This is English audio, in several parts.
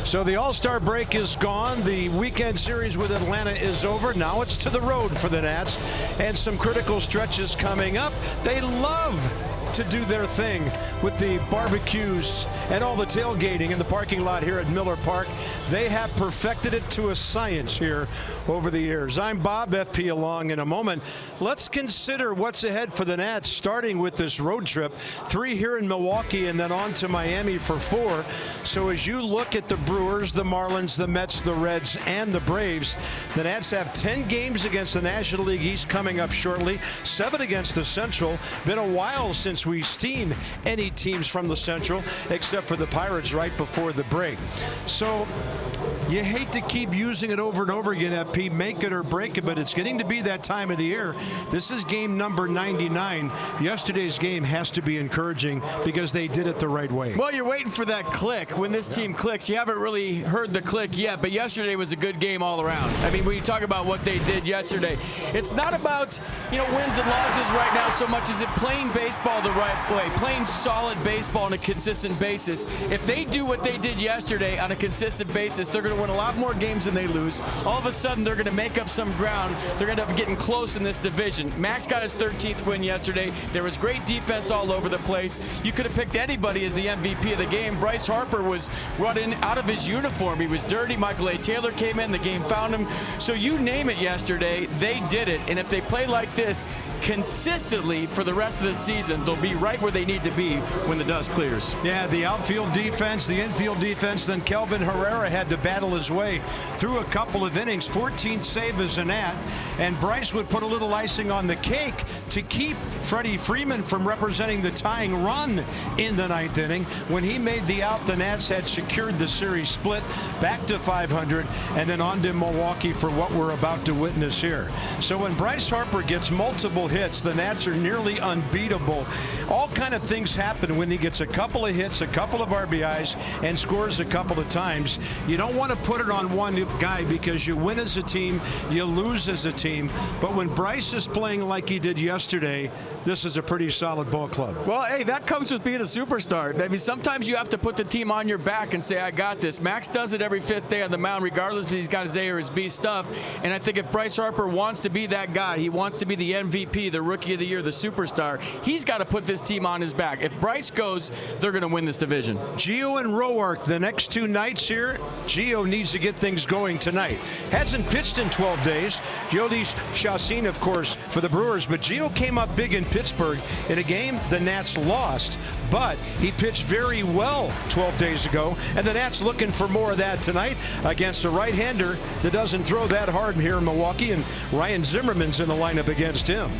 So the All-Star break is gone. The weekend series with Atlanta is over. Now it's to the road for the Nats, and some critical stretches coming up. They love to do their thing with the barbecues and all the tailgating in the parking lot here at Miller Park. They have perfected it to a science here over the years. I'm Bob, FP along in a moment. Let's consider what's ahead for the Nats, starting with this road trip. 3 here in Milwaukee and then on to Miami for 4. So as you look at the Brewers, the Marlins, the Mets, the Reds, and the Braves, the Nats have 10 games against the National League East coming up shortly, 7 against the Central. Been a while since we've seen any teams from the Central, except for the Pirates right before the break. So you hate to keep using it over and over again, FP, make it or break it, but it's getting to be that time of the year. This is game number 99. Yesterday's game has to be encouraging because they did it the right way. Well, you're waiting for that click. When this team clicks, you haven't really heard the click yet, but yesterday was a good game all around. I mean, when you talk about what they did yesterday, it's not about, wins and losses right now so much as it playing baseball the right way, playing solid baseball on a consistent basis. If they do what they did yesterday on a consistent basis, they're going to win a lot more games than they lose. All of a sudden, they're going to make up some ground. They're going to be getting close in this division. Max got his 13th win yesterday. There was great defense all over the place. You could have picked anybody as the MVP of the game. Bryce Harper was running out of his uniform. He was dirty. Michael A. Taylor came in. The game found him. So you name it yesterday, they did it. And if they play like this consistently for the rest of the season, they'll be right where they need to be when the dust clears. Yeah, the outfield defense, the infield defense, then Kelvin Herrera had to battle his way through a couple of innings. 14th save as a Nat, and Bryce would put a little icing on the cake to keep Freddie Freeman from representing the tying run in the 9th inning. When he made the out, the Nats had secured the series split back to 500 and then on to Milwaukee for what we're about to witness here. So when Bryce Harper gets multiple hits, the Nats are nearly unbeatable. All kind of things happen when he gets a couple of hits, a couple of RBIs, and scores a couple of times. You don't want to put it on one guy because you win as a team, you lose as a team. But when Bryce is playing like he did yesterday, this is a pretty solid ball club. Well, hey, that comes with being a superstar. I mean, sometimes you have to put the team on your back and say, I got this. Max does it every 5th day on the mound, regardless if he's got his A or his B stuff. And I think if Bryce Harper wants to be that guy, he wants to be the MVP, the Rookie of the Year, the superstar, he's got to put this team on his back. If Bryce goes, they're going to win this division. Gio and Roark, the next 2 nights here. Gio needs to get things going tonight. Hasn't pitched in 12 days. Jody Chacin, of course, for the Brewers, but Gio came up big in Pittsburgh in a game the Nats lost, but he pitched very well 12 days ago, and the Nats looking for more of that tonight against a right-hander that doesn't throw that hard here in Milwaukee, and Ryan Zimmerman's in the lineup against him.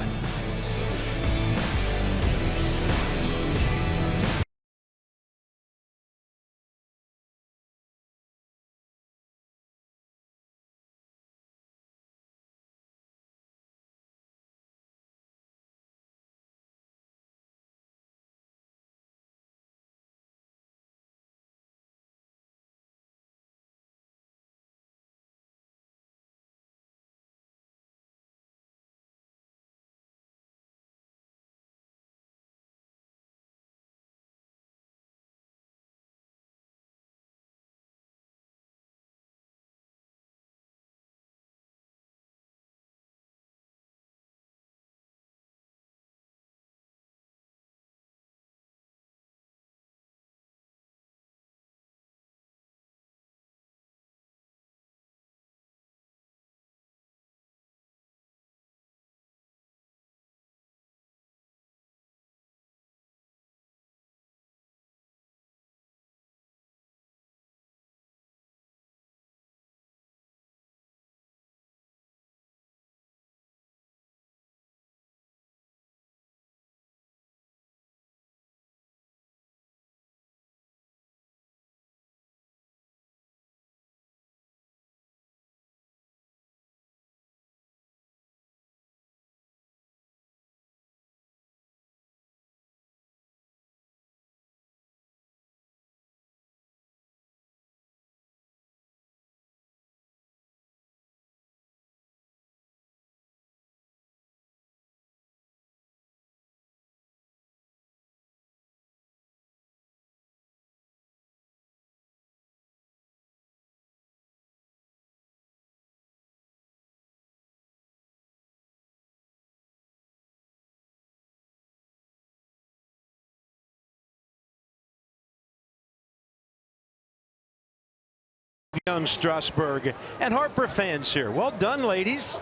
Young, Strasburg, and Harper fans here. Well done, ladies.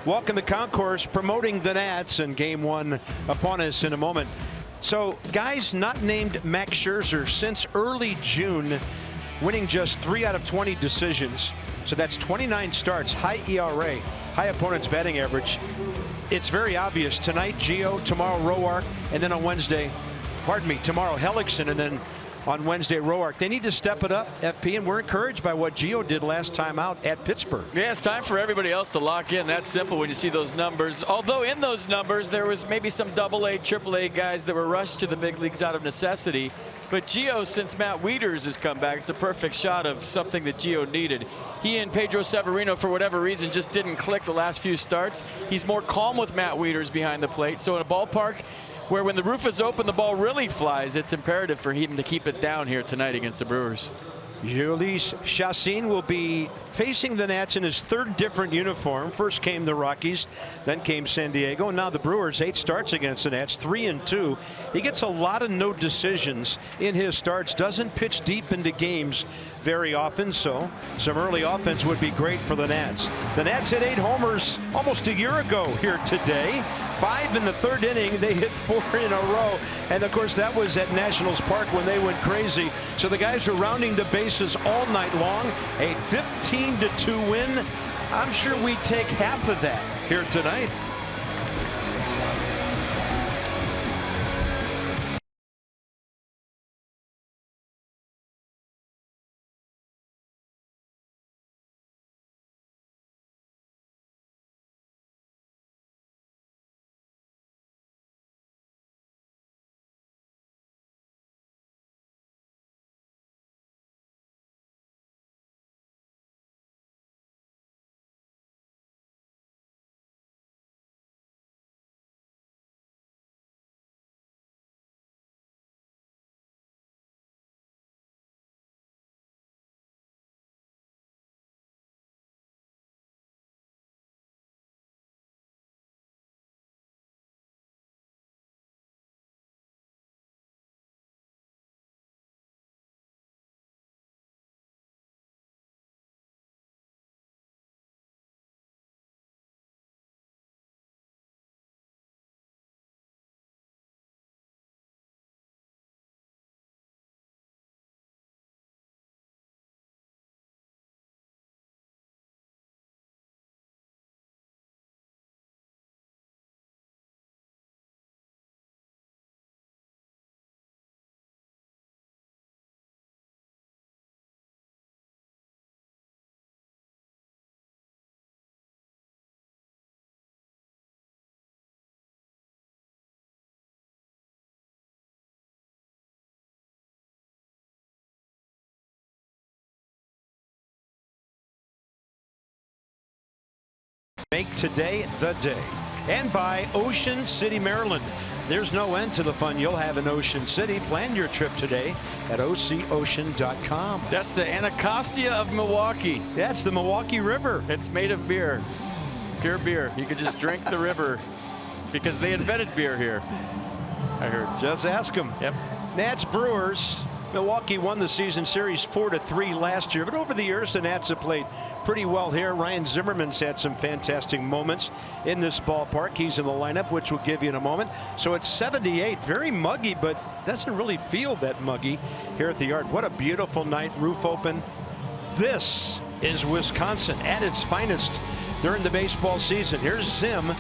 Walking the concourse, promoting the Nats, and game one upon us in a moment. So guys not named Max Scherzer since early June, winning just 3 out of 20 decisions. So that's 29 starts, high ERA, high opponent's batting average. It's very obvious. Tonight, Gio, tomorrow, Roark, and then on Wednesday, tomorrow, Hellickson, and then on Wednesday, Roark. They need to step it up, FP, and we're encouraged by what Gio did last time out at Pittsburgh. Yeah, it's time for everybody else to lock in. That's simple when you see those numbers. Although in those numbers, there was maybe some AA, AAA guys that were rushed to the big leagues out of necessity. But Gio, since Matt Wieters has come back, it's a perfect shot of something that Gio needed. He and Pedro Severino, for whatever reason, just didn't click the last few starts. He's more calm with Matt Wieters behind the plate. So in a ballpark where when the roof is open, the ball really flies, it's imperative for him to keep it down here tonight against the Brewers. Jhoulys Chacín will be facing the Nats in his third different uniform. First came the Rockies, then came San Diego, and now the Brewers. 8 starts against the Nats, 3-2. He gets a lot of no decisions in his starts, doesn't pitch deep into games very often, so some early offense would be great for the Nats. The Nats hit 8 homers almost a year ago here today. 5 in the 3rd inning. They hit 4 in a row, and of course that was at Nationals Park when they went crazy. So the guys are rounding the bases all night long. A 15-2 win. I'm sure we take half of that here tonight. Make today the day. And by Ocean City, Maryland. There's no end to the fun you'll have in Ocean City. Plan your trip today at OCOcean.com. That's the Anacostia of Milwaukee. That's the Milwaukee River. It's made of beer. Pure beer. You could just drink the river because they invented beer here, I heard. Just ask them. Yep. Nats Brewers. Milwaukee won the season series 4-3 last year, but over the years the Nats have played pretty well here. Ryan Zimmerman's had some fantastic moments in this ballpark. He's in the lineup, which we'll give you in a moment. So it's 78, very muggy, but doesn't really feel that muggy here at the Yard. What a beautiful night, roof open. This is Wisconsin at its finest during the baseball season. Here's Zim,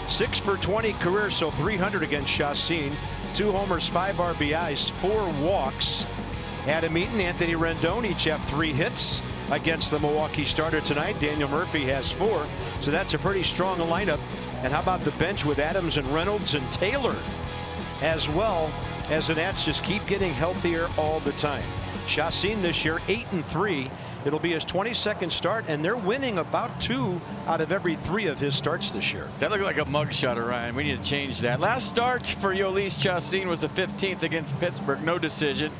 6 for 20 career, so 300 against Chacín. 2 homers, 5 RBIs, 4 walks. Adam Eaton, Anthony Rendon each have 3 hits against the Milwaukee starter tonight. Daniel Murphy has 4, so that's a pretty strong lineup. And how about the bench with Adams and Reynolds and Taylor, as well as the Nats just keep getting healthier all the time. Chacín this year 8-3. It'll be his 22nd start, and they're winning about 2 out of every 3 of his starts this year. That looked like a mugshot, Ryan. We need to change that. Last start for Jhoulys Chacín was the 15th against Pittsburgh. No decision.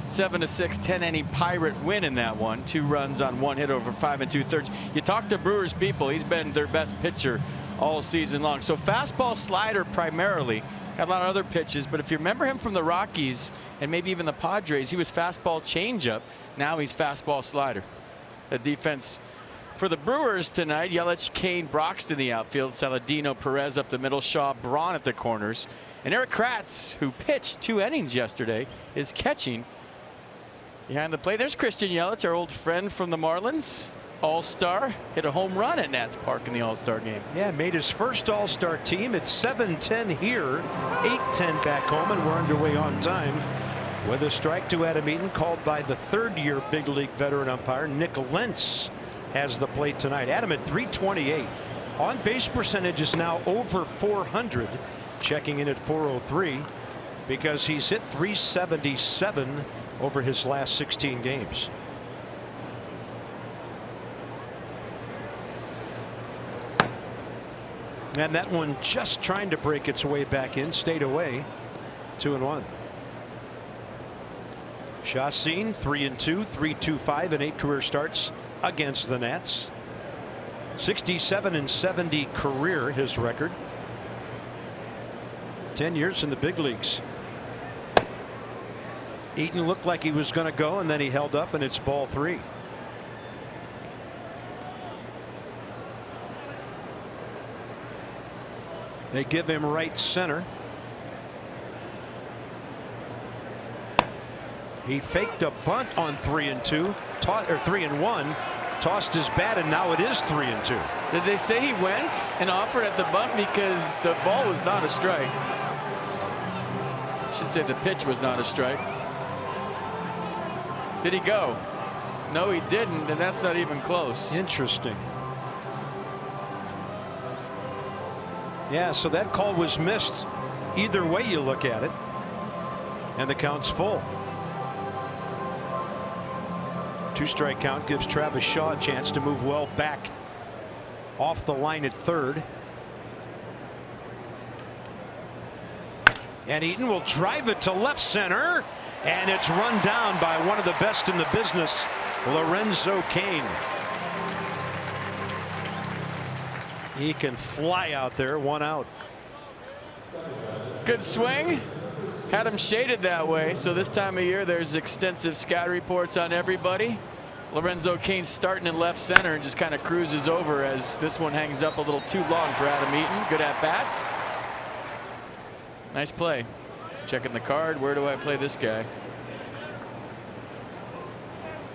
7-6, 10-inning Pirate win in that one. 2 runs on 1 hit over 5 2/3. You talk to Brewers people, he's been their best pitcher all season long. So fastball, slider primarily. Got a lot of other pitches, but if you remember him from the Rockies and maybe even the Padres, he was fastball changeup. Now he's fastball slider. The defense for the Brewers tonight: Yelich, Kane, Broxton in the outfield, Saladino, Perez up the middle, Shaw, Braun at the corners, and Eric Kratz, who pitched 2 innings yesterday, is catching behind the plate. There's Christian Yelich, our old friend from the Marlins. All-Star, hit a home run at Nats Park in the All-Star game. Yeah, made his first All-Star team. It's 7-10 here, 8-10 back home, and we're underway on time with a strike to Adam Eaton called by the 3rd-year big league veteran umpire Nick Lentz has the plate tonight. Adam at .328. On base percentage is now over 400, checking in at 403 because he's hit .377 over his last 16 games. And that one just trying to break its way back in, stayed away. 2-1. Chacin 3-2, 3.25 and 8 career starts against the Nats. 67-70 career, his record. 10 years in the big leagues. Eaton looked like he was going to go, and then he held up, and it's ball 3. They give him right center. He faked a bunt on 3-2, 3-1, tossed his bat, and now it is 3-2. Did they say he went and offered at the bunt because the ball was not a strike? I should say the pitch was not a strike. Did he go? No, he didn't, and that's not even close. Interesting. Yeah, so that call was missed either way you look at it, and the count's full. 2-strike count gives Travis Shaw a chance to move well back off the line at 3rd. And Eaton will drive it to left center, and it's run down by one of the best in the business, Lorenzo Cain. He can fly out there. 1 out. Good swing. Had him shaded that way. So this time of year there's extensive sky reports on everybody. Lorenzo Cain starting in left center and just kind of cruises over as this one hangs up a little too long for Adam Eaton. Good at bat. Nice play. Checking the card. Where do I play this guy?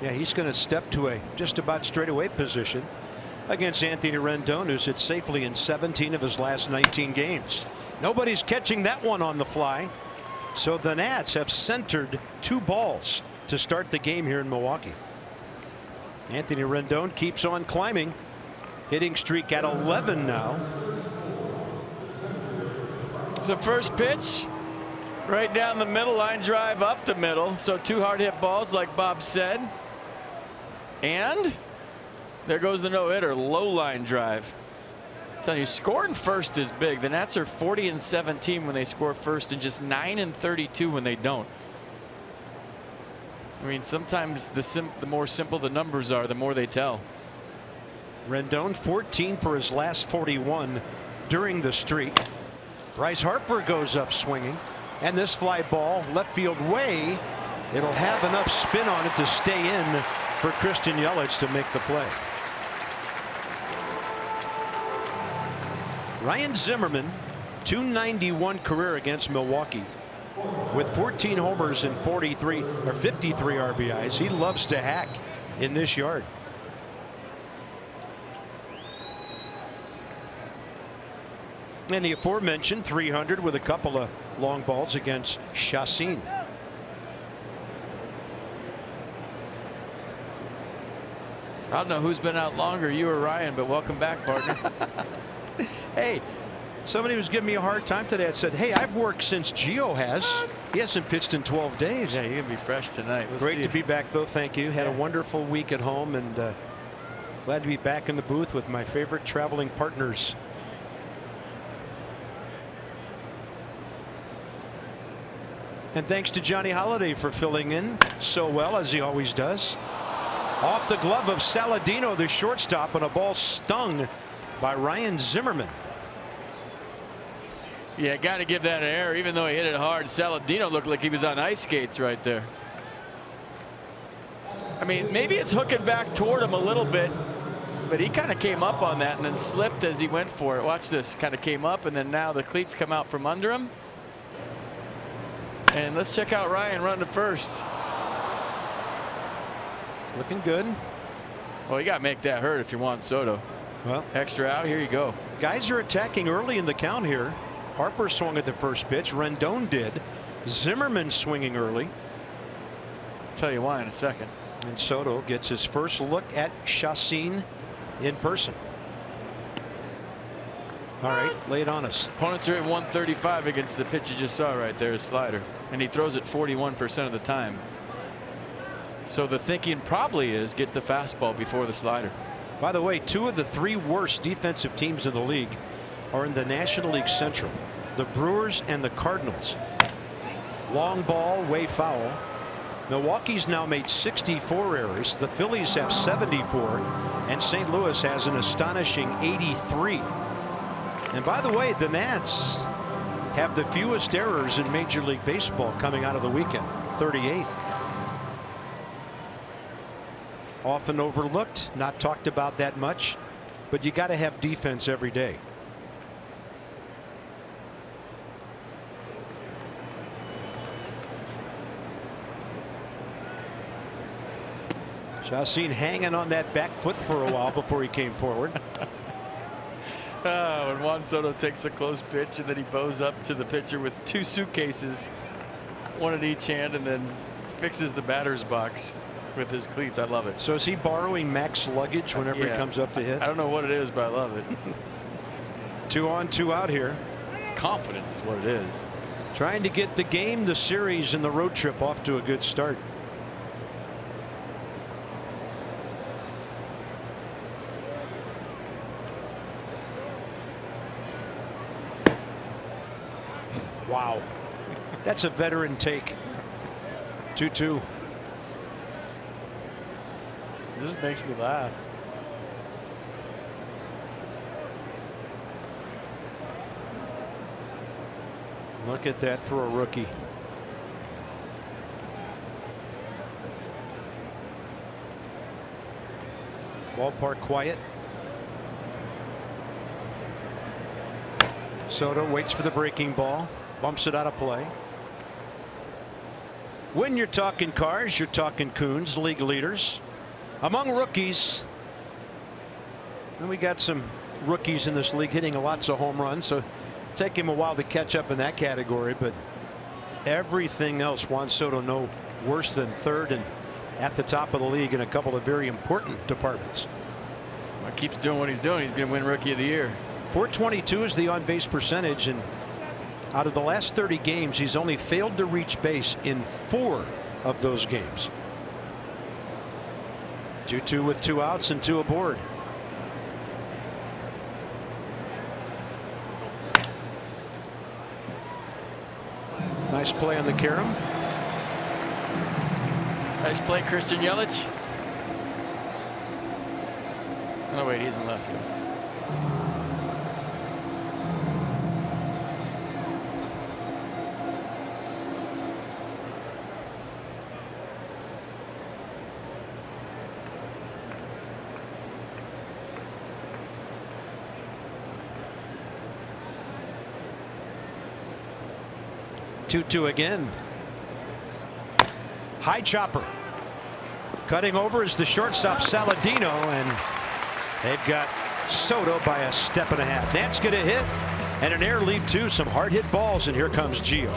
Yeah, he's going to step to a just about straightaway position against Anthony Rendon, who's hit safely in 17 of his last 19 games. Nobody's catching that one on the fly. So the Nats have centered 2 balls to start the game here in Milwaukee. Anthony Rendon keeps on climbing. Hitting streak at 11 now. So first pitch right down the middle, line drive up the middle. So 2 hard hit balls like Bob said. And there goes the no-hitter. Low line drive. I'm telling you, scoring first is big. The Nats are 40-17 when they score first and just 9-32 when they don't. I mean, sometimes the more simple the numbers are, the more they tell. Rendon 14 for his last 41 during the streak. Bryce Harper goes up swinging, and this fly ball left field way. It'll have enough spin on it to stay in for Christian Yelich to make the play. Ryan Zimmerman, .291 career against Milwaukee with 14 homers and 53 or 53 RBIs. He loves to hack in this yard. And the aforementioned 300 with a couple of long balls against Chacin. I don't know who's been out longer, you or Ryan, but welcome back, partner. Hey, somebody was giving me a hard time today. I said, hey, I've worked since Gio has. He hasn't pitched in 12 days. Yeah, you're going to be fresh tonight. Great to be back, though. Thank you. Had a wonderful week at home, and glad to be back in the booth with my favorite traveling partners. And thanks to Johnny Holiday for filling in so well, as he always does. Off the glove of Saladino, the shortstop, and a ball stung by Ryan Zimmerman. Yeah, got to give that an error, even though he hit it hard. Saladino looked like he was on ice skates right there. I mean, maybe it's hooking back toward him a little bit, but he kind of came up on that and then slipped as he went for it. Watch this, kind of came up, and then now the cleats come out from under him. And let's check out Ryan running to first. Looking good. Well, you got to make that hurt if you want Soto. Well, extra out, here you go. Guys are attacking early in the count here. Harper swung at the first pitch. Rendon did. Zimmerman swinging early. I'll tell you why in a second. And Soto gets his first look at Chacin in person. All right, lay it on us. Opponents are at 135 against the pitch you just saw right there, his slider. And he throws it 41% of the time. So the thinking probably is get the fastball before the slider. By the way, 2 of the 3 worst defensive teams in the league are in the National League Central. The Brewers and the Cardinals. Long ball, way foul. Milwaukee's now made 64 errors. The Phillies have 74. And St. Louis has an astonishing 83. And by the way, the Nats have the fewest errors in Major League Baseball coming out of the weekend. 38. Often overlooked, not talked about that much, but you got to have defense every day. Chacin hanging on that back foot for a while before he came forward. When Juan Soto takes a close pitch and then he bows up to the pitcher with 2 suitcases, 1 in each hand, and then fixes the batter's box with his cleats. I love it. So is he borrowing Mac's luggage whenever he comes up to hit? I don't know what it is, but I love it. 2 on, 2 out here. It's confidence is what it is. Trying to get the game, the series, and the road trip off to a good start. Wow. That's a veteran take. 2-2. This makes me laugh. Look at that for a rookie. Ballpark quiet. Soto waits for the breaking ball, bumps it out of play. When you're talking cars, you're talking Coons, league leaders. Among rookies, and we got some rookies in this league hitting lots of home runs, so take him a while to catch up in that category, but everything else Juan Soto no worse than 3rd and at the top of the league in a couple of very important departments. Well, he keeps doing what he's doing. He's going to win Rookie of the Year. .422 is the on base percentage, and out of the last 30 games he's only failed to reach base in 4 of those games. 2-2 with 2 outs and 2 aboard. Nice play on the carom. Nice play, Christian Yelich. Oh wait, he's in left field. Two again. High chopper. Cutting over is the shortstop Saladino, and they've got Soto by a step and a half. Nats get a hit and an air lead too. Some hard hit balls, and here comes Gio.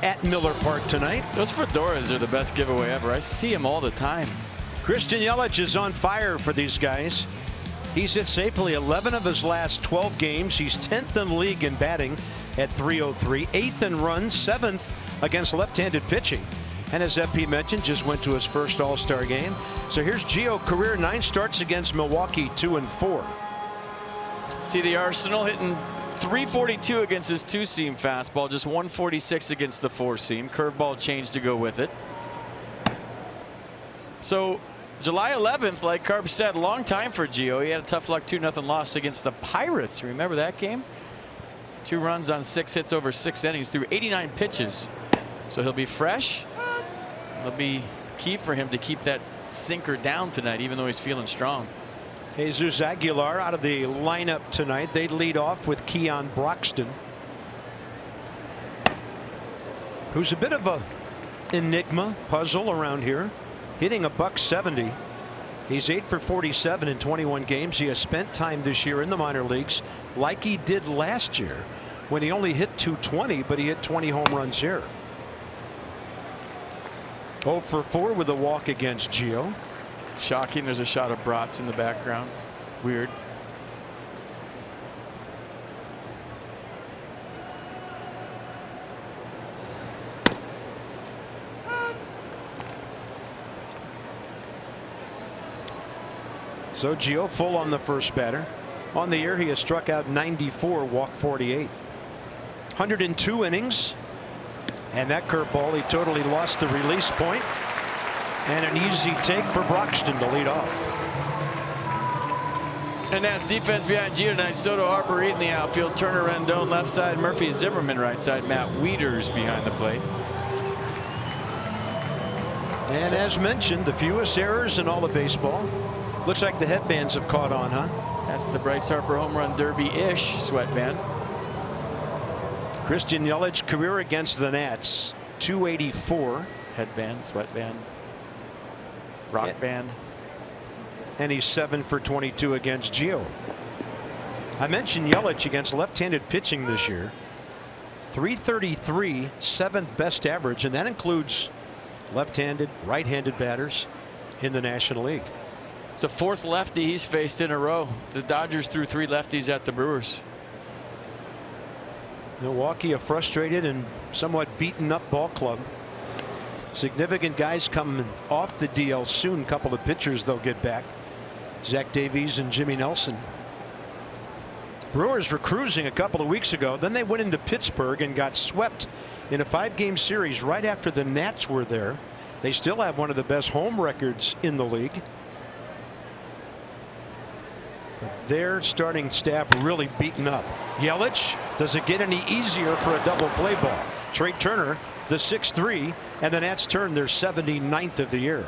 at Miller Park tonight. Those fedoras are the best giveaway ever. I see them all the time. Christian Yelich is on fire for these guys. He's hit safely 11 of his last 12 games. He's 10th in the league in batting at .303, 8th in runs, 7th against left-handed pitching. And as FP mentioned, just went to his first All-Star game. So here's Gio, career 9 starts against Milwaukee, 2-4. See the Arsenal hitting .342 against his two-seam fastball, just .146 against the four-seam. Curveball change to go with it. So July 11th, like Carp said, long time for Gio. He had a tough luck 2-0 loss against the Pirates. Remember that game? 2 runs on 6 hits over 6 innings through 89 pitches. So he'll be fresh. It'll be key for him to keep that sinker down tonight, even though he's feeling strong. Jesus Aguilar out of the lineup tonight. They lead off with Keon Broxton, who's a bit of a enigma, puzzle around here, hitting a .170. He's 8 for 47 in 21 games. He has spent time this year in the minor leagues like he did last year when he only hit .220, but he hit 20 home runs here. 0 for 4 with a walk against Gio. Shocking. There's a shot of Bratz in the background. Weird. So Gio full on the first batter. On the year he has struck out 94, walked 48. 102 innings. And that curveball, he totally lost the release point. And an easy take for Broxton to lead off. And that's defense behind Gio tonight. Soto, Harper, Reed in the outfield. Turner, Rendon left side. Murphy, Zimmerman right side. Matt Wieters behind the plate. And as mentioned, the fewest errors in all of baseball. Looks like the headbands have caught on, huh? That's the Bryce Harper home run derby-ish sweatband. Christian Yelich career against the Nats, .284. Headband, sweatband, rock band. And he's 7 for 22 against Gio. I mentioned Yelich against left-handed pitching this year. .333, 7th best average, and that includes left-handed, right-handed batters in the National League. It's the 4th lefty he's faced in a row. The Dodgers threw 3 lefties at the Brewers. Milwaukee, a frustrated and somewhat beaten up ball club. Significant guys coming off the DL soon. A couple of pitchers they'll get back. Zach Davies and Jimmy Nelson. Brewers were cruising a couple of weeks ago. Then they went into Pittsburgh and got swept in a 5-game series right after the Nats were there. They still have one of the best home records in the league. But their starting staff really beaten up. Yelich, does it get any easier for a double play ball? Trey Turner, the 6-3, and the Nats turn their 79th of the year.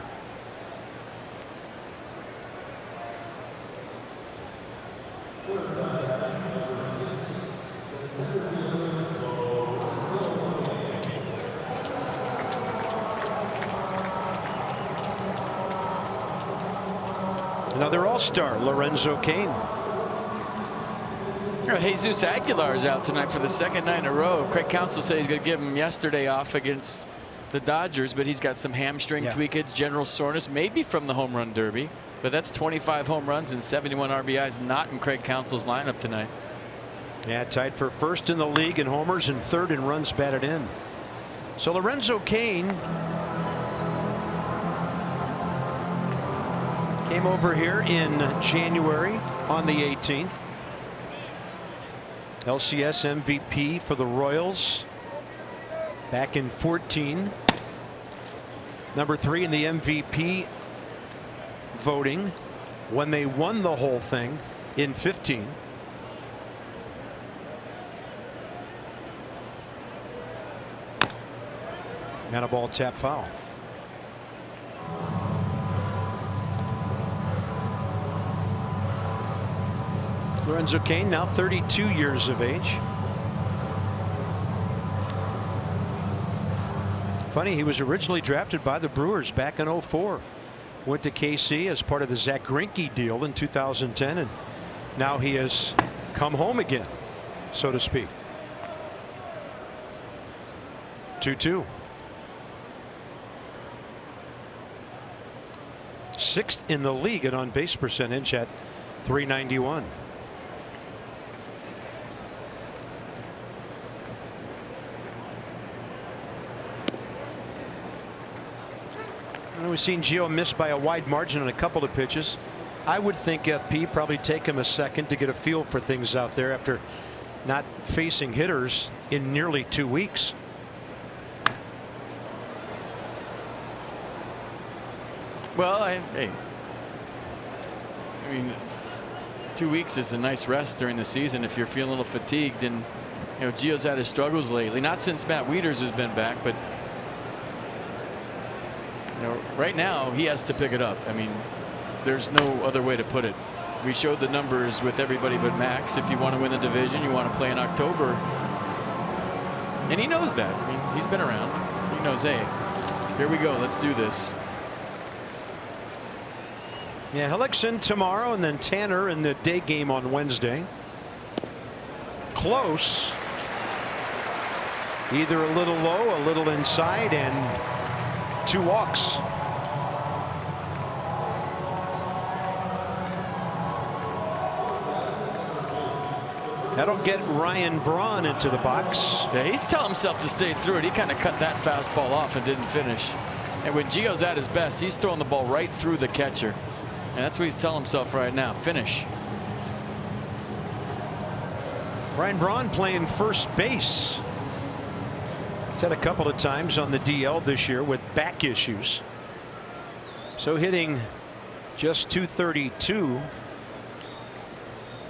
Another all-star, Lorenzo Cain. Jesus Aguilar is out tonight for the 2nd night in a row. Craig Counsell said he's going to give him yesterday off against the Dodgers, but he's got some hamstring tweakage, general soreness, maybe from the home run derby. But that's 25 home runs and 71 RBIs not in Craig Counsell's lineup tonight. Yeah, tied for 1st in the league in homers and 3rd in runs batted in. So Lorenzo Cain came over here in January on the 18th. LCS MVP for the Royals back in 14. Number 3 in the MVP voting when they won the whole thing in 15. And a ball tap foul. Lorenzo Cain now 32 years of age. Funny, he was originally drafted by the Brewers back in 04. Went to KC as part of the Zach Greinke deal in 2010, and now he has come home again, so to speak. 2-2. 6th in the league at on base percentage at .391. We've seen Gio miss by a wide margin on a couple of pitches. I would think FP probably take him a second to get a feel for things out there after not facing hitters in nearly 2 weeks. Well, I mean, 2 weeks is a nice rest during the season if you're feeling a little fatigued. And Gio's had his struggles lately, not since Matt Wieters has been back, but right now he has to pick it up. I mean, there's no other way to put it. We showed the numbers with everybody but Max. If you want to win the division, you want to play in October, and he knows that. I mean, he's been around. He knows, hey, here we go, let's do this. Yeah, Hellickson tomorrow, and then Tanner in the day game on Wednesday. Close. Either a little low, a little inside, and 2 walks. That'll get Ryan Braun into the box. Yeah, he's telling himself to stay through it. He kind of cut that fastball off and didn't finish. And when Gio's at his best, he's throwing the ball right through the catcher. And that's what he's telling himself right now. Finish. Ryan Braun playing first base. He's had a couple of times on the DL this year with back issues. So hitting just .232.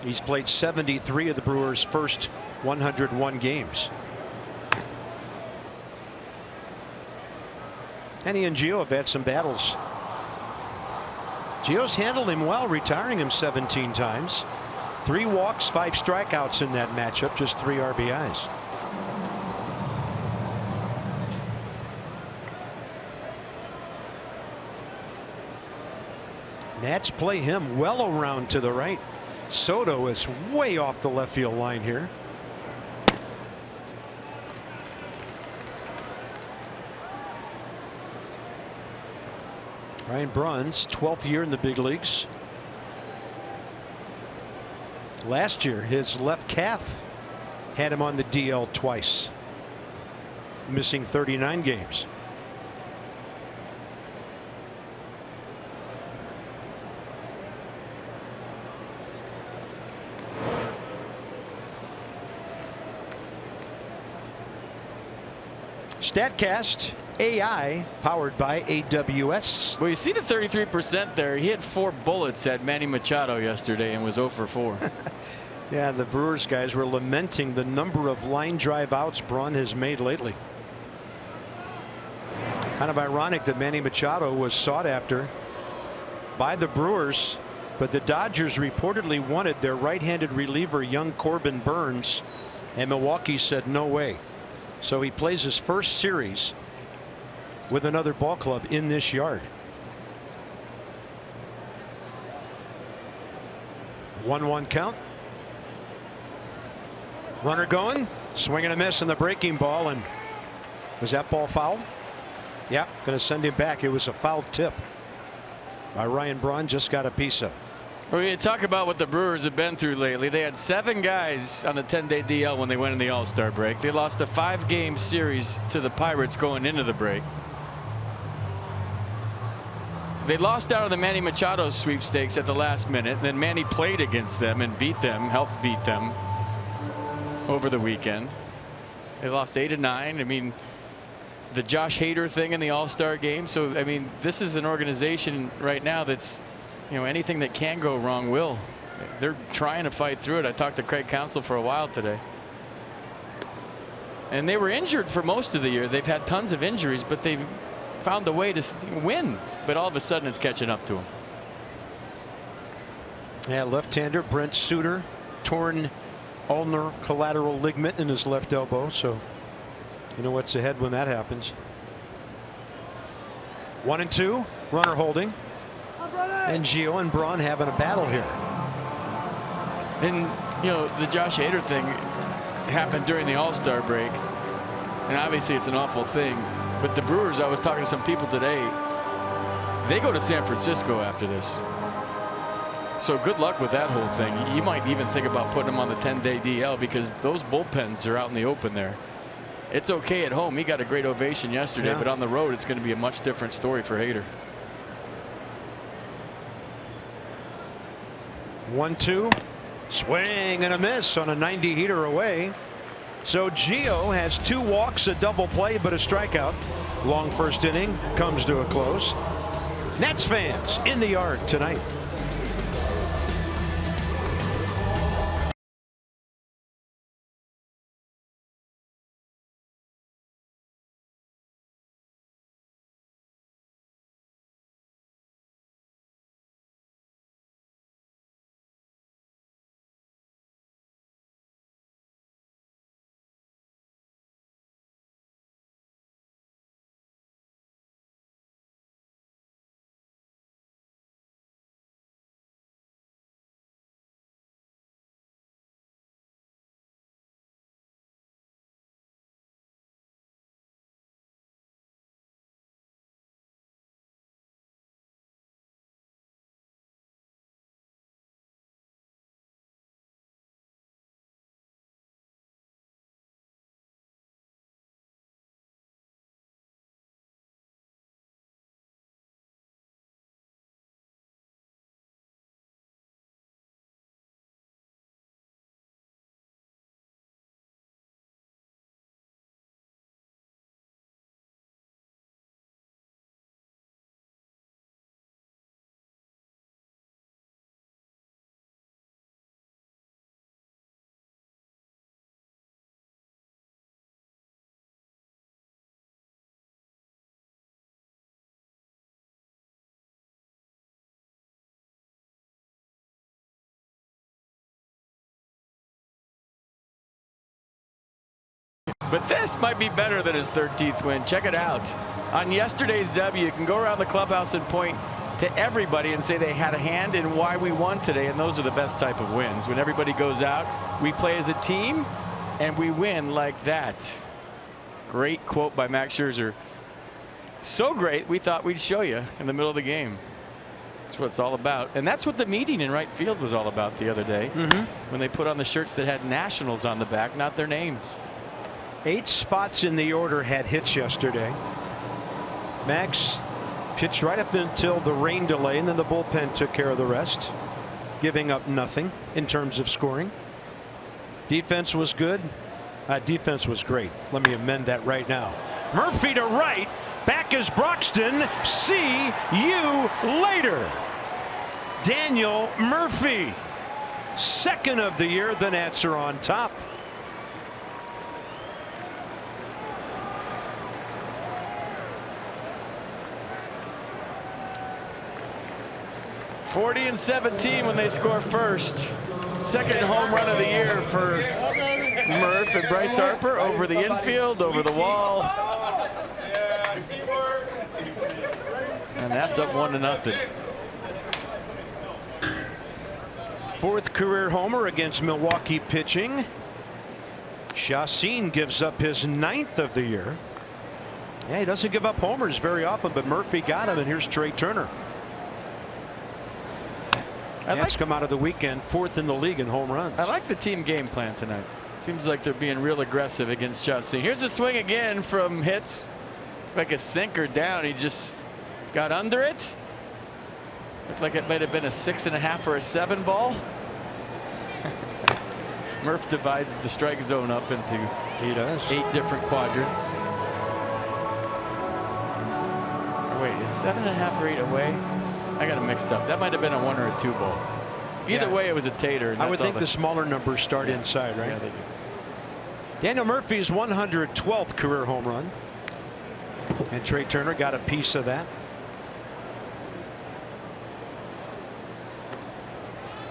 He's played 73 of the Brewers' first 101 games. And he and Gio have had some battles. Gio's handled him well, retiring him 17 times. 3 walks, 5 strikeouts in that matchup, just 3 RBIs. Nats play him well around to the right. Soto is way off the left field line here. Ryan Braun's 12th year in the big leagues. Last year, his left calf had him on the DL twice, missing 39 games. StatCast AI powered by AWS. Well, you see the 33% there. He had 4 bullets at Manny Machado yesterday and was 0 for 4. Yeah, the Brewers guys were lamenting the number of line drive outs Braun has made lately. Kind of ironic that Manny Machado was sought after by the Brewers, but the Dodgers reportedly wanted their right-handed reliever, young Corbin Burns, and Milwaukee said no way. So he plays his first series with another ball club in this yard. 1-1 count. Runner going, swing and a miss on the breaking ball, and was that ball foul? Yeah, going to send him back. It was a foul tip by Ryan Braun. Just got a piece of it. Well, you talk about what the Brewers have been through lately. They had 7 guys on the 10-day DL when they went in the All-Star break. They lost a 5-game series to the Pirates going into the break. They lost out of the Manny Machado sweepstakes at the last minute. Then Manny played against them and beat them, helped beat them over the weekend. They lost 8-9. I mean, the Josh Hader thing in the All-Star game. So, I mean, this is an organization right now that's, anything that can go wrong will. They're trying to fight through it. I talked to Craig Counsell for a while today. And they were injured for most of the year. They've had tons of injuries, but they've found a way to win. But all of a sudden it's catching up to them. Yeah, left-hander Brent Suter, torn ulnar collateral ligament in his left elbow. So you know what's ahead when that happens. 1-2, runner holding. And Gio and Braun having a battle here. And the Josh Hader thing happened during the All-Star break. And obviously it's an awful thing. But the Brewers, I was talking to some people today, they go to San Francisco after this. So good luck with that whole thing. You might even think about putting him on the 10-day DL because those bullpens are out in the open there. It's okay at home. He got a great ovation yesterday, but on the road, it's going to be a much different story for Hader. 1-2. Swing and a miss on a 90-heater away. So Gio has 2 walks, a double play, but a strikeout. Long first inning comes to a close. Nats fans in the yard tonight. But this might be better than his 13th win. Check it out. On yesterday's W, you can go around the clubhouse and point to everybody and say they had a hand in why we won today. And those are the best type of wins. When everybody goes out, we play as a team and we win like that. Great quote by Max Scherzer. So great, we thought we'd show you in the middle of the game. That's what it's all about. And that's what the meeting in right field was all about the other day. When they put on the shirts that had Nationals on the back, not their names. 8 spots in the order had hits yesterday. Max pitched right up until the rain delay, and then the bullpen took care of the rest, giving up nothing in terms of scoring. Defense was good. Defense was great. Let me amend that right now. Murphy to right. Back is Broxton. See you later. Daniel Murphy. Second of the year. The Nats are on top. .40-17 when they score first. Second home run of the year for Murph and Bryce Harper over the infield, over the wall. And that's up 1-0. 4th career homer against Milwaukee pitching. Chacin gives up his 9th of the year. Yeah, he doesn't give up homers very often, but Murphy got him, and here's Trey Turner. Nats come out of the weekend 4th in the league in home runs. I like the team game plan tonight. Seems like they're being real aggressive against Chelsea. Here's a swing again from Hitz. Like a sinker down. He just got under it. Looked like it might have been a 6.5 or a 7 ball. Murph divides the strike zone up into 8 different quadrants. Oh, wait, is 7.5 or 8 away? I got it mixed up. That might have been a 1 or a 2 ball. Either way, it was a tater. I would think the smaller numbers start inside, right? Yeah, they do. Daniel Murphy's 112th career home run. And Trey Turner got a piece of that.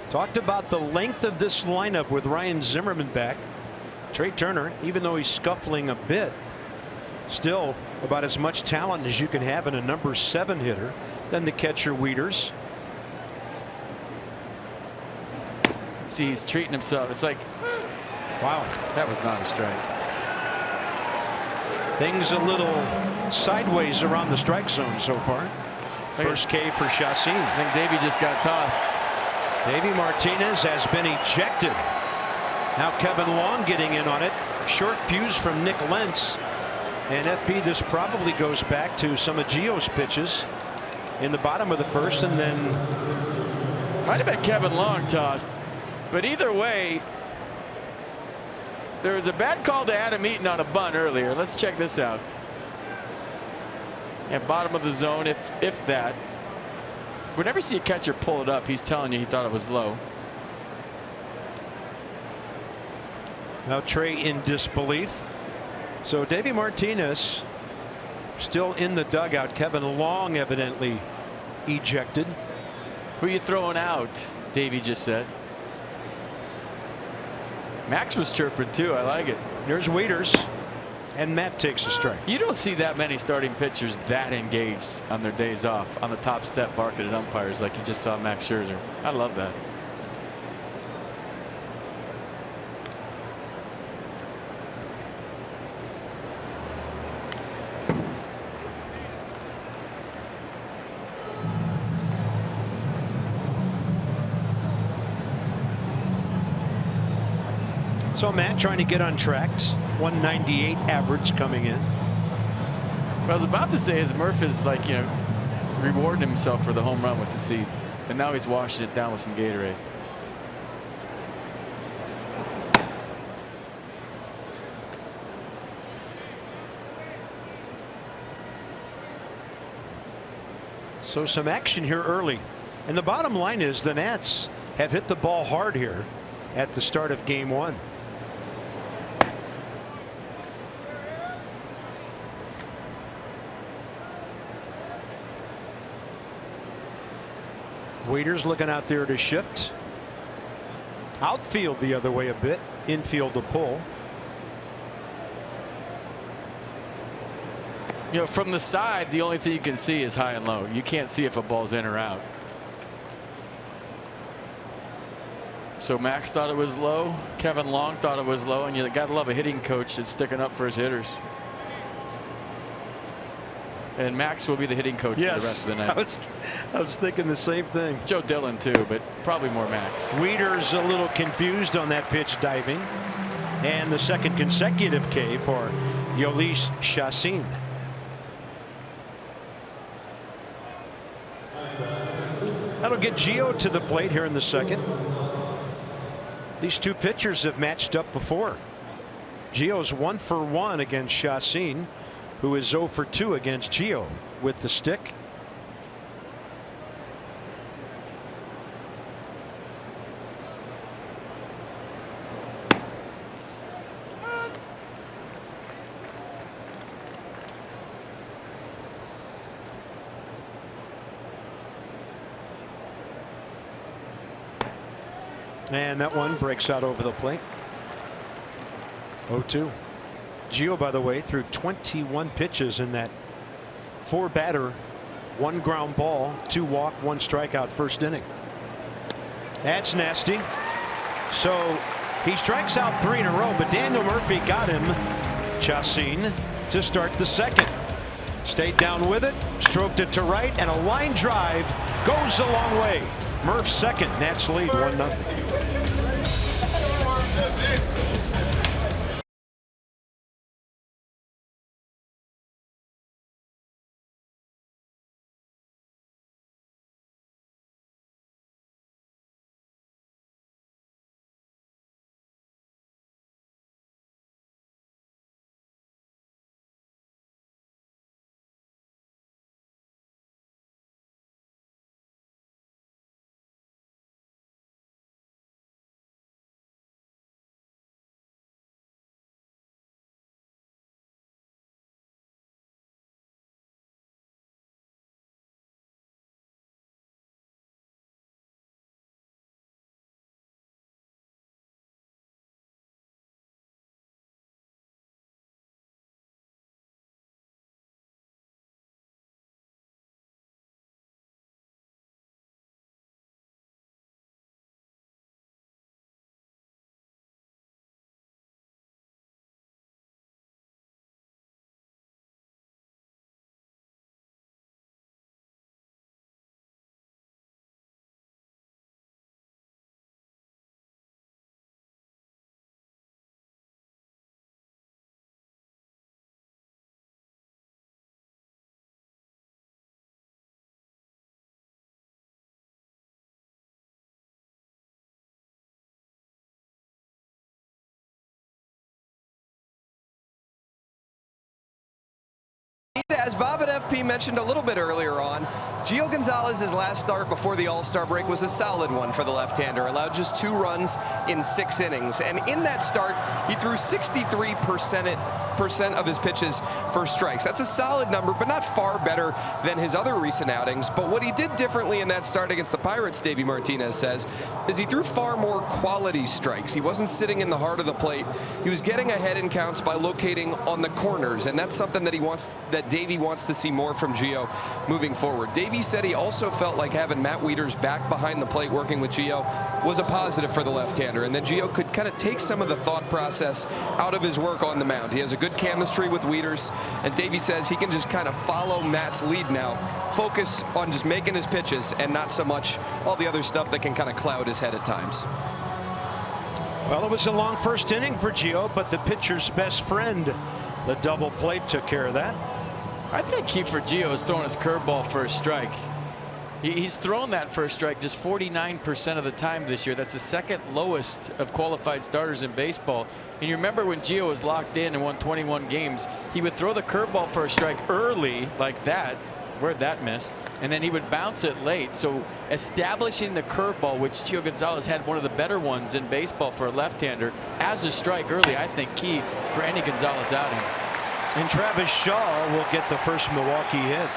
Talked about the length of this lineup with Ryan Zimmerman back. Trey Turner, even though he's scuffling a bit, still about as much talent as you can have in a number 7 hitter. Then the catcher Wieters. See, he's treating himself. It's like, wow, that was not a strike. Things a little sideways around the strike zone so far. First K for Chassin. I think Davey just got tossed. Davey Martinez has been ejected. Now Kevin Long getting in on it. Short fuse from Nick Lentz. And FP, this probably goes back to some of Gio's pitches in the bottom of the first, and then might have been Kevin Long tossed. But either way, there was a bad call to Adam Eaton on a bunt earlier. Let's check this out. At bottom of the zone, if that. Whenever you see a catcher pull it up, he's telling you he thought it was low. Now Trey in disbelief. So Davey Martinez still in the dugout. Kevin Long evidently ejected. Who are you throwing out? Davey just said. Max was chirping too. I like it. There's Waiters, and Matt takes a strike. You don't see that many starting pitchers that engaged on their days off on the top step barking at umpires like you just saw Max Scherzer. I love that. So Matt trying to get on tracks. 198 average coming in. What I was about to say is Murph is like, you know, rewarding himself for the home run with the seeds, and now he's washing it down with some Gatorade. So some action here early, and the bottom line is the Nats have hit the ball hard here at the start of game one. Waiters looking out there to shift. Outfield the other way a bit. Infield to pull. You know, from the side, the only thing you can see is high and low. You can't see if a ball's in or out. So Max thought it was low. Kevin Long thought it was low, and you got to love a hitting coach that's sticking up for his hitters. And Max will be the hitting coach for the rest of the night. I was thinking the same thing. Joe Dillon too, but probably more Max. Wieters a little confused on that pitch diving, and the second consecutive K for Yolis Chassin. That'll get Gio to the plate here in the second. These two pitchers have matched up before. Gio's 1 for 1 against Chassin, who is 0 for 2 against Gio with the stick. And that one breaks out over the plate. 0-2. Gio, by the way, threw 21 pitches in that 4-batter, 1 ground ball, 2 walk, 1 strikeout first inning. That's nasty. So he strikes out 3 in a row, but Daniel Murphy got him, Chassin, to start the second. Stayed down with it, stroked it to right, and a line drive goes a long way. Murph's second. Nats lead 1-0. as Bob and FP mentioned a little bit earlier on, Gio Gonzalez's last start before the All-Star break was a solid one for the left-hander. Allowed just 2 runs in 6 innings. And in that start, he threw 63% of his pitches for strikes. That's a solid number, but not far better than his other recent outings. But what he did differently in that start against the Pirates, Davey Martinez says, is he threw far more quality strikes. He wasn't sitting in the heart of the plate. He was getting ahead in counts by locating on the corners, and that's something that Davey wants to see more from Gio moving forward. Davey said he also felt like having Matt Wieters back behind the plate working with Gio was a positive for the left-hander, and then Gio could kind of take some of the thought process out of his work on the mound. He has a good chemistry with Wieters, and Davey says he can just kind of follow Matt's lead now, focus on just making his pitches and not so much all the other stuff that can kind of cloud his head at times. Well, it was a long first inning for Gio, but the pitcher's best friend, the double play, took care of that. I think key for Gio is throwing his curveball for a strike. He's thrown that first strike just 49% of the time this year. That's the second lowest of qualified starters in baseball. And you remember when Gio was locked in and won 21 games, he would throw the curveball for a strike early like that. Where'd that miss? And then he would bounce it late. So establishing the curveball, which Gio Gonzalez had one of the better ones in baseball for a left-hander, as a strike early, I think key for any Gonzalez outing. And Travis Shaw will get the first Milwaukee hit.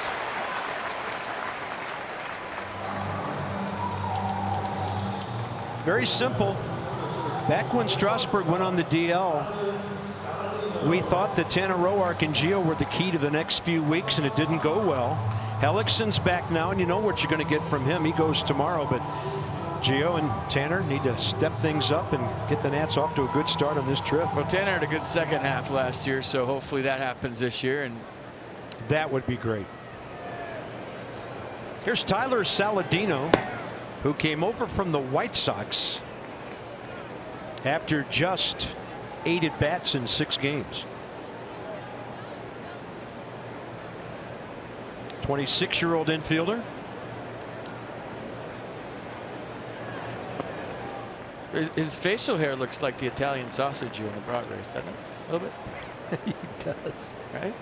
Very simple. Back when Strasburg went on the DL, we thought that Tanner Roark and Gio were the key to the next few weeks, and it didn't go well. Hellickson's back now, and you know what you're going to get from him. He goes tomorrow, but Gio and Tanner need to step things up and get the Nats off to a good start on this trip. Well, Tanner had a good second half last year, so hopefully that happens this year, and that would be great. Here's Tyler Saladino, who came over from the White Sox after just 8 at-bats in 6 games. 26-year-old infielder. His facial hair looks like the Italian sausage you on the broad race, doesn't it? A little bit. He does. Right?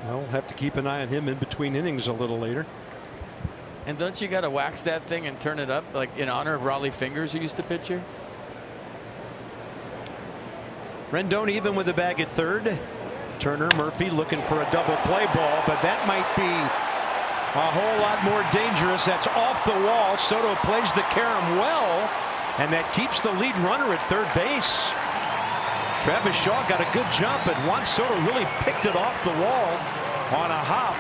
Well, we'll have to keep an eye on him in between innings a little later. And don't you got to wax that thing and turn it up, like in honor of Raleigh Fingers, who used to pitch here? Rendon even with the bag at third. Turner, Murphy looking for a double play ball, but that might be a whole lot more dangerous. That's off the wall. Soto plays the carom well, and that keeps the lead runner at third base. Travis Shaw got a good jump, but Juan Soto really picked it off the wall on a hop.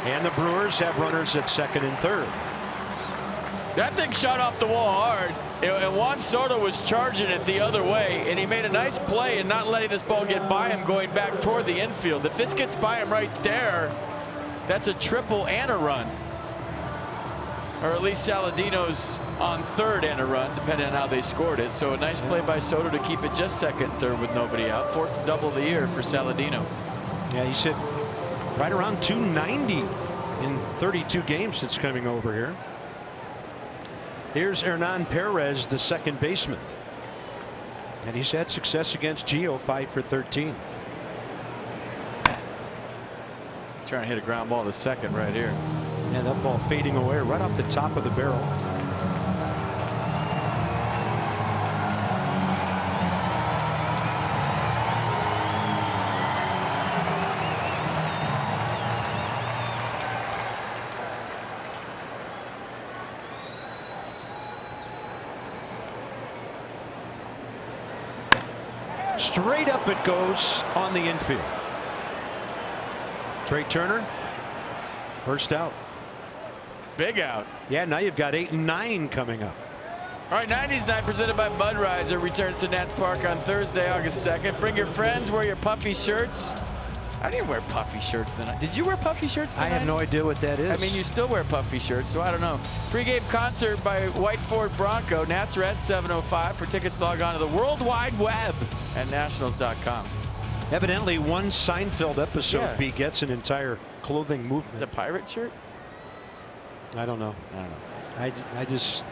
And the Brewers have runners at second and third. That thing shot off the wall hard, and Juan Soto was charging it the other way, and he made a nice play in not letting this ball get by him going back toward the infield. If this gets by him right there, that's a triple and a run. Or at least Saladino's on third and a run, depending on how they scored it. So a nice play by Soto to keep it just second and third with nobody out. 4th double of the year for Saladino. Yeah, he's hit right around 290 in 32 games since coming over here. Here's Hernan Perez, the second baseman. And he's had success against Gio, 5 for 13. Trying to hit a ground ball to second right here. And that ball fading away right off the top of the barrel. Straight up it goes on the infield. Trey Turner, first out. Big out. Yeah, now you've got 8 and 9 coming up. All right, 90s Night presented by Budweiser returns to Nats Park on Thursday, August 2nd. Bring your friends, wear your puffy shirts. I didn't wear puffy shirts tonight. Did you wear puffy shirts tonight? I have no idea what that is. I mean, you still wear puffy shirts, so I don't know. Pre-game concert by White Ford Bronco. Nats Red 705. For tickets, log on to the World Wide Web at nationals.com. Evidently, one Seinfeld episode begets an entire clothing movement. The pirate shirt? I don't know. I don't know. I just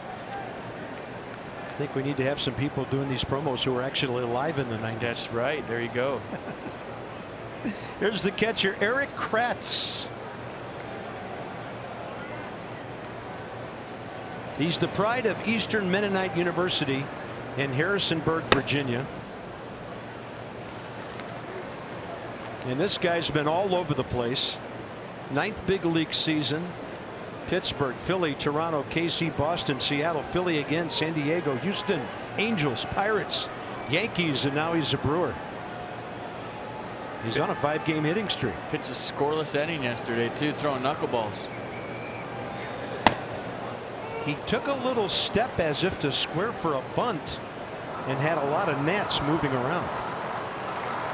think we need to have some people doing these promos who are actually alive in the 90s. That's right. There you go. Here's the catcher, Eric Kratz. He's the pride of Eastern Mennonite University in Harrisonburg, Virginia. And this guy's been all over the place. 9th big league season. Pittsburgh, Philly, Toronto, KC, Boston, Seattle, Philly again, San Diego, Houston, Angels, Pirates, Yankees, and now he's a Brewer. He's on a 5-game hitting streak. Pitched a scoreless inning yesterday too, throwing knuckleballs. He took a little step as if to square for a bunt and had a lot of gnats moving around.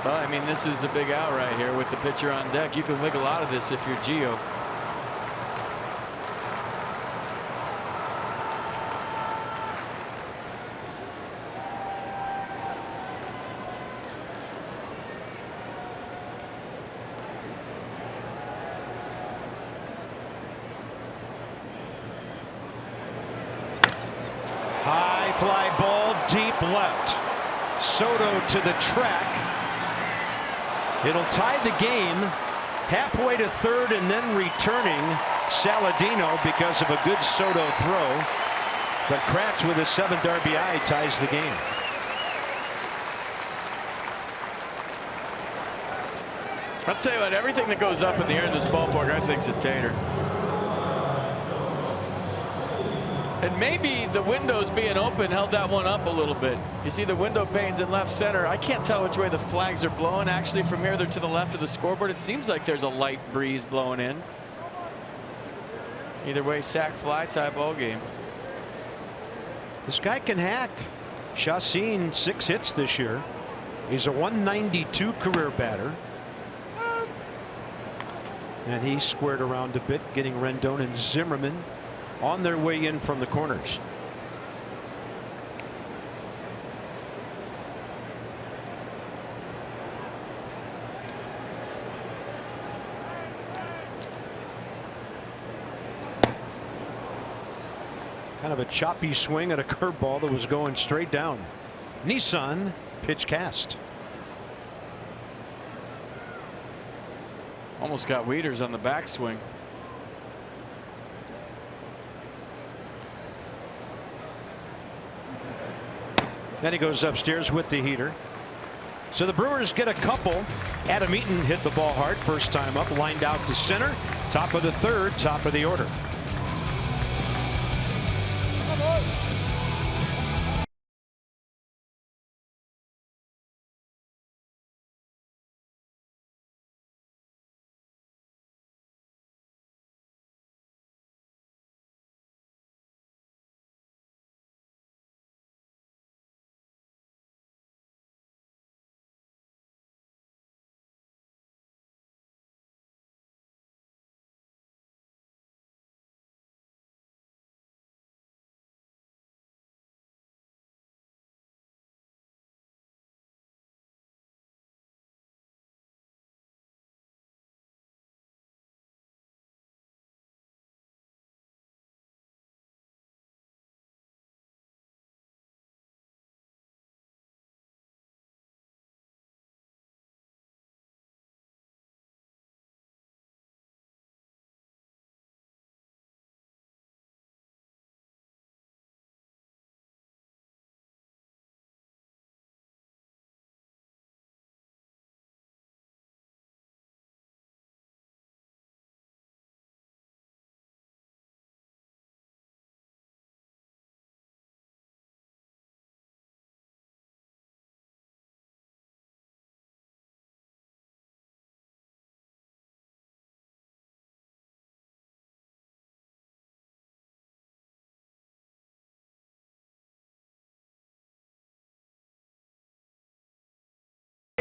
Well, I mean, this is a big out right here with the pitcher on deck. You can make a lot of this if you're Gio. High fly ball deep left. Soto to the track. It'll tie the game. Halfway to third and then returning Saladino because of a good Soto throw. But Kratz with his 7th RBI ties the game. I'll tell you what, everything that goes up in the air in this ballpark, I think's a tater. And maybe the windows being open held that one up a little bit. You see the window panes in left center. I can't tell which way the flags are blowing. Actually, from here, they're to the left of the scoreboard. It seems like there's a light breeze blowing in. Either way, sack fly tie ball game. This guy can hack. Chacin, 6 hits this year. He's a 192 career batter. And he squared around a bit, getting Rendon and Zimmerman on their way in from the corners. Kind of a choppy swing at a curveball that was going straight down. Nissan pitch cast. Almost got Wieters on the backswing. Then he goes upstairs with the heater. So the Brewers get a couple. Adam Eaton hit the ball hard first time up, lined out to center. Top of the third, top of the order.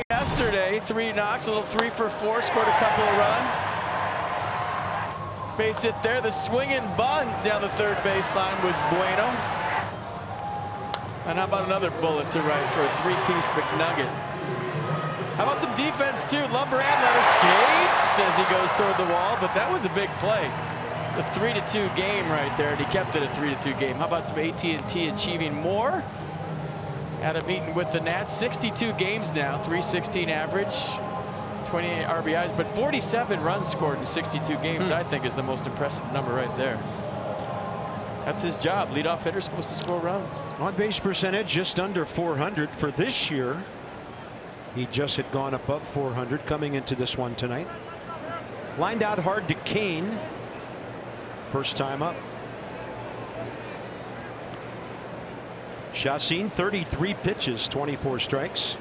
Yesterday, 3 knocks, a little 3 for 4, scored a couple of runs. Base hit there. The swinging bunt down the third baseline was bueno. And how about another bullet to right for a 3-piece McNugget? How about some defense too? Lumber and letter skates as he goes toward the wall, but that was a big play. The 3-2 game right there, and he kept it a 3-2 game. How about some AT&T achieving more? Adam Eaton with the Nats, 62 games now, 316 average, 28 RBIs, but 47 runs scored in 62 games, I think is the most impressive number right there. That's his job. Leadoff hitter's supposed to score runs. On base percentage just under 400 for this year. He just had gone above 400 coming into this one tonight. Lined out hard to Kane. First time up. Chacin, 33 pitches, 24 strikes.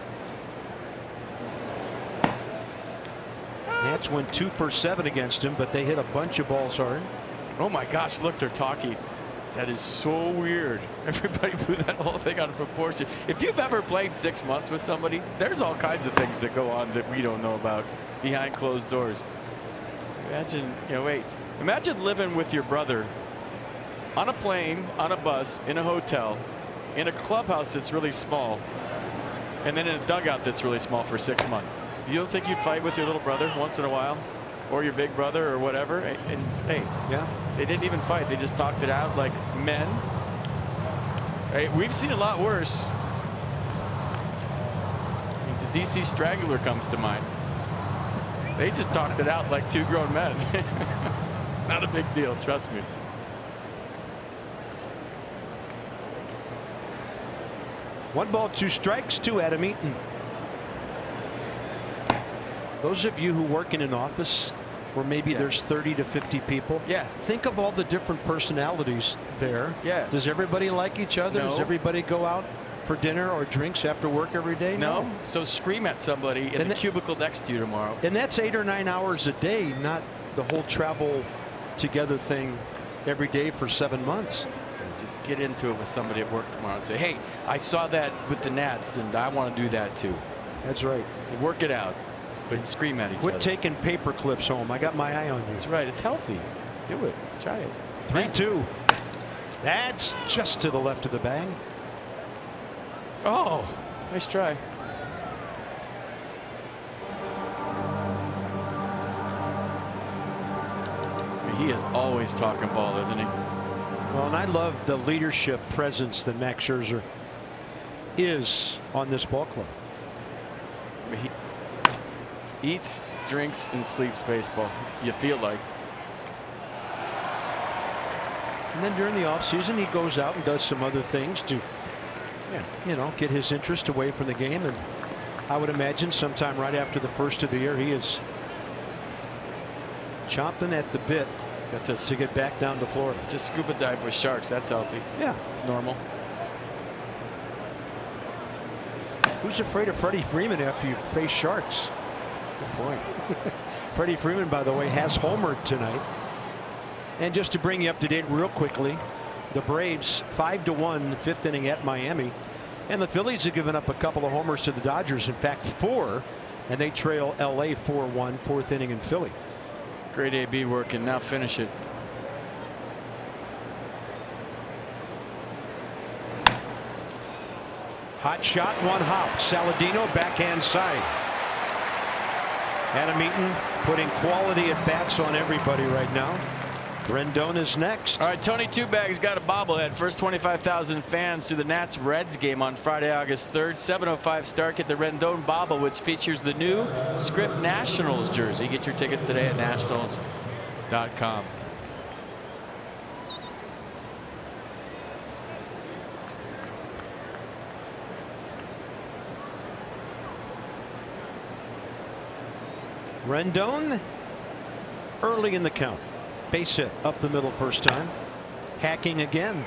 Nats went 2 for 7 against him, but they hit a bunch of balls hard. Oh my gosh, look, they're talking. That is so weird. Everybody blew that whole thing out of proportion. If you've ever played 6 months with somebody, there's all kinds of things that go on that we don't know about behind closed doors. Imagine, imagine living with your brother on a plane, on a bus, in a hotel, in a clubhouse that's really small, and then in a dugout that's really small for 6 months. You don't think you'd fight with your little brother once in a while? Or your big brother or whatever? And hey, yeah, they didn't even fight. They just talked it out like men. Hey, we've seen a lot worse. I mean, the DC Strangler comes to mind. They just talked it out like 2 grown men. Not a big deal, trust me. One ball, 2 strikes to Adam Eaton. Those of you who work in an office where maybe there's 30 to 50 people. Think of all the different personalities there. Does everybody like each other? No. Does everybody go out for dinner or drinks after work every day? No. So scream at somebody in the cubicle next to you tomorrow. And that's 8 or 9 hours a day, not the whole travel together thing every day for 7 months. Just get into it with somebody at work tomorrow and say, hey, I saw that with the Nats and I want to do that too. That's right. Work it out. But scream at each other. Quit taking paper clips home. I got my eye on you. That's right. It's healthy. Do it. Try it. 3-2. That's just to the left of the bag. Oh, nice try. He is always talking ball, isn't he? Well, and I love the leadership presence that Max Scherzer is on this ball club. He eats, drinks, and sleeps baseball. You feel like. And then during the offseason, he goes out and does some other things to, get his interest away from the game. And I would imagine sometime right after the first of the year, he is chomping at the bit to get back down to Florida. Just scuba dive with sharks. That's healthy. Yeah. Normal. Who's afraid of Freddie Freeman after you face sharks? Good point. Freddie Freeman, by the way, has homered tonight. And just to bring you up to date real quickly, the Braves 5-1 5th inning at Miami, and the Phillies have given up a couple of homers to the Dodgers. In fact, 4, and they trail LA 4-1 4th inning in Philly. Great AB work, and now finish it. Hot shot, 1 hop. Saladino backhand side. Adam Eaton putting quality at bats on everybody right now. Rendon is next. All right, Tony Two-Bag's got a bobblehead. First 25,000 fans to the Nats-Reds game on Friday, August 3rd. 7:05 start. Get the Rendon bobble, which features the new Script Nationals jersey. Get your tickets today at nationals.com. Rendon early in the count. Base hit up the middle first time. Hacking again.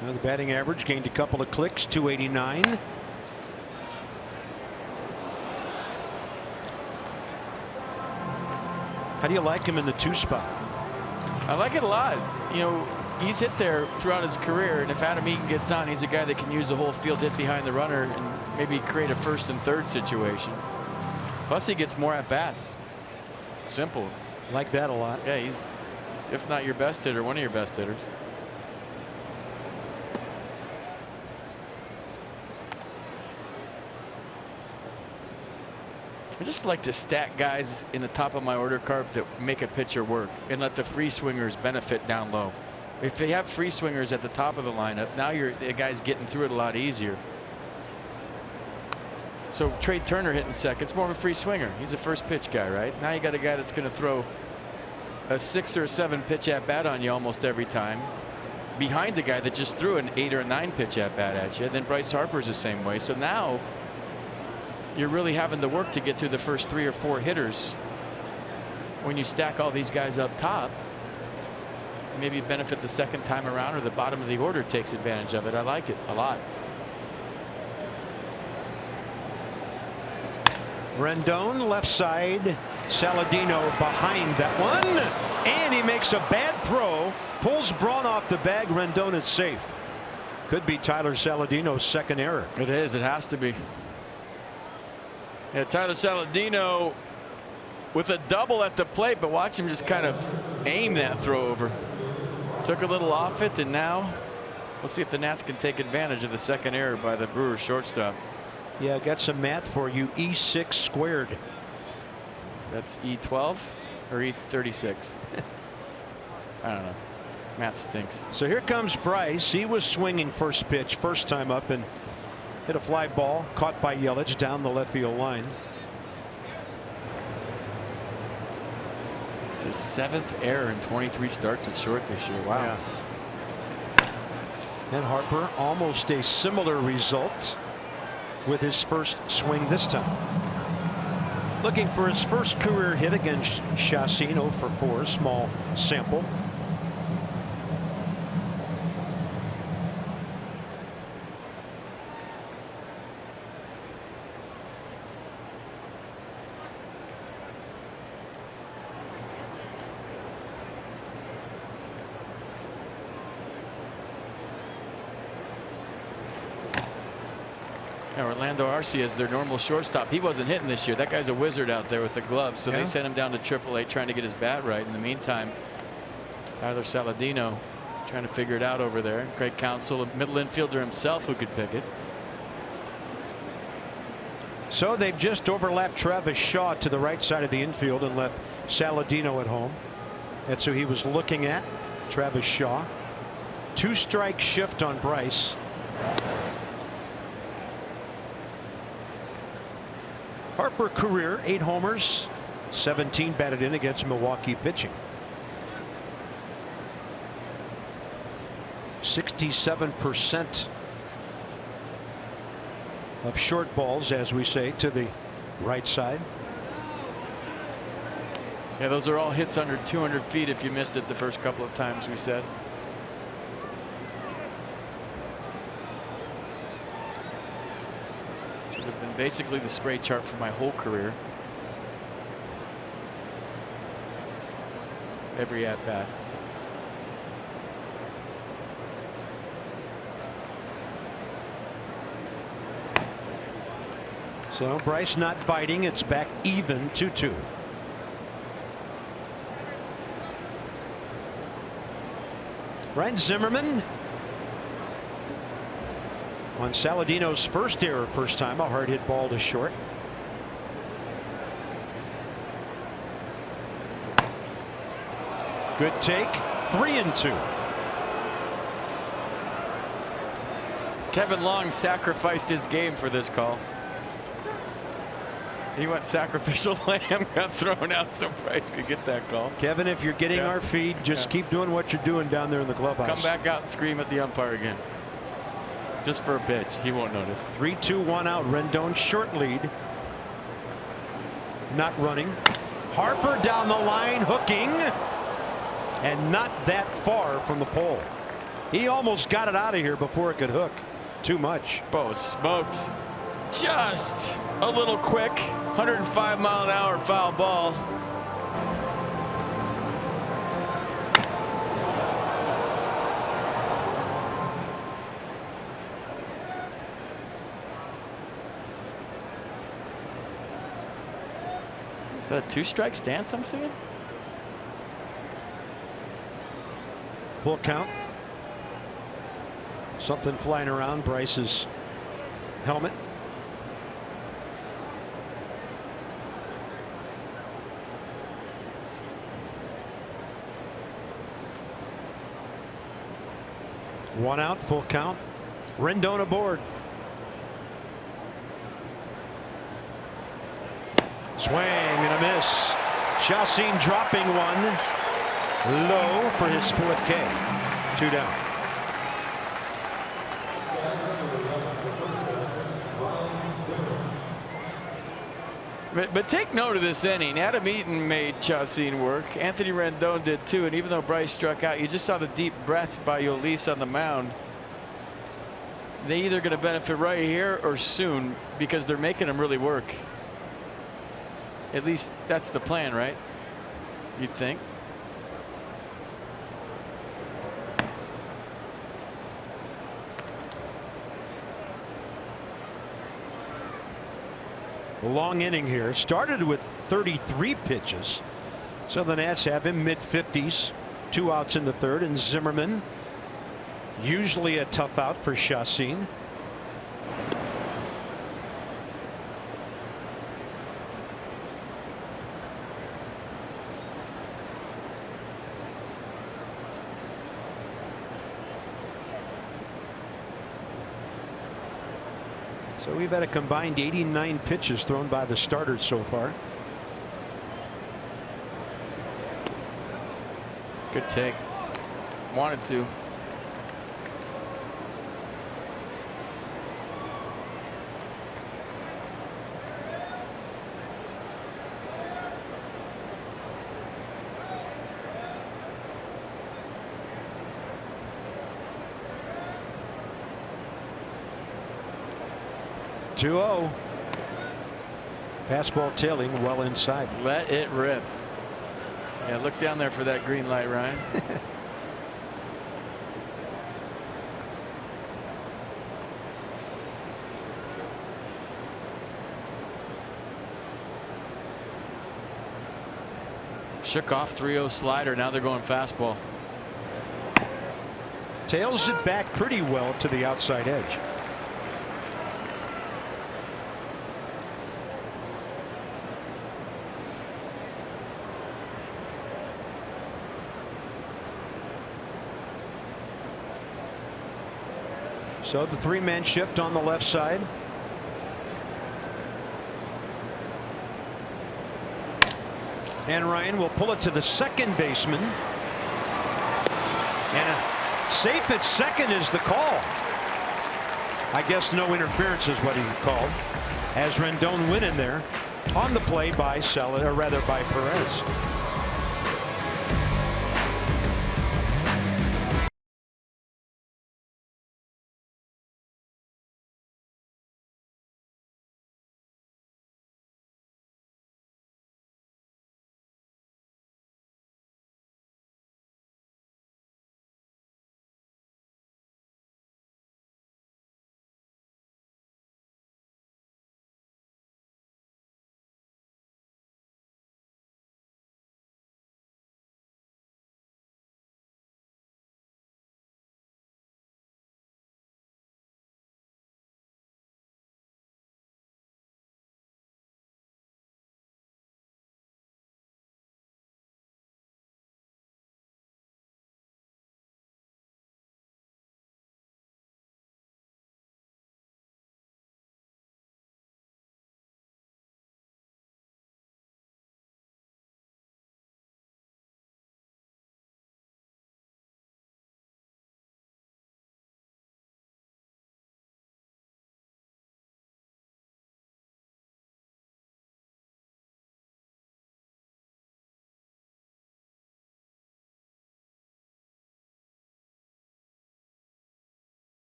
Now the batting average gained a couple of clicks, 289. How do you like him in the 2 spot? I like it a lot. He's hit there throughout his career, and if Adam Eaton gets on, he's a guy that can use the whole field hit behind the runner and maybe create a 1st and 3rd situation. Plus, he gets more at bats. Simple. Like that a lot. Yeah, he's, if not your best hitter, one of your best hitters. I just like to stack guys in the top of my order card that make a pitcher work and let the free swingers benefit down low. If they have free swingers at the top of the lineup, now the guy's getting through it a lot easier. So Trey Turner hitting second, it's more of a free swinger. He's a first pitch guy, right? Now you got a guy that's going to throw a 6 or 7 pitch at bat on you almost every time, behind the guy that just threw an 8 or a 9 pitch at bat at you. And then Bryce Harper's the same way. So now you're really having to work to get through the first 3 or 4 hitters. When you stack all these guys up top, maybe benefit the second time around, or the bottom of the order takes advantage of it. I like it a lot. Rendon left side. Saladino behind that one, and he makes a bad throw, pulls Braun off the bag. Rendon is safe. Could be Tyler Saladino's second error. It is. It has to be. Yeah, Tyler Saladino with a double at the plate, but watch him just kind of aim that throw over. Took a little off it, and now we'll see if the Nats can take advantage of the second error by the Brewers shortstop. Yeah, got some math for you. E6 squared. That's E12 or E36. I don't know. Math stinks. So here comes Bryce. He was swinging first pitch first time up and hit a fly ball caught by Yelich down the left field line. It's his 7th error in 23 starts at short this year. Wow. Yeah. And Harper almost a similar result with his first swing this time. Looking for his first career hit against Chacin. 0 for 4, small sample. Yeah, Orlando Arcia is their normal shortstop. He wasn't hitting this year. That guy's a wizard out there with the gloves. So they sent him down to AAA trying to get his bat right. In the meantime, Tyler Saladino trying to figure it out over there. Craig Counsell, a middle infielder himself, who could pick it. So they've just overlapped Travis Shaw to the right side of the infield and left Saladino at home. That's who he was looking at, Travis Shaw. 2-strike shift on Bryce. Harper career 8 homers, 17 batted in against Milwaukee pitching. 67% of short balls, as we say, to the right side. Yeah, those are all hits under 200 feet if you missed it the first couple of times we said. Should have been basically the spray chart for my whole career. Every at bat. So Bryce not biting. It's back even 2-2. Ryan Zimmerman on Saladino's first error, first time, a hard hit ball to short. Good take. 3-2. Kevin Long sacrificed his game for this call. He went sacrificial lamb, got thrown out so Bryce could get that call. Kevin, if you're getting our feed, just keep doing what you're doing down there in the clubhouse. Come back out and scream at the umpire again. Just for a pitch. He won't notice. 3-2-1 out. Rendon short lead. Not running. Harper down the line, hooking. And not that far from the pole. He almost got it out of here before it could hook. Too much. Bo smoked. Just a little quick. 105-mile-an-hour foul ball. Is that a 2-strike stance I'm seeing? Full count. Something flying around Bryce's helmet. One out, full count. Rendon aboard. Swing and a miss. Chacin dropping one low for his 4th K. 2 down. But take note of this inning. Adam Eaton made Chacin work. Anthony Rendon did too. And even though Bryce struck out, you just saw the deep breath by Yolis on the mound. They either going to benefit right here or soon because they're making him really work. At least that's the plan, right? You'd think. A long inning here. Started with 33 pitches. So the Nats have him mid-50s. 2 outs in the 3rd. And Zimmerman, usually a tough out for Chacin. So we've had a combined 89 pitches thrown by the starters so far. Good take. Wanted to. .2-0. Fastball tailing well inside. Let it rip. Yeah, look down there for that green light, Ryan. Shook off 3-0 slider. Now they're going fastball. Tails it back pretty well to the outside edge. So the 3-man shift on the left side. And Ryan will pull it to the second baseman. And safe at second is the call. I guess no interference is what he called. As Rendon went in there on the play by by Perez.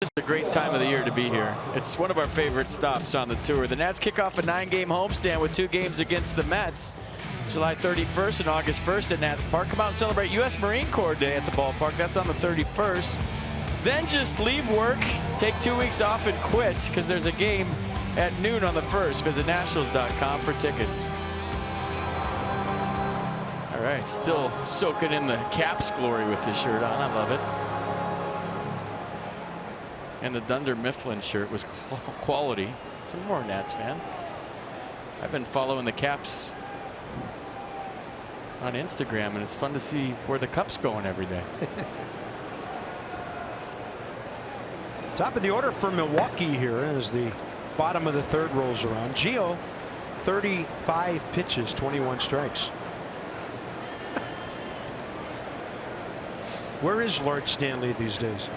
It's a great time of the year to be here. It's one of our favorite stops on the tour. The Nats kick off a 9-game homestand with 2 games against the Mets. July 31st and August 1st at Nats Park. Come out and celebrate U.S. Marine Corps Day at the ballpark. That's on the 31st. Then just leave work, take 2 weeks off and quit because there's a game at noon on the 1st. Visit Nationals.com for tickets. All right, still soaking in the Caps glory with this shirt on. I love it. And the Dunder Mifflin shirt was quality. Some more Nats fans. I've been following the Caps on Instagram, and it's fun to see where the Cup's going every day. Top of the order for Milwaukee here as the bottom of the third rolls around. Gio, 35 pitches, 21 strikes. Where is Lord Stanley these days?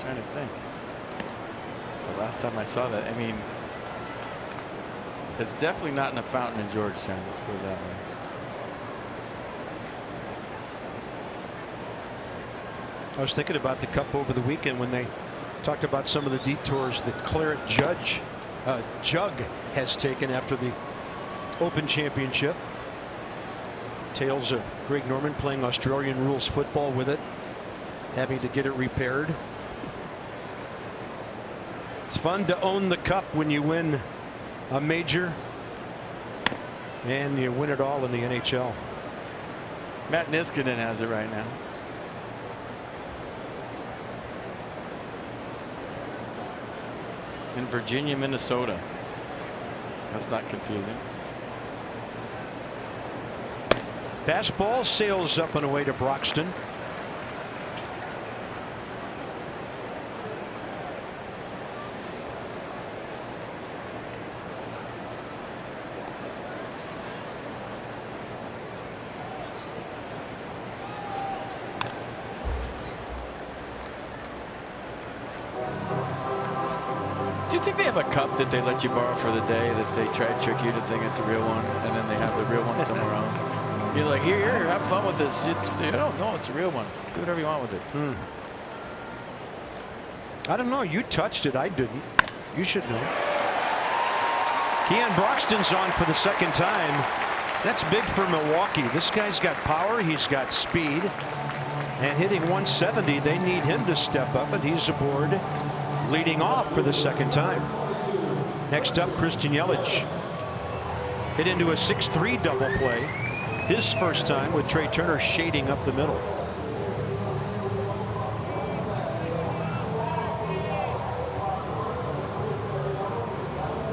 Trying to think. The last time I saw that, I mean, it's definitely not in a fountain in Georgetown. Let's put it that way. I was thinking about the Cup over the weekend when they talked about some of the detours that Claret Jug has taken after the Open Championship. Tales of Greg Norman playing Australian rules football with it, having to get it repaired. It's fun to own the Cup when you win a major and you win it all in the NHL. Matt Niskanen has it right now. In Virginia, Minnesota. That's not confusing. Fastball sails up and away to Broxton. Do you think they have a cup that they let you borrow for the day that they try to trick you to think it's a real one, and then they have the real one somewhere else? You're like, here, have fun with this. I don't know, it's a real one. Do whatever you want with it. I don't know. You touched it. I didn't. You should know. Keon Broxton's on for the second time. That's big for Milwaukee. This guy's got power. He's got speed. And hitting 170, they need him to step up, and he's aboard, leading off for the second time. Next up, Christian Yelich hit into a 6-3 double play. His first time with Trey Turner shading up the middle.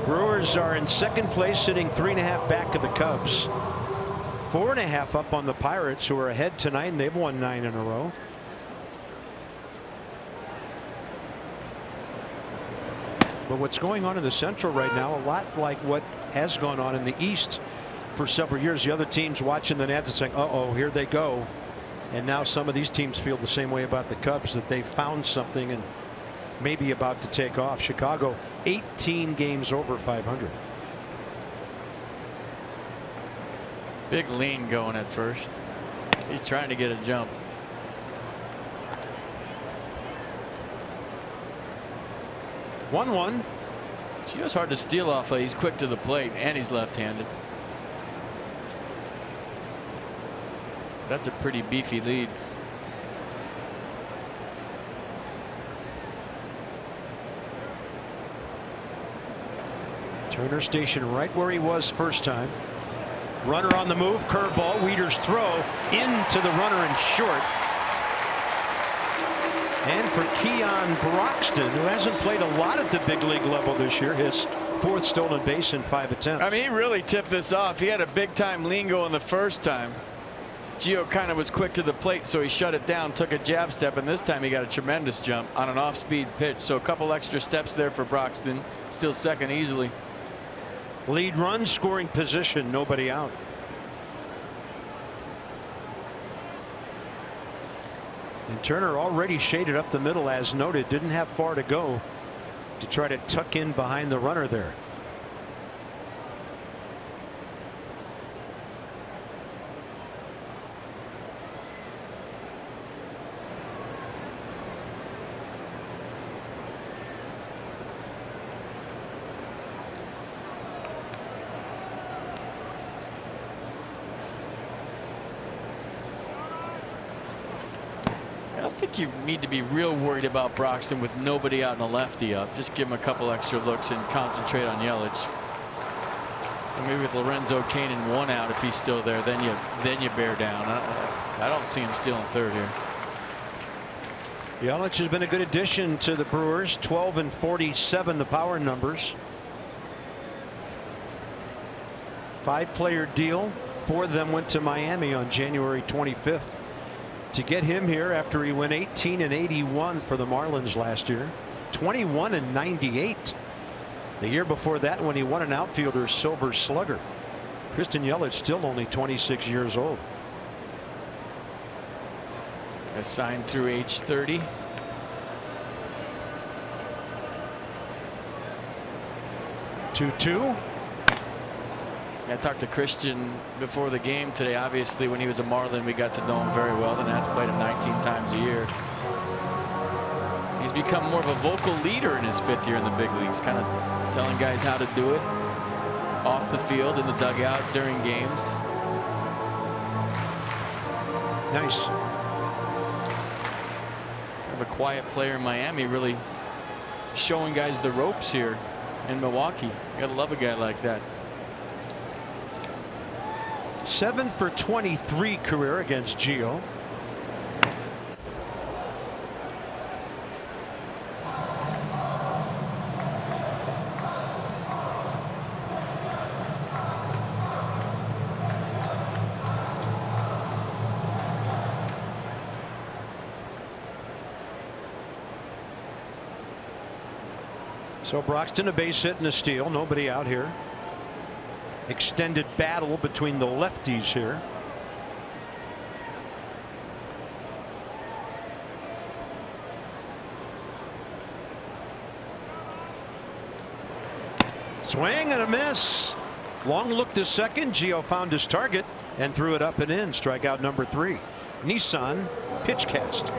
Brewers are in second place, sitting 3.5 back of the Cubs. 4.5 up on the Pirates, who are ahead tonight, and they've won 9 in a row. But what's going on in the Central right now, a lot like what has gone on in the East for several years. The other teams watching the Nats and saying, uh-oh, here they go. And now some of these teams feel the same way about the Cubs, that they found something and maybe about to take off. Chicago 18 games over 500. Big lean going at first. He's trying to get a jump. One. Gio's hard to steal off. He's quick to the plate, and he's left-handed. That's a pretty beefy lead. Turner stationed right where he was first time. Runner on the move, curveball. Wieters throw into the runner in short. And for Keon Broxton, who hasn't played a lot at the big league level this year, his 4th stolen base in 5 attempts. I mean, he really tipped this off. He had a big time lean going the first time. Gio kind of was quick to the plate, so he shut it down, took a jab step, and this time he got a tremendous jump on an off-speed pitch. So a couple extra steps there for Broxton. Still second easily. Lead run, scoring position, nobody out. And Turner already shaded up the middle, as noted. Didn't have far to go to try to tuck in behind the runner there. I don't think you need to be real worried about Broxton with nobody out and a lefty up. Just give him a couple extra looks and concentrate on Yelich. And maybe with Lorenzo Cain and 1 out, if he's still there, then you bear down. I don't see him stealing third here. Yelich has been a good addition to the Brewers. 12 and 47 the power numbers. 5-player deal. 4 of them went to Miami on January 25th. To get him here after he went 18 and 81 for the Marlins last year. 21 and 98 the year before that when he won an outfielder's Silver Slugger. Christian Yelich still only 26 years old. Signed through age 30. Two. I talked to Christian before the game today. Obviously, when he was a Marlin, we got to know him very well. The Nats played him 19 times a year. He's become more of a vocal leader in his 5th year in the big leagues, kind of telling guys how to do it off the field, in the dugout, during games. Nice. Kind of a quiet player in Miami, really showing guys the ropes here in Milwaukee. You gotta love a guy like that. 7 for 23 career against Gio. So Broxton a base hit and a steal. Nobody out here. Extended battle between the lefties here. Swing and a miss. Long look to second. Gio found his target and threw it up and in. Strikeout number 3. Nissan pitch cast.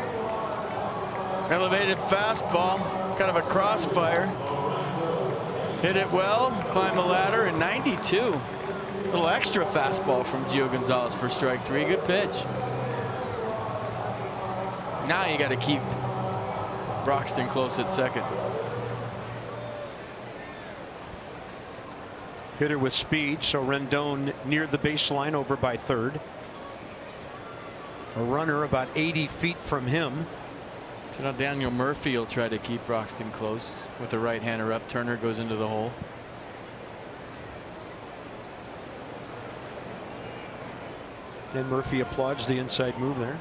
Elevated fastball, kind of a crossfire. Hit it well, climbed the ladder, and 92. A little extra fastball from Gio Gonzalez for strike 3. Good pitch. Now you got to keep Broxton close at second. Hitter with speed, so Rendon near the baseline, over by third. A runner about 80 feet from him. So now Daniel Murphy will try to keep Broxton close with a right-hander up. Turner goes into the hole. And Murphy applauds the inside move there.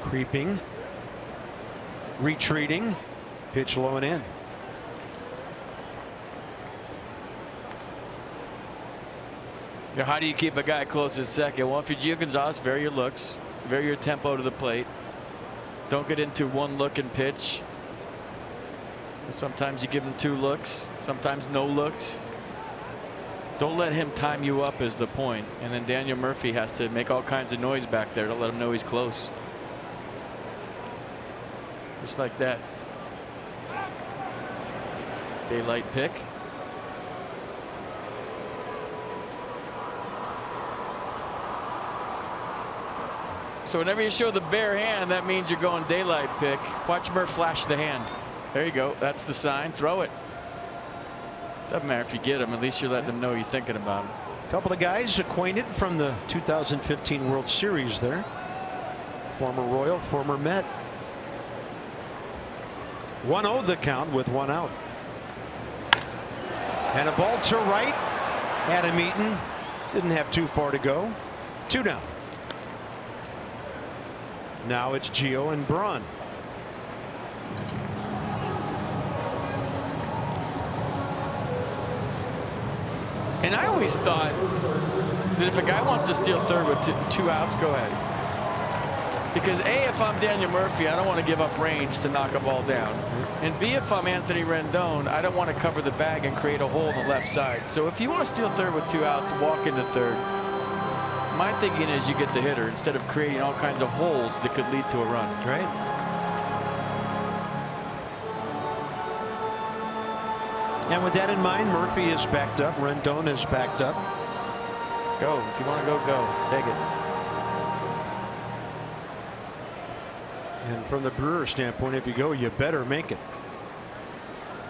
Creeping, retreating, pitch low and in. Now, how do you keep a guy close at second? Well, if you're Gio Gonzalez, vary your looks, vary your tempo to the plate. Don't get into one look and pitch. Sometimes you give him 2 looks, sometimes no looks. Don't let him time you up is the point. And then Daniel Murphy has to make all kinds of noise back there to let him know he's close. Just like that. Daylight pick. So whenever you show the bare hand, that means you're going daylight pick. Watch Murph flash the hand. There you go. That's the sign. Throw it. Doesn't matter if you get him. At least you're letting them know you're thinking about him. A couple of guys acquainted from the 2015 World Series there. Former Royal, former Met. 1-0 the count with 1 out. And a ball to right. Adam Eaton didn't have too far to go. 2 down. Now it's Gio and Braun. And I always thought that if a guy wants to steal third with 2 outs, go ahead. Because A, if I'm Daniel Murphy, I don't want to give up range to knock a ball down. And B, if I'm Anthony Rendon, I don't want to cover the bag and create a hole in the left side. So if you want to steal third with 2 outs, walk into third. My thinking is you get the hitter instead of creating all kinds of holes that could lead to a run. Right. And with that in mind, Murphy is backed up. Rendon is backed up. Go. If you want to go, go. Take it. And from the Brewer standpoint, if you go, you better make it.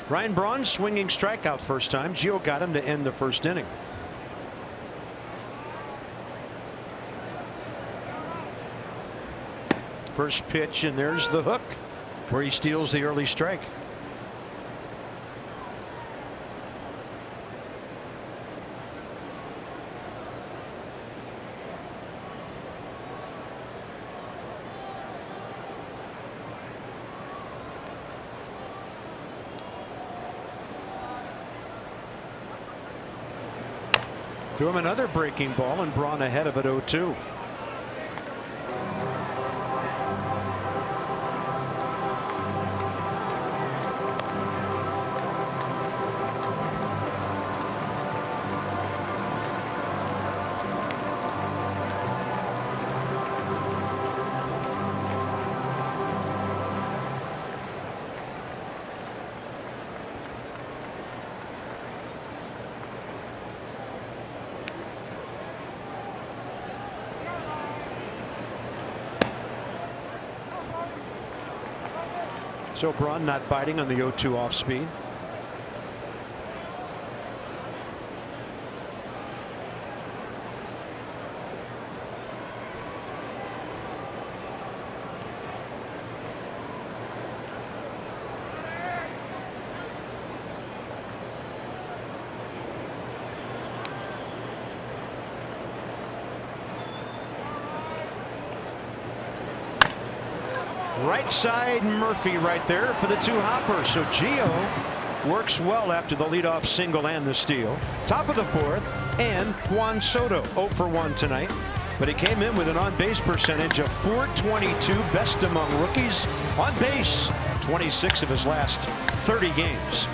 Ryan Braun swinging strikeout first time. Gio got him to end the first inning. First pitch, and there's the hook where he steals the early strike. Threw him another breaking ball, and Braun ahead of it 0-2. So Braun not biting on the 0-2 off speed. Right side Murphy right there for the two hopper. So Gio works well after the leadoff single and the steal. Top of the fourth, and Juan Soto 0 for 1 tonight. But he came in with an on-base percentage of .422, best among rookies. On base, 26 of his last 30 games.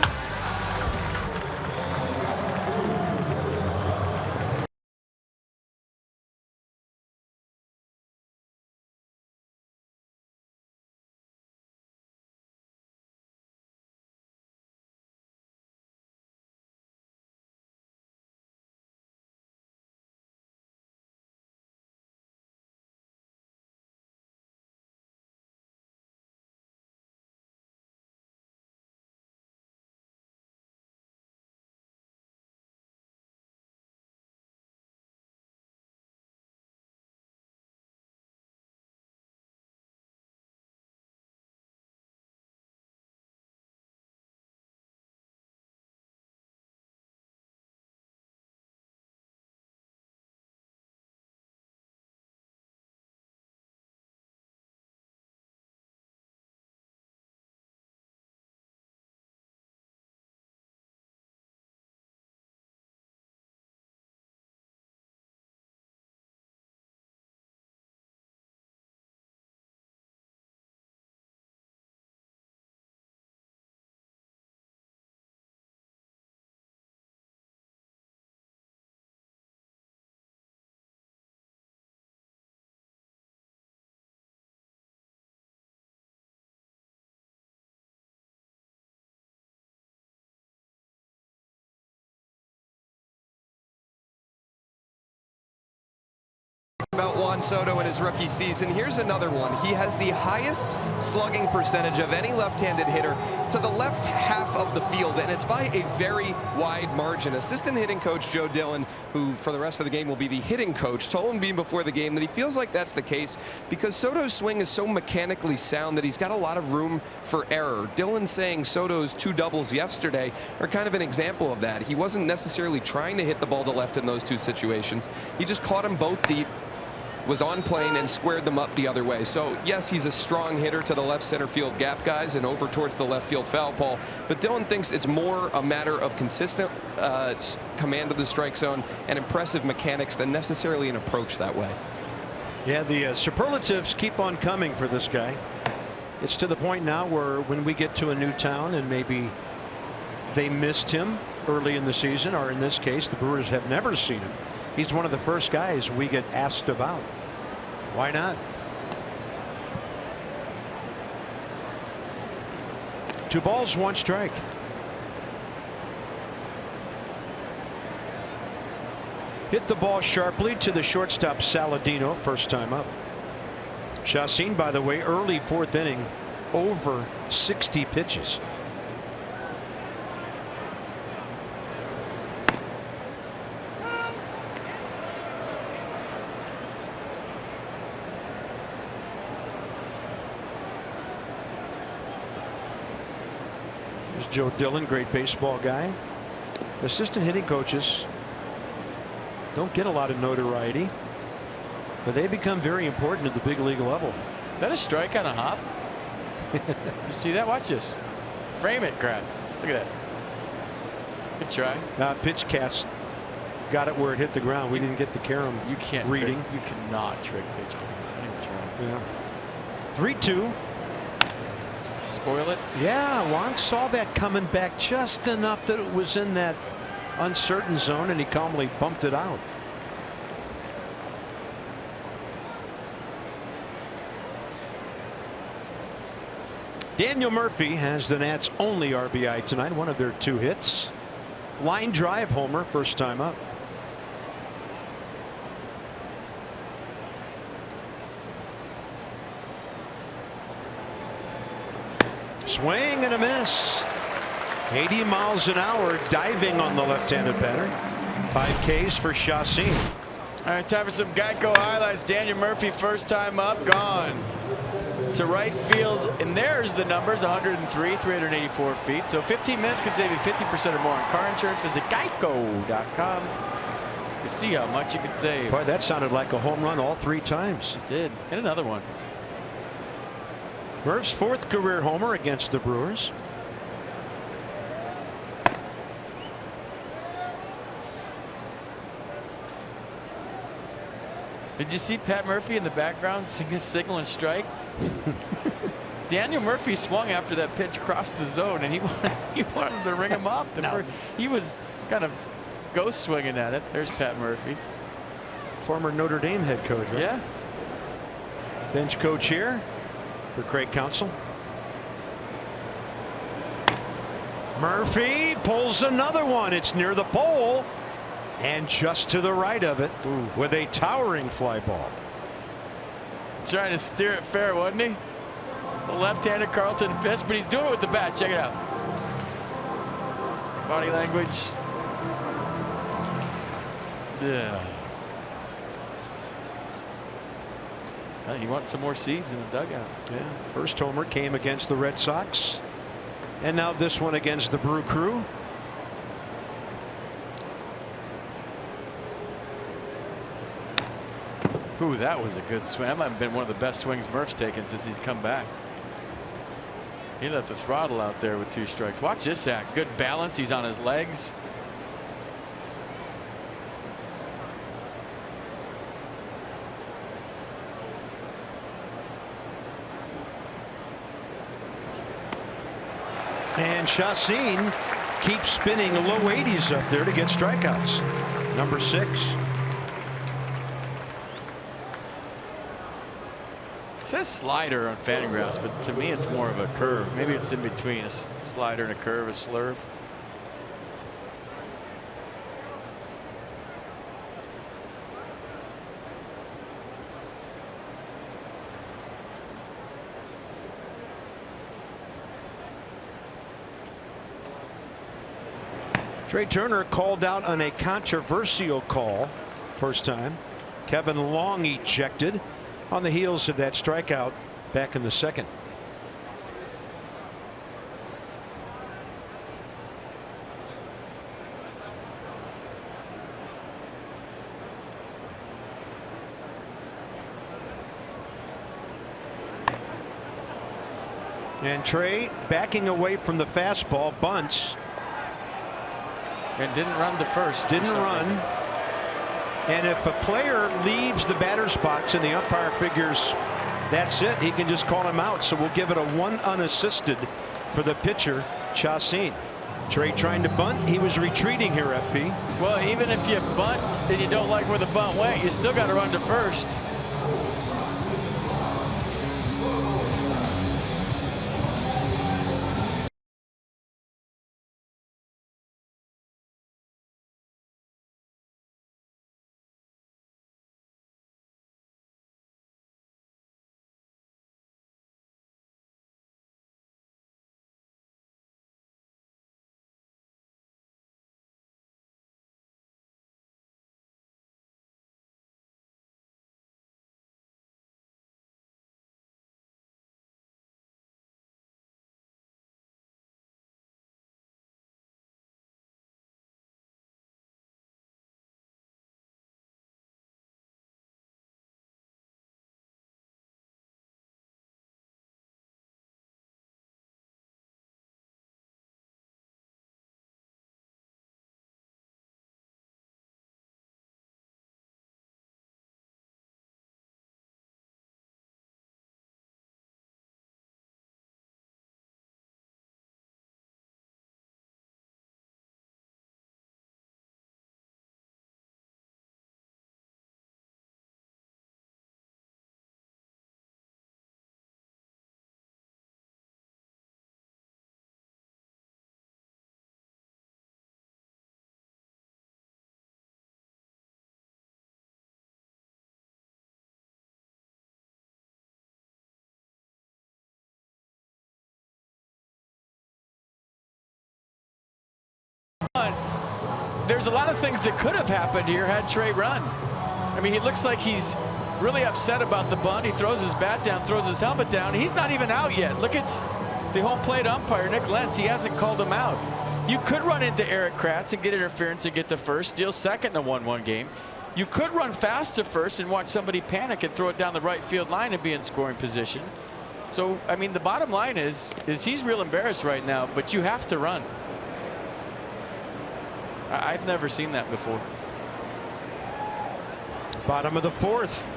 About Juan Soto in his rookie season. Here's another one. He has the highest slugging percentage of any left-handed hitter to the left half of the field, and it's by a very wide margin. Assistant hitting coach Joe Dillon, who for the rest of the game will be the hitting coach, told me before the game that he feels like that's the case because Soto's swing is so mechanically sound that he's got a lot of room for error. Dillon saying Soto's 2 doubles yesterday are kind of an example of that. He wasn't necessarily trying to hit the ball to left in those 2 situations. He just caught them both deep, was on plane, and squared them up the other way. So yes, he's a strong hitter to the left center field gap guys and over towards the left field foul pole, but Dillon thinks it's more a matter of consistent command of the strike zone and impressive mechanics than necessarily an approach that way. Yeah, the superlatives keep on coming for this guy. It's to the point now where when we get to a new town and maybe they missed him early in the season, or in this case the Brewers have never seen him, he's one of the first guys we get asked about. Why not? 2 balls, 1 strike. Hit the ball sharply to the shortstop Saladino, first time up. Chassin, by the way, early fourth inning, over 60 pitches. There's Joe Dillon, great baseball guy. Assistant hitting coaches don't get a lot of notoriety, but they become very important at the big league level. Is that a strike on a hop? You see that? Watch this. Frame it, Kratz. Look at that. Good try. Pitch Cats got it where it hit the ground. We didn't get the carom You can't reading. You cannot trick pitch Cats. Don't even try. Yeah. 3-2. Spoil it. Yeah, Juan saw that coming back just enough that it was in that uncertain zone, and he calmly bumped it out. Daniel Murphy has the Nats' only RBI tonight, one of their 2 hits. Line drive homer, first time up. Swing and a miss. 80 miles an hour, diving on the left-handed batter. 5 Ks for Chassin. All right, time for some Geico highlights. Daniel Murphy, first time up, gone to right field, and there's the numbers: 103, 384 feet. So 15 minutes could save you 50% or more on car insurance. Visit geico.com to see how much you could save. Boy, that sounded like a home run all 3 times. It did. And another one. Murph's 4th career homer against the Brewers. Did you see Pat Murphy in the background singing Signal and Strike? Daniel Murphy swung after that pitch crossed the zone, and he wanted to ring him up. He was kind of ghost swinging at it. There's Pat Murphy. Former Notre Dame head coach, right? Yeah. Bench coach here for Craig Counsell. Murphy pulls another one. It's near the pole and just to the right of it. Ooh. With a towering fly ball. Trying to steer it fair, wasn't he? The left-handed Carlton Fisk, but he's doing it with the bat. Check it out. Body language. Yeah. Well, he wants some more seeds in the dugout. Yeah. First homer came against the Red Sox, and now this one against the Brew Crew. Ooh, that was a good swing. That might have been one of the best swings Murph's taken since he's come back. He let the throttle out there with 2 strikes. Watch this act. Good balance. He's on his legs. And Chassin keeps spinning low 80s up there to get strikeouts. Number 6. It says slider on Fangraphs, but to me it's more of a curve. Maybe it's in between a slider and a curve, a slurve. Trey Turner called out on a controversial call first time. Kevin Long ejected on the heels of that strikeout back in the 2nd. And Trey backing away from the fastball, bunts. And didn't run to first. Didn't run. And if a player leaves the batter's box and the umpire figures that's it, he can just call him out. So we'll give it a 1 unassisted for the pitcher, Chassin. Trey trying to bunt. He was retreating here, FP. Well, even if you bunt and you don't like where the bunt went, you still got to run to first. There's a lot of things that could have happened here had Trey run. I mean, he looks like he's really upset about the bunt. He throws his bat down, throws his helmet down. He's not even out yet. Look at the home plate umpire, Nick Lentz. He hasn't called him out. You could run into Eric Kratz and get interference and get the first, steal second in a 1-1 game. You could run fast to first and watch somebody panic and throw it down the right field line and be in scoring position. So, I mean, the bottom line is he's real embarrassed right now, but you have to run. I've never seen that before. Bottom of the fourth.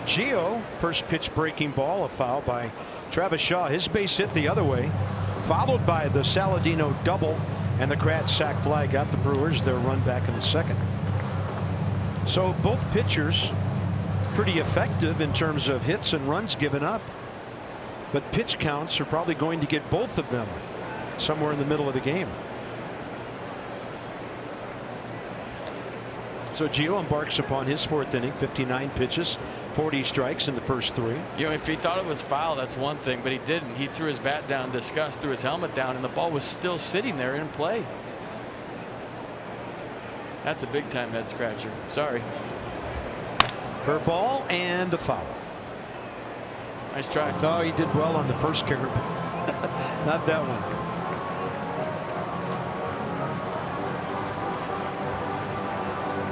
Gio, first pitch breaking ball, a foul by Travis Shaw. His base hit the other way, followed by the Saladino double, and the Kratz sac fly got the Brewers their run back in the second. So both pitchers pretty effective in terms of hits and runs given up, but pitch counts are probably going to get both of them somewhere in the middle of the game. So Gio embarks upon his fourth inning, 59 pitches, 40 strikes in the first three. You know, if he thought it was foul, that's one thing, but he didn't. He threw his bat down, disgust, threw his helmet down, and the ball was still sitting there in play. That's a big time head scratcher. Sorry. Curveball and a foul. Nice try. Oh, he did well on the first curve. Not that one.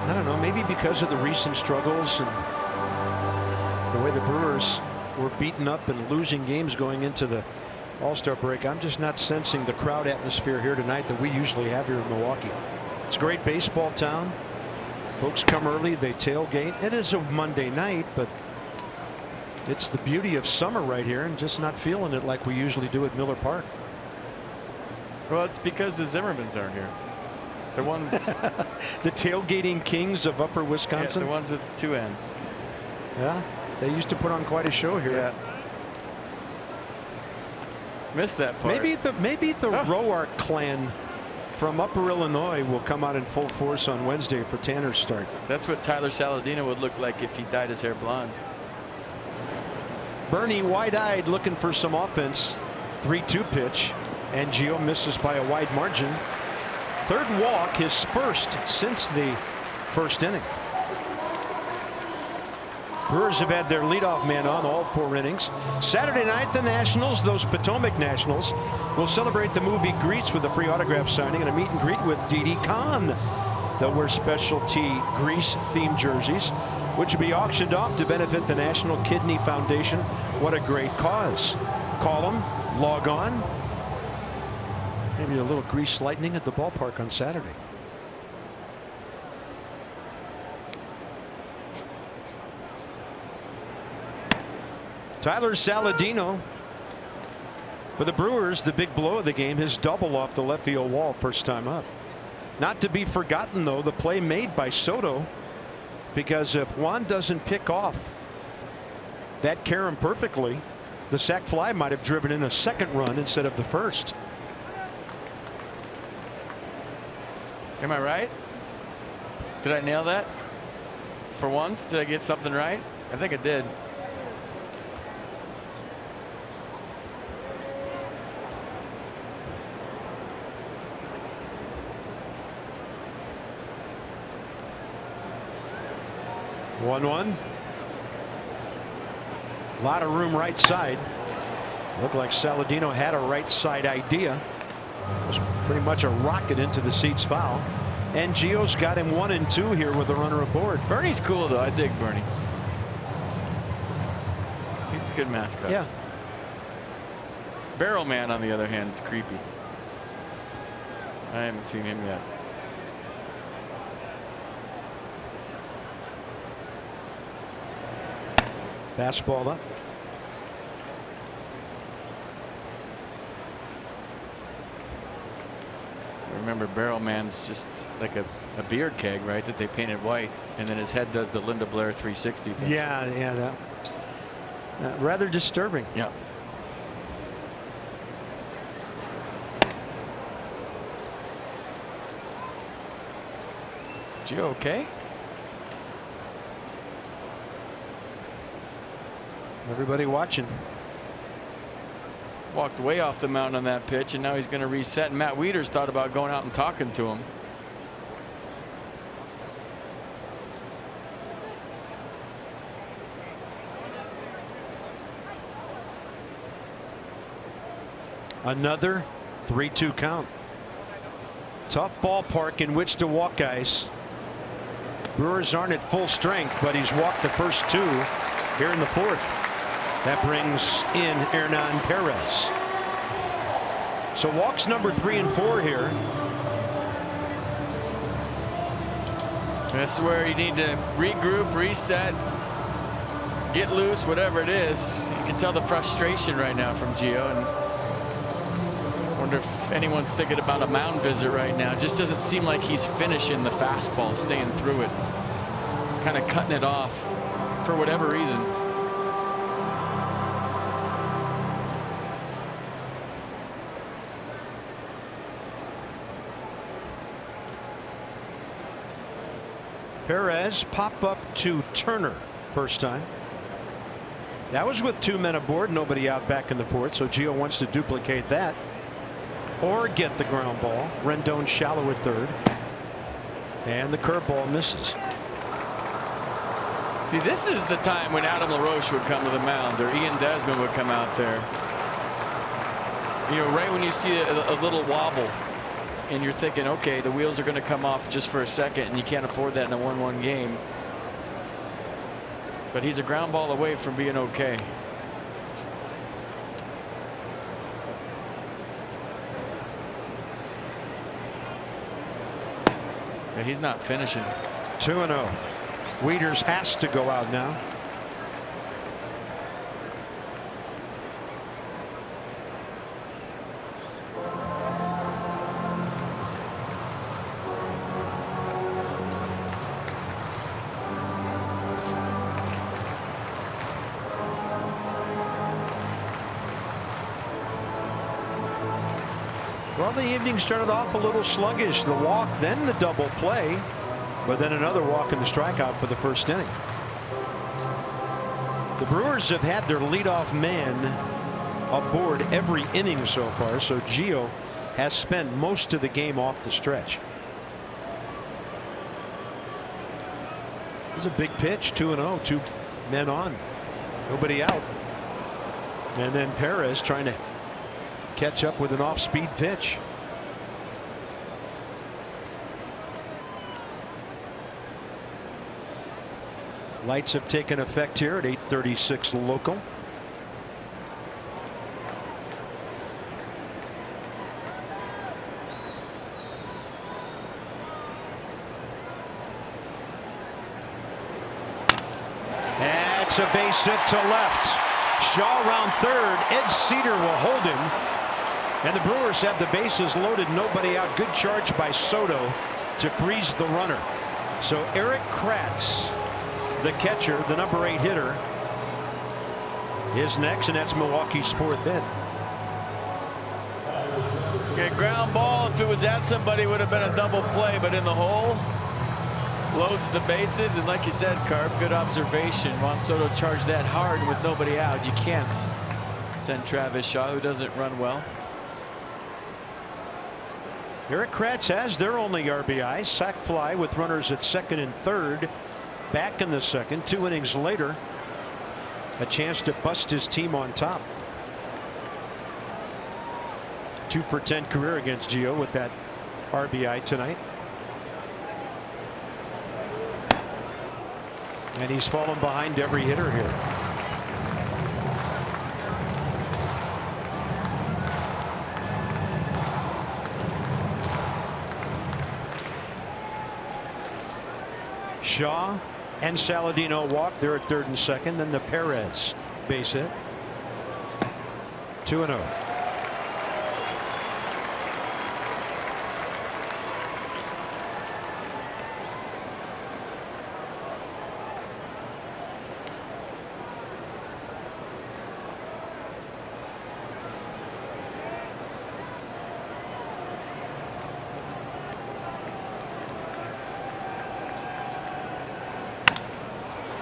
I don't know, maybe because of the recent struggles and the way the Brewers were beaten up and losing games going into the All-Star break, I'm just not sensing the crowd atmosphere here tonight that we usually have here in Milwaukee. It's a great baseball town. Folks come early, they tailgate. It is a Monday night, but it's the beauty of summer right here, and just not feeling it like we usually do at Miller Park. Well, it's because the Zimmermans aren't here. The ones the tailgating kings of Upper Wisconsin. Yeah, the ones with the two ends. Yeah, they used to put on quite a show here. Yeah. Missed that part. Maybe the Roark clan from Upper Illinois will come out in full force on Wednesday for Tanner's start. That's what Tyler Saladino would look like if he dyed his hair blonde. Bernie wide-eyed looking for some offense. 3-2 pitch, and Gio misses by a wide margin. Third walk, his first since the first inning. Brewers have had their leadoff man on all 4 innings. Saturday night, the Nationals, those Potomac Nationals, will celebrate the movie Greets with a free autograph signing and a meet and greet with Didi Khan. They'll wear specialty Grease-themed jerseys, which will be auctioned off to benefit the National Kidney Foundation. What a great cause. Call them, log on. Maybe a little grease lightning at the ballpark on Saturday. Tyler Saladino for the Brewers, the big blow of the game, his double off the left field wall, first time up. Not to be forgotten, though, the play made by Soto, because if Juan doesn't pick off that carom perfectly, the sac fly might have driven in a second run instead of the first. Am I right? Did I nail that? For once, did I get something right? I think I did. One. A lot of room right side. Looked like Saladino had a right side idea. It was pretty much a rocket into the seats foul. And Gio's got him 1 and 2 here with the runner aboard. Bernie's cool, though. I dig Bernie. He's a good mascot. Yeah. Barrel Man, on the other hand, is creepy. I haven't seen him yet. Fastball up. Remember, Barrel Man's just like a beer keg, right? That they painted white, and then his head does the Linda Blair 360 thing. Yeah, that rather disturbing. Yeah. Gio, okay? Everybody watching. walked way off the mound on that pitch, and now he's going to reset. And Matt Wieters thought about going out and talking to him. Another 3-2 count. Tough ballpark in which to walk guys. Brewers aren't at full strength, but he's walked the first 2 here in the 4th. That brings in Hernan Perez. So walks number 3 and 4 here. That's where you need to regroup, reset, get loose, whatever it is. You can tell the frustration right now from Gio, and wonder if anyone's thinking about a mound visit right now. It just doesn't seem like he's finishing the fastball, staying through it, kind of cutting it off for whatever reason. Perez pop up to Turner first time. That was with 2 men aboard, nobody out back in the 4th, so Gio wants to duplicate that or get the ground ball. Rendon shallow at 3rd, and the curveball misses. See, this is the time when Adam LaRoche would come to the mound, or Ian Desmond would come out there. You know, right when you see a little wobble and you're thinking, okay, the wheels are going to come off just for a second, and you can't afford that in a 1-1 game. But he's a ground ball away from being okay. And he's not finishing. 2-0. Wieters has to go out now. Well, the evening started off a little sluggish. The walk, then the double play, but then another walk and the strikeout for the first inning. The Brewers have had their leadoff man aboard every inning so far, so Gio has spent most of the game off the stretch. This is a big pitch, 2-0, 2 men on, nobody out. And then Perez trying to catch up with an off-speed pitch. Lights have taken effect here at 8:36 local. That's a base hit to left. Shaw around 3rd. Ed Cedar will hold him. And the Brewers have the bases loaded, nobody out. Good charge by Soto to freeze the runner. So Eric Kratz, the catcher, the number 8 hitter, is next, and that's Milwaukee's 4th hit. Okay, ground ball. If it was at somebody, it would have been a double play, but in the hole, loads the bases, and like you said, Carp, good observation. Juan Soto charged that hard with nobody out. You can't send Travis Shaw, who doesn't run well. Eric Kratz has their only RBI, sac fly with runners at 2nd and 3rd. Back in the 2nd, 2 innings later, a chance to bust his team on top. 2 for 10 career against Gio with that RBI tonight. And he's fallen behind every hitter here. Shaw and Saladino walk. They're at 3rd and 2nd. Then the Perez base hit. 2-0.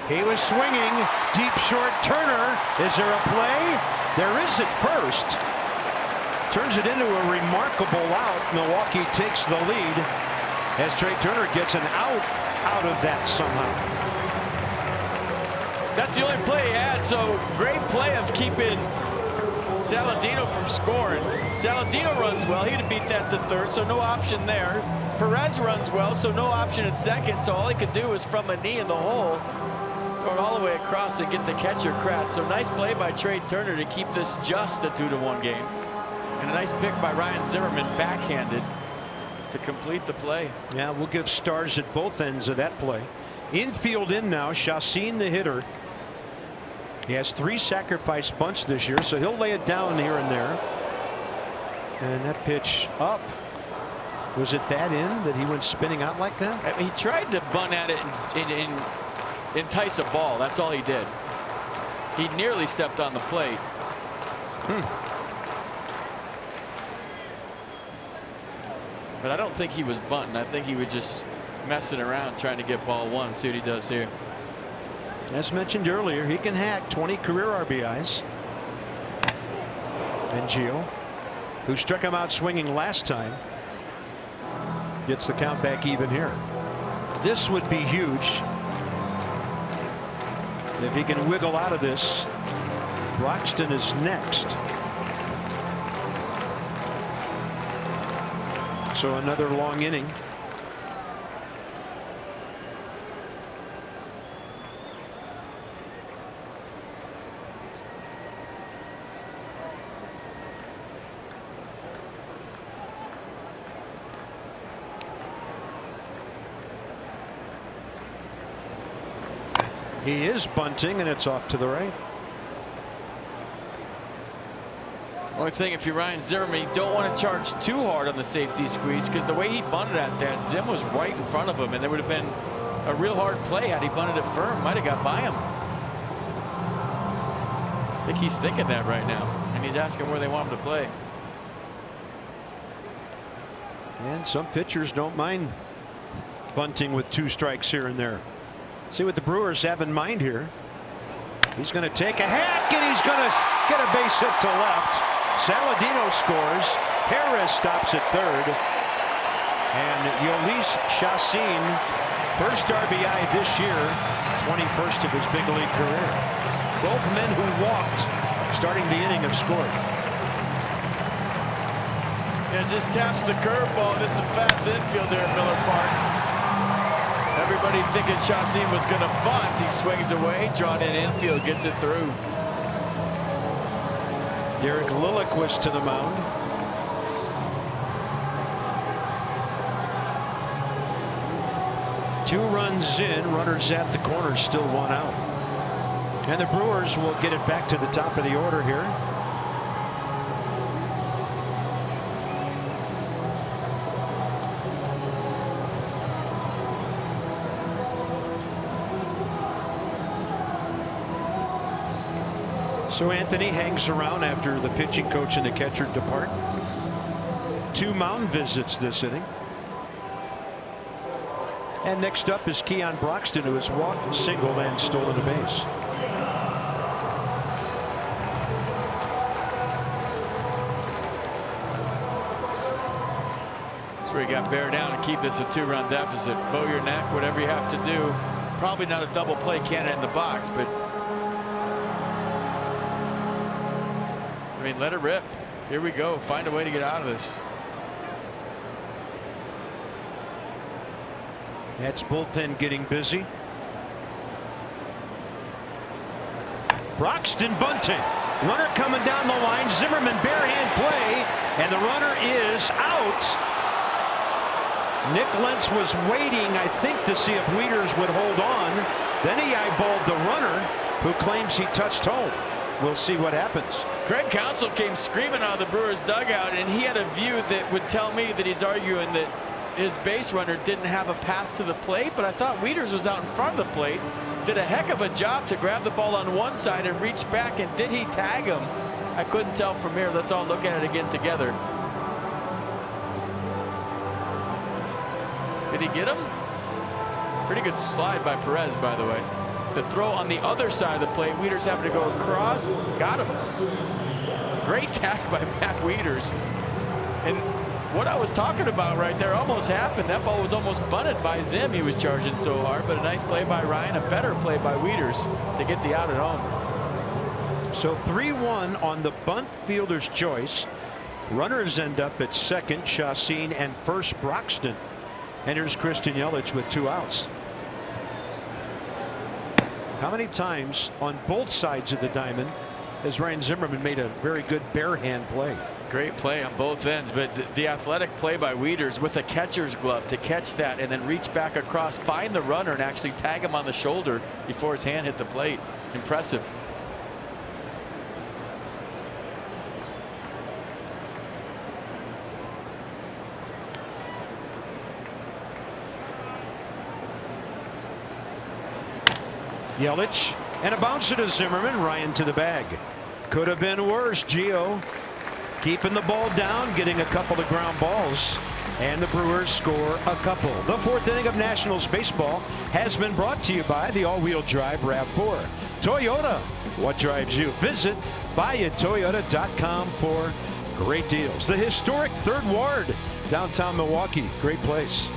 He was swinging deep short. Turner, is there a play? There is at first. Turns it into a remarkable out. Milwaukee takes the lead as Trey Turner gets an out of that somehow. That's the only play he had, so great play of keeping Saladino from scoring. Saladino runs well. He'd have beat that to third, so no option there. Perez runs well, so no option at second, so all he could do was from a knee in the hole, throw it all the way across and get the catcher Kratz. So nice play by Trey Turner to keep this just a 2-1 game. And a nice pick by Ryan Zimmerman, backhanded, to complete the play. Yeah, we'll give stars at both ends of that play. Infield in now. Chacin, the hitter. He has 3 sacrifice bunts this year, so he'll lay it down here and there. And that pitch up. Was it that end that he went spinning out like that? I mean, he tried to bunt at it and entice a ball. That's all he did. He nearly stepped on the plate. But I don't think he was bunting. I think he was just messing around trying to get ball 1. See what he does here. As mentioned earlier, he can hack 20 career RBIs. And Gio, who struck him out swinging last time, gets the count back even here. This would be huge if he can wiggle out of this. Broxton is next. So another long inning. He is bunting, and it's off to the right. Only thing, if you're Ryan Zimmerman, you don't want to charge too hard on the safety squeeze, because the way he bunted at that, Zim was right in front of him, and there would have been a real hard play had he bunted it firm. Might have got by him. I think he's thinking that right now, and he's asking where they want him to play. And some pitchers don't mind bunting with 2 strikes here and there. See what the Brewers have in mind here. He's going to take a hack, and he's going to get a base hit to left. Saladino scores. Perez stops at third. And Yolis Chacin, first RBI this year, 21st of his big league career. Both men who walked starting the inning have scored. Yeah, just taps the curveball. This is a fast infield there at Miller Park. Everybody thinking Chacin was going to bunt. He swings away, drawn in infield, gets it through. Derek Lilliquist to the mound. Two runs in, runners at the corner, still 1 out. And the Brewers will get it back to the top of the order here. So Anthony hangs around after the pitching coach and the catcher depart. 2 mound visits this inning. And next up is Keon Broxton, who has walked, singled, and stolen a base. That's where you got bear down and keep this a 2-run deficit. Bow your neck, whatever you have to do. Probably not a double play candidate in the box, but I mean, let it rip. Here we go. Find a way to get out of this. That's bullpen getting busy. Broxton bunting. Runner coming down the line. Zimmerman barehand play, and the runner is out. Nick Lentz was waiting, I think, to see if Wieters would hold on. Then he eyeballed the runner, who claims he touched home. We'll see what happens. Craig Counsell came screaming out of the Brewers dugout, and he had a view that would tell me that he's arguing that his base runner didn't have a path to the plate, but I thought Wieters was out in front of the plate, did a heck of a job to grab the ball on one side and reach back, and did he tag him? I couldn't tell from here. Let's all look at it again together. Did he get him? Pretty good slide by Perez, by the way. The throw on the other side of the plate, Wieters having to go across, got him. Great tag by Matt Wieters. And what I was talking about right there almost happened. That ball was almost bunted by Zim. He was charging so hard, but a nice play by Ryan, a better play by Wieters to get the out at home. So 3-1 on the bunt fielder's choice. Runners end up at second, Chassin, and first, Broxton. And here's Christian Yelich with 2 outs. How many times on both sides of the diamond has Ryan Zimmerman made a very good bare hand play? Great play on both ends, but the athletic play by Wieters with a catcher's glove to catch that and then reach back across, find the runner, and actually tag him on the shoulder before his hand hit the plate. Impressive. Yelich, and a bouncer to Zimmerman. Ryan to the bag. Could have been worse. Gio keeping the ball down, getting a couple of ground balls, and the Brewers score a couple. The 4th inning of Nationals baseball has been brought to you by the all-wheel drive RAV4. Toyota, what drives you? Visit buyatoyota.com for great deals. The historic 3rd Ward, downtown Milwaukee. Great place.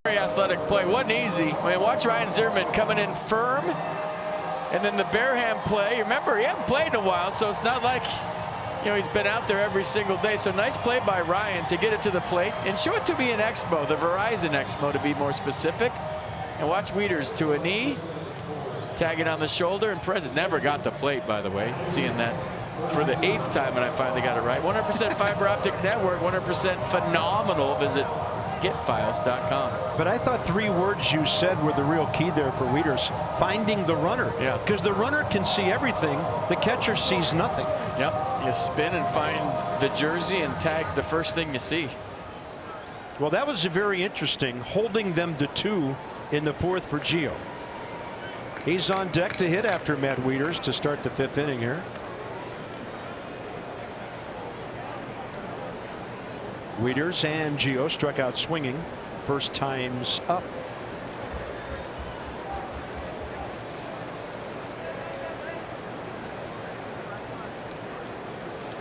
Very athletic play. Wasn't easy. I mean, watch Ryan Zimmerman coming in firm, and then the bare hand play. Remember, he hasn't played in a while, so it's not like, you know, he's been out there every single day. So nice play by Ryan to get it to the plate and show it to be an Exmo, the Verizon Exmo to be more specific. And watch Wieters to a knee, tag it on the shoulder, and Perez never got the plate, by the way. Seeing that for the 8th time, and I finally got it right. 100% fiber optic network, 100% phenomenal. Visit getfiles.com. But I thought 3 words you said were the real key there for Wieters. Finding the runner. Yeah. Because the runner can see everything. The catcher sees nothing. Yep. You spin and find the jersey and tag the first thing you see. Well, that was very interesting, holding them to 2 in the 4th for Gio. He's on deck to hit after Matt Wieters to start the 5th inning here. Wieters and Gio struck out swinging. First time's up.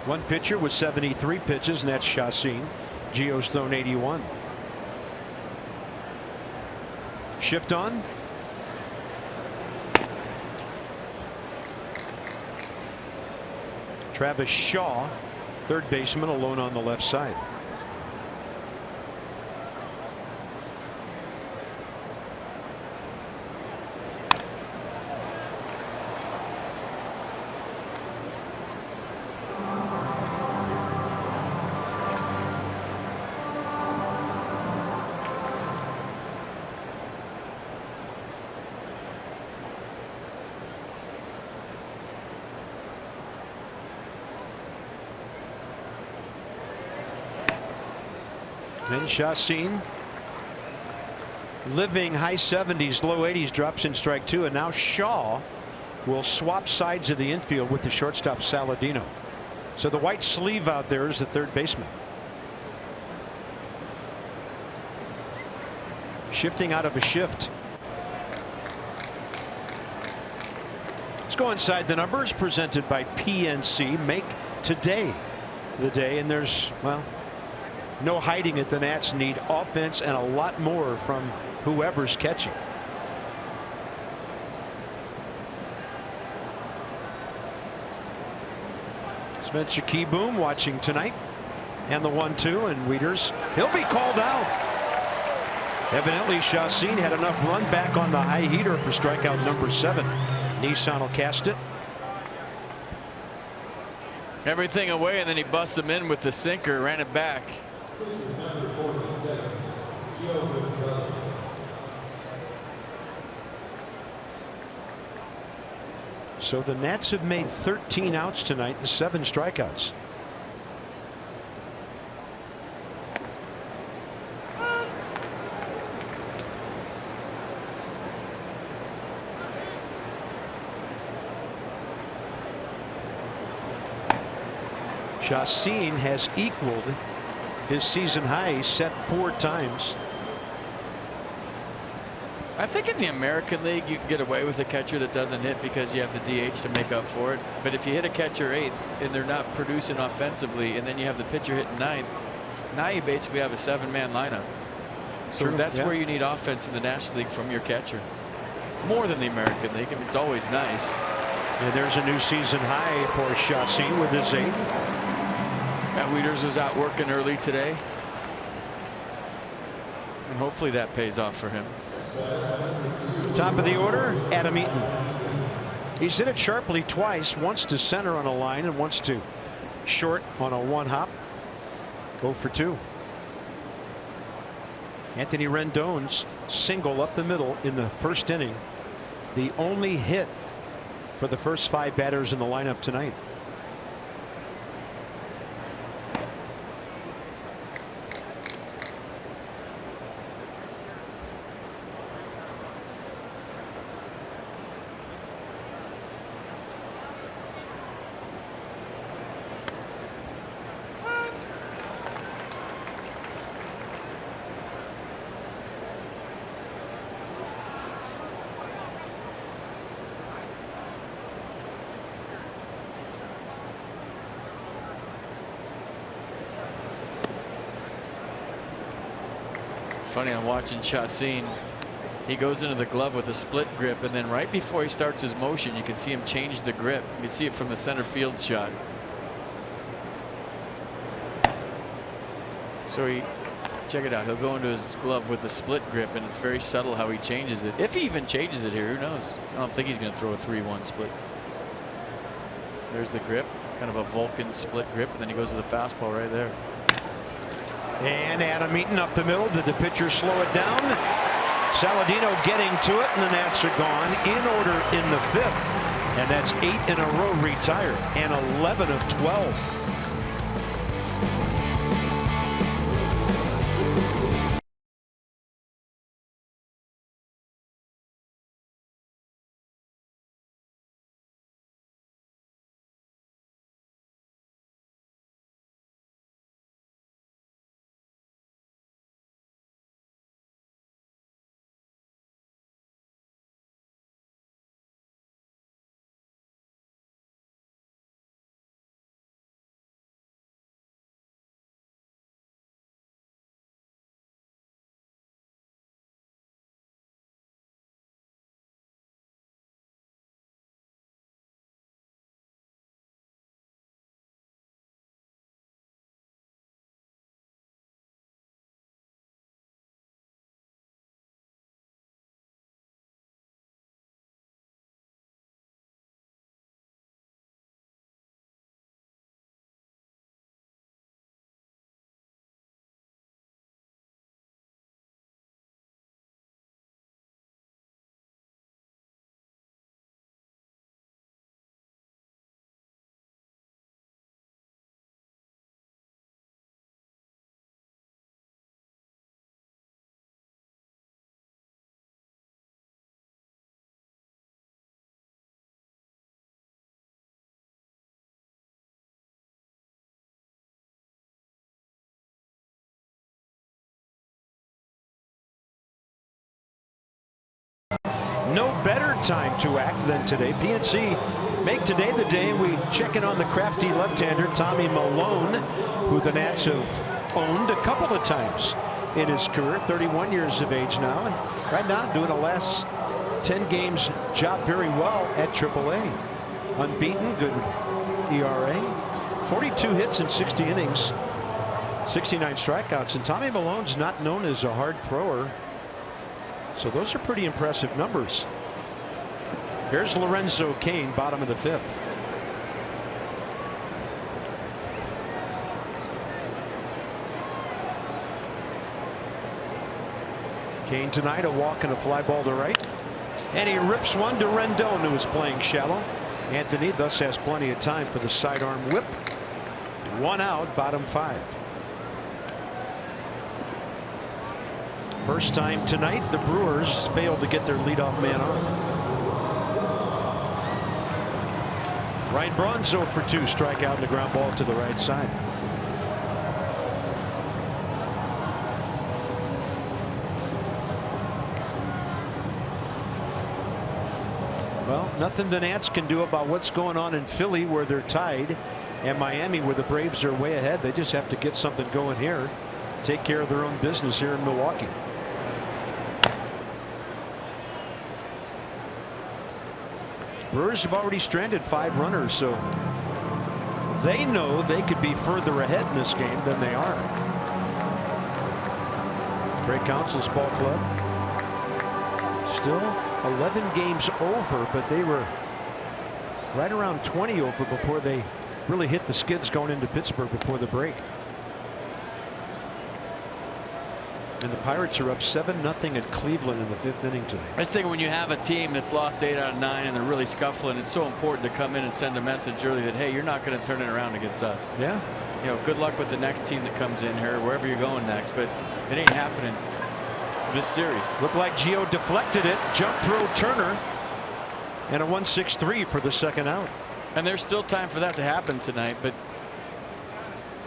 One pitcher with 73 pitches, and that's Chassin. Gio's thrown 81. Shift on. Travis Shaw, 3rd baseman, alone on the left side. Then Chassin living high 70s, low 80s, drops in strike 2, and now Shaw will swap sides of the infield with the shortstop Saladino. So the white sleeve out there is the third baseman. Shifting out of a shift. Let's go inside the numbers, presented by PNC. Make today the day, and there's, well, no hiding it. The Nats need offense and a lot more from whoever's catching. Spencer Keyboom watching tonight, and the 1-2, and Wieters, he'll be called out. Evidently Chacin had enough run back on the high heater for strikeout number 7. Nissan will cast it. Everything away, and then he busts him in with the sinker, ran it back. So the Nats have made 13 outs tonight and 7 strikeouts. Chacin has equaled his season high, set 4 times. I think in the American League you can get away with a catcher that doesn't hit because you have the DH to make up for it. But if you hit a catcher 8th and they're not producing offensively, and then you have the pitcher hitting 9th, now you basically have a 7-man lineup. So True, that's yeah. where you need offense in the National League from your catcher. More than the American League. I mean, it's always nice. And there's a new season high for Chacin with his 8th. Matt Wieters was out working early today, and hopefully that pays off for him. Top of the order, Adam Eaton. He's hit it sharply twice, once to center on a line and once to short on a 1-hop. 0 for 2. Anthony Rendon's single up the middle in the first inning, the only hit for the first 5 batters in the lineup tonight. Funny, I'm watching Chacin. He goes into the glove with a split grip, and then right before he starts his motion, you can see him change the grip. You can see it from the center field shot. So he, check it out, he'll go into his glove with a split grip, and it's very subtle how he changes it. If he even changes it here, who knows? I don't think he's going to throw a 3-1 split. There's the grip, kind of a Vulcan split grip, and then he goes to the fastball right there. And Adam Eaton up the middle. Did the pitcher slow it down? Saladino getting to it, and the Nats are gone in order in the 5th. And that's 8 in a row retired and 11 of 12. better time to act than today. PNC make today the day. We check in on the crafty left-hander Tommy Malone, who the Nats have owned a couple of times in his career. 31 years of age now, and right now doing the last 10 games job very well at AAA. Unbeaten, good ERA, 42 hits in 60 innings, 69 strikeouts, and Tommy Malone's not known as a hard thrower, so those are pretty impressive numbers. Here's Lorenzo Cain, bottom of the 5th. Cain tonight, a walk and a fly ball to right, and he rips one to Rendon, who is playing shallow. Anthony thus has plenty of time for the sidearm whip. One out, bottom 5. First time tonight the Brewers failed to get their leadoff man on. Ryan Braun 0 for 2, strikeout and a ground ball to the right side. Well, nothing the Nats can do about what's going on in Philly, where they're tied, and Miami, where the Braves are way ahead. They just have to get something going here, take care of their own business here in Milwaukee. Brewers have already stranded 5 runners, so they know they could be further ahead in this game than they are. Great Council's ball club still 11 games over, but they were right around 20 over before they really hit the skids going into Pittsburgh before the break. And the Pirates are up 7-0 at Cleveland in the 5th inning tonight. I just think when you have a team that's lost 8 out of 9 and they're really scuffling, it's so important to come in and send a message early that, hey, you're not going to turn it around against us. Yeah. You know, good luck with the next team that comes in here, wherever you're going next, but it ain't happening this series. Looked like Gio deflected it. Jump throw Turner, and a 1-6-3 for the second out. And there's still time for that to happen tonight, but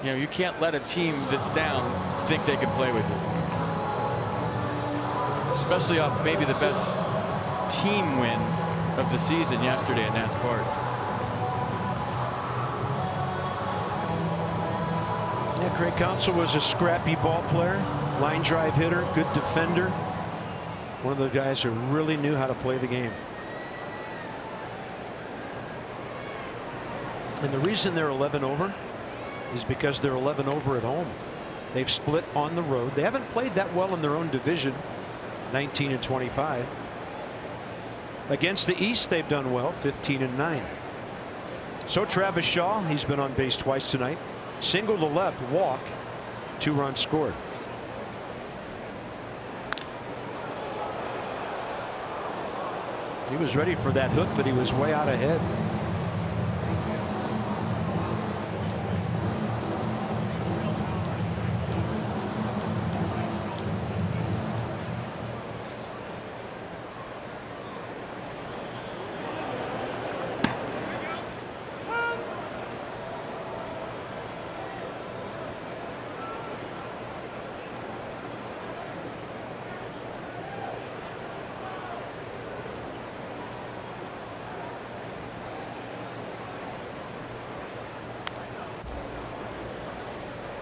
you know, you can't let a team that's down think they can play with it. Especially off maybe the best team win of the season yesterday at Nats Park. Yeah, Craig Counsell was a scrappy ball player, line drive hitter, good defender. One of the guys who really knew how to play the game. And the reason they're 11 over is because they're 11 over at home. They've split on the road. They haven't played that well in their own division. 19-25. Against the East, they've done well, 15-9. So Travis Shaw, he's been on base twice tonight. Single to left, walk, 2 runs scored. He was ready for that hook, but he was way out ahead.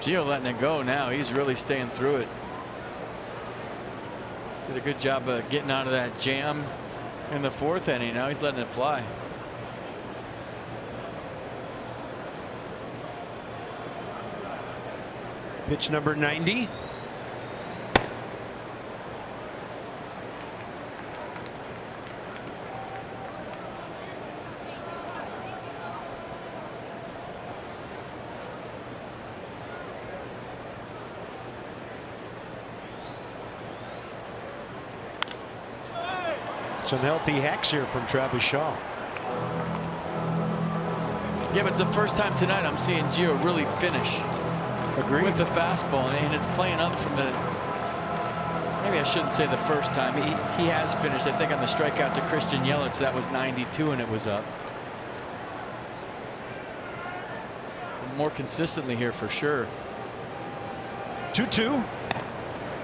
Gio letting it go now. He's really staying through it. Did a good job of getting out of that jam in the 4th inning. Now he's letting it fly. Pitch number 90. Some healthy hacks here from Travis Shaw. Yeah, but it's the first time tonight I'm seeing Gio really finish. Agreed. With the fastball, and it's playing up from the, maybe I shouldn't say the first time. He has finished, I think, on the strikeout to Christian Yelich. That was 92 and it was up. More consistently here for sure. 2-2.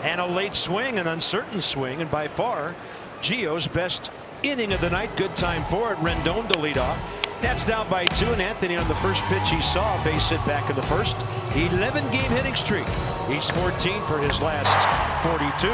And a late swing, an uncertain swing, and by far Gio's best inning of the night. Good time for it. Rendon to lead off. Nats down by 2, and Anthony on the first pitch he saw a base hit back in the first. 11-game hitting streak. He's 14 for his last 42.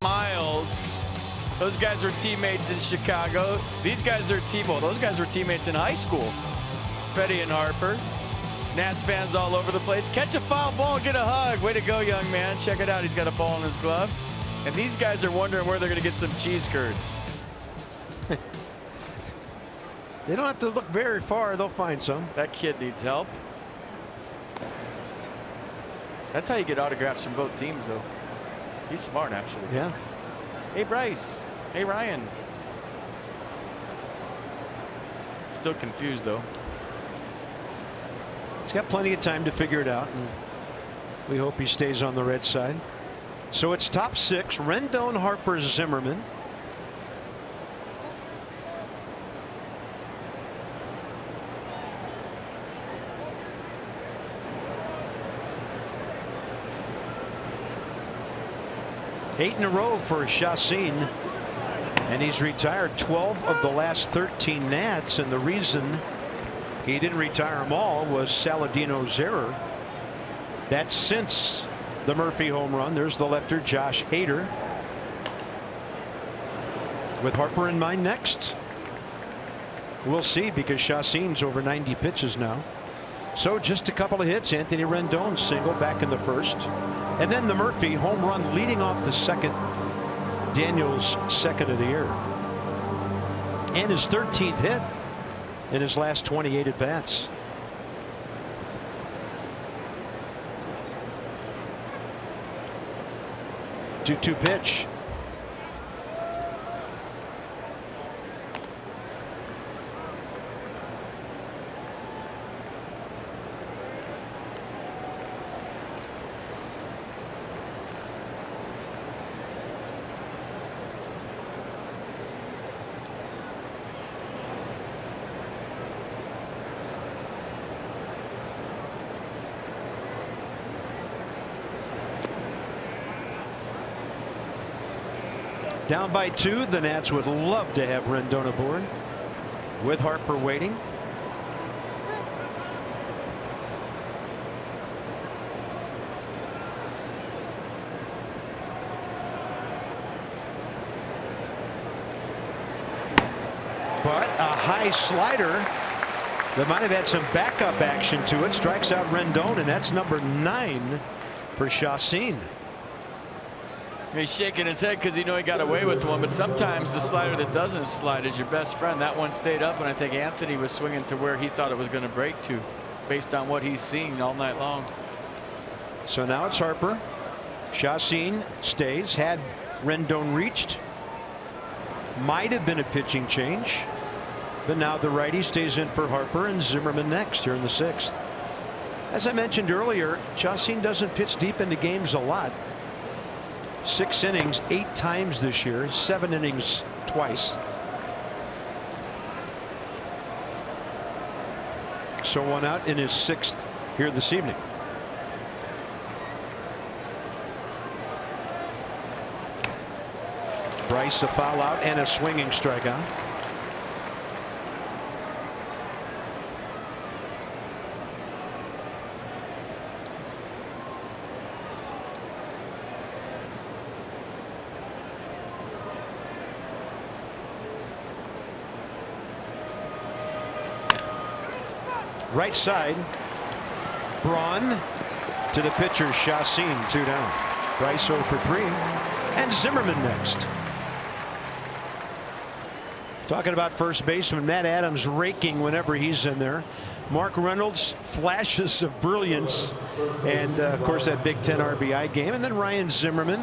Miles, those guys were teammates in Chicago. These guys are those guys were teammates in high school. Freddie and Harper. Nats fans all over the place. Catch a foul ball, get a hug. Way to go, young man. Check it out. He's got a ball in his glove. And these guys are wondering where they're going to get some cheese curds. They don't have to look very far. They'll find some. That kid needs help. That's how you get autographs from both teams, though. He's smart, actually. Yeah. Hey, Bryce. Hey, Ryan. Still confused, though. He's got plenty of time to figure it out, and we hope he stays on the red side. So it's top 6. Rendon, Harper, Zimmerman. Eight in a row for Chacin, and he's retired 12 of the last 13 Nats, and the reason he didn't retire them all was Saladino's error. That's since the Murphy home run. There's the lefter Josh Hader, with Harper in mind next. We'll see, because Chacin's over 90 pitches now. So just a couple of hits. Anthony Rendon single back in the first, and then the Murphy home run leading off the second. Daniels' second of the year, and his 13th hit in his last 28 at bats. Two pitch. Down by 2. The Nats would love to have Rendon aboard, with Harper waiting. But a high slider that might have had some backup action to it strikes out Rendon, and that's number 9 for Chacin. He's shaking his head because he got away with one, but sometimes the slider that doesn't slide is your best friend. That one stayed up, and I think Anthony was swinging to where he thought it was going to break to, based on what he's seeing all night long. So now it's Harper. Chacin stays. Had Rendon reached, might have been a pitching change, but now the righty stays in for Harper, and Zimmerman next here in the 6th. As I mentioned earlier, Chassin doesn't pitch deep into games a lot. 6 innings 8 times this year, 7 innings twice. So 1 out in his 6th here this evening. Bryce a foul out and a swinging strikeout. Right side, Braun to the pitcher, Chassin, 2 down. Bryce 0 for 3, and Zimmerman next. Talking about first baseman Matt Adams raking whenever he's in there. Mark Reynolds flashes of brilliance, and of course that Big Ten RBI game. And then Ryan Zimmerman.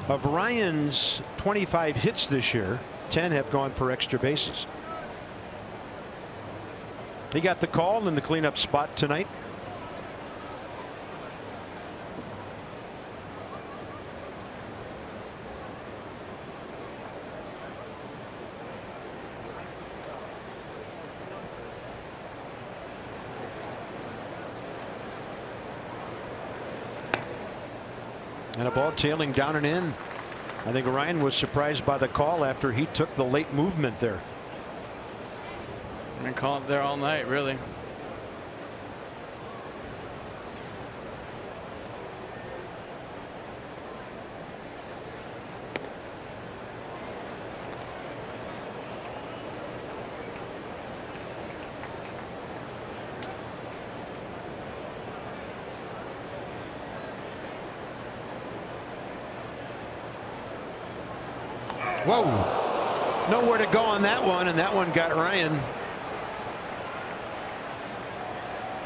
Of Ryan's 25 hits this year, 10 have gone for extra bases. He got the call in the cleanup spot tonight. And a ball tailing down and in. I think Ryan was surprised by the call after he took the late movement there. And call it there all night, really. Whoa. Nowhere to go on that one, and that one got Ryan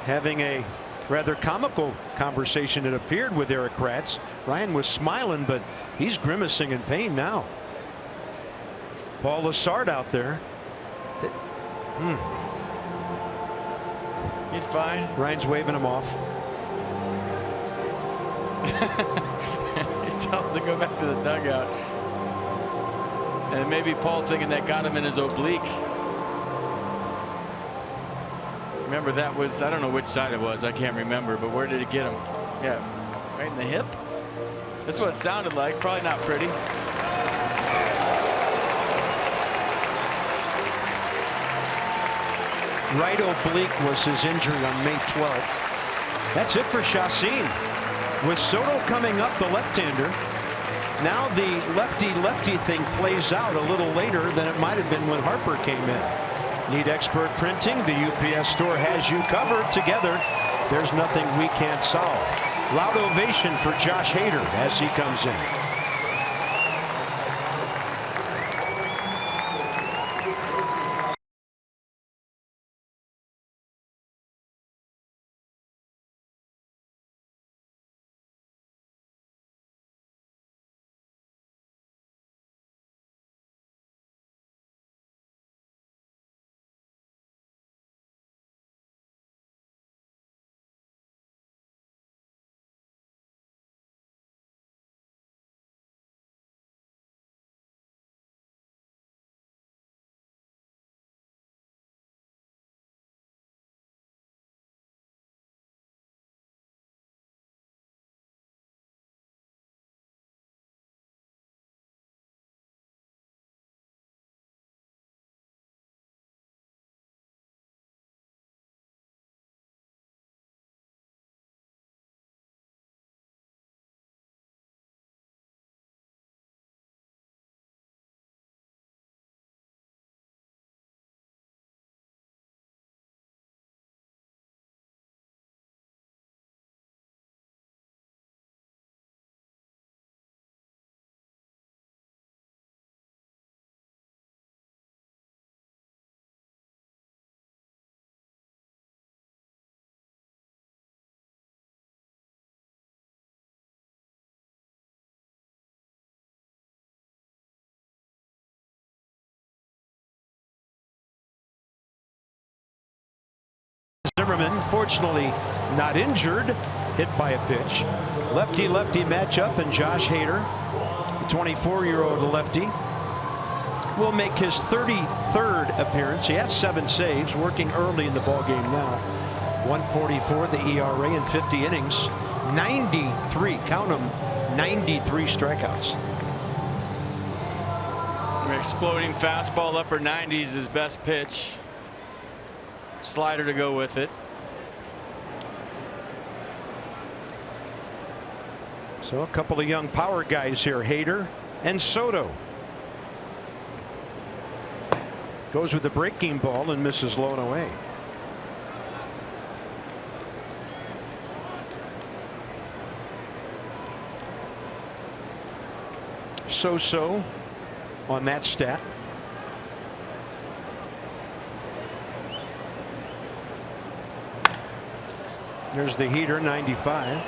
having a rather comical conversation, it appeared, with Eric Kratz. Ryan was smiling, but he's grimacing in pain now. Paul Lassard out there. He's fine. Ryan's waving him off. He's telling him to go back to the dugout. And maybe Paul thinking that got him in his oblique. Remember, that was, I don't know which side it was, I can't remember, but where did it get him? Yeah, right in the hip. That's what it sounded like. Probably not pretty. Right oblique was his injury on May 12th. That's it for Chassin. With Soto coming up, the left-hander, now the lefty-lefty thing plays out a little later than it might have been when Harper came in. Need expert printing? The UPS store has you covered. Together, there's nothing we can't solve. Loud ovation for Josh Hader as he comes in. Zimmerman, fortunately not injured, hit by a pitch. Lefty-lefty matchup, and Josh Hader, the 24-year-old lefty, will make his 33rd appearance. He has 7 saves, working early in the ballgame now. 144 the ERA in 50 innings. 93, count them, 93 strikeouts. Exploding fastball, upper 90s, his best pitch. Slider to go with it. So a couple of young power guys here, Hader and Soto. Goes with the breaking ball and misses low and away. So on that stat. There's the heater, 95.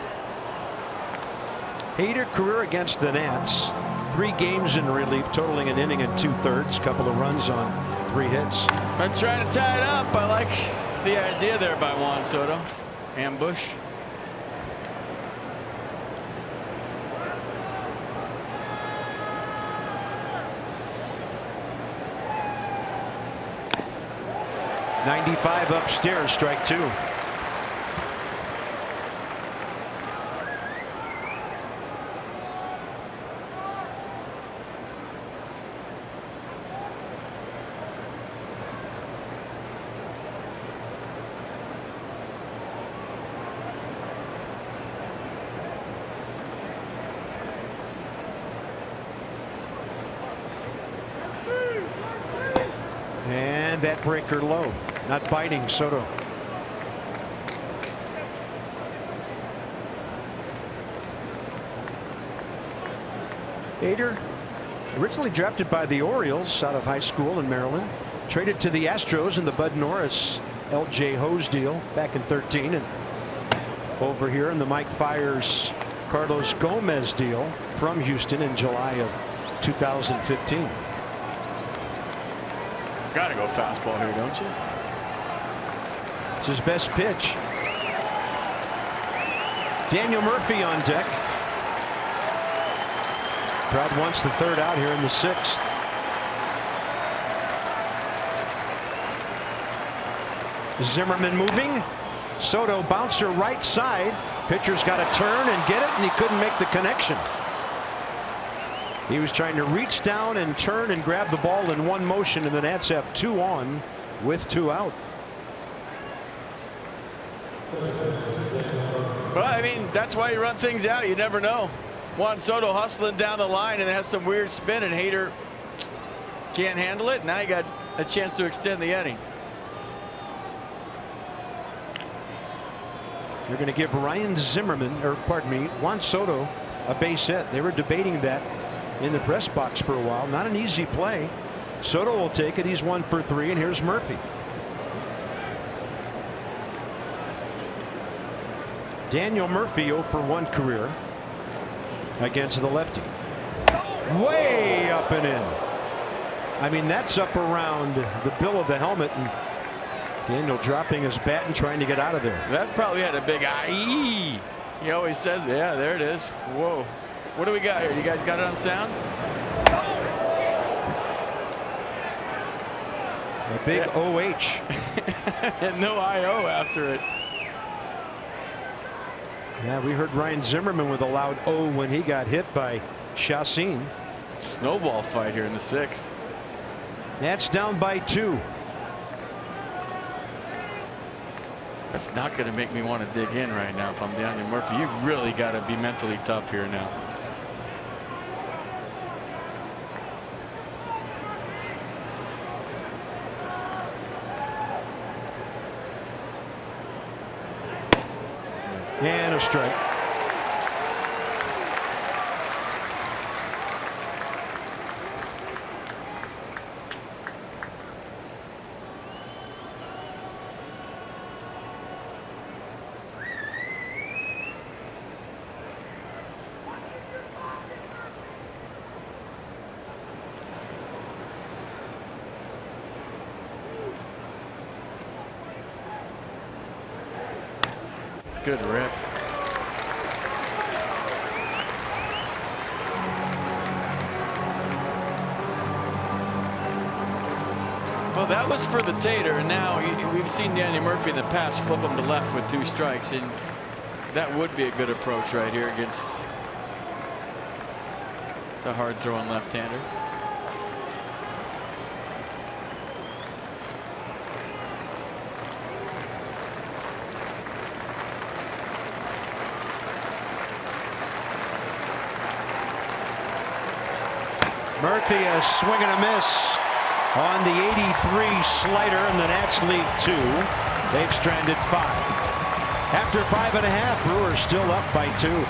Hader career against the Nats. 3 games in relief, totaling an inning and 2/3. Couple of runs on 3 hits. I'm trying to tie it up. I like the idea there by Juan Soto. Ambush. .95 upstairs, strike 2. And that breaker low, not biting Soto. Hader, originally drafted by the Orioles out of high school in Maryland, traded to the Astros in the Bud Norris L.J. Hose deal back in 13, and over here in the Mike Fiers Carlos Gomez deal from Houston in July of 2015. Gotta go fastball here, don't you? It's his best pitch. Daniel Murphy on deck. Crowd wants the 3rd out here in the 6th. Zimmerman moving. Soto bouncer right side. Pitcher's got to turn and get it, and he couldn't make the connection. He was trying to reach down and turn and grab the ball in one motion, and the Nats have 2 on with 2 out. Well, I mean, that's why you run things out. You never know. Juan Soto hustling down the line, and it has some weird spin, and Hader can't handle it. Now you got a chance to extend the inning. You're going to give Ryan Zimmerman, or pardon me, Juan Soto a base hit. They were debating that in the press box for a while. Not an easy play. Soto will take it. He's 1 for 3, and here's Murphy. Daniel Murphy 0 for 1 career against the lefty. Way up and in. I mean, that's up around the bill of the helmet, and Daniel dropping his bat and trying to get out of there. That probably had a big eye. He always says, yeah, there it is. Whoa. What do we got here? You guys got it on sound? A big OH. And no IO after it. Yeah, we heard Ryan Zimmerman with a loud O when he got hit by Chacin. Snowball fight here in the 6th. Nats down by 2. That's not going to make me want to dig in right now if I'm Daniel Murphy. You really got to be mentally tough here now. And a strike. Good rip. Well, that was for the tater, and now we've seen Danny Murphy in the past flip him to left with 2 strikes, and that would be a good approach right here against the hard-throwing left-hander. Murphy a swing and a miss on the 83 slider, and the Nats lead 2. They've stranded 5. After 5.5, Brewers still up by 2.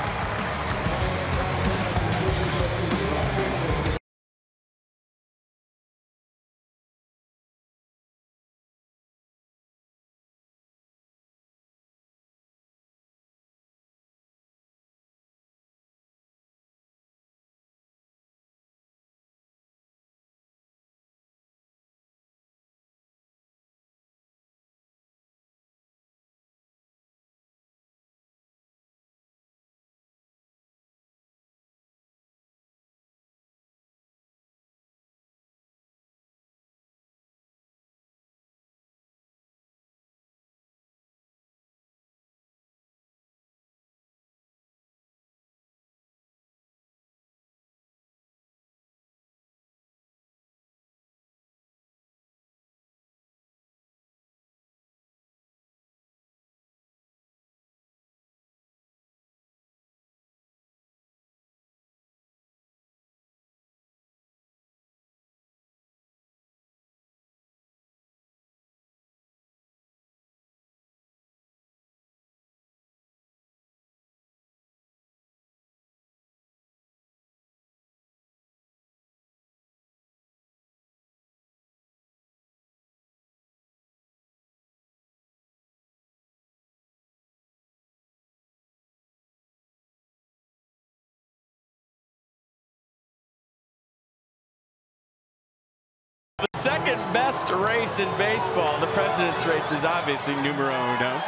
The second best race in baseball, the President's race, is obviously numero uno.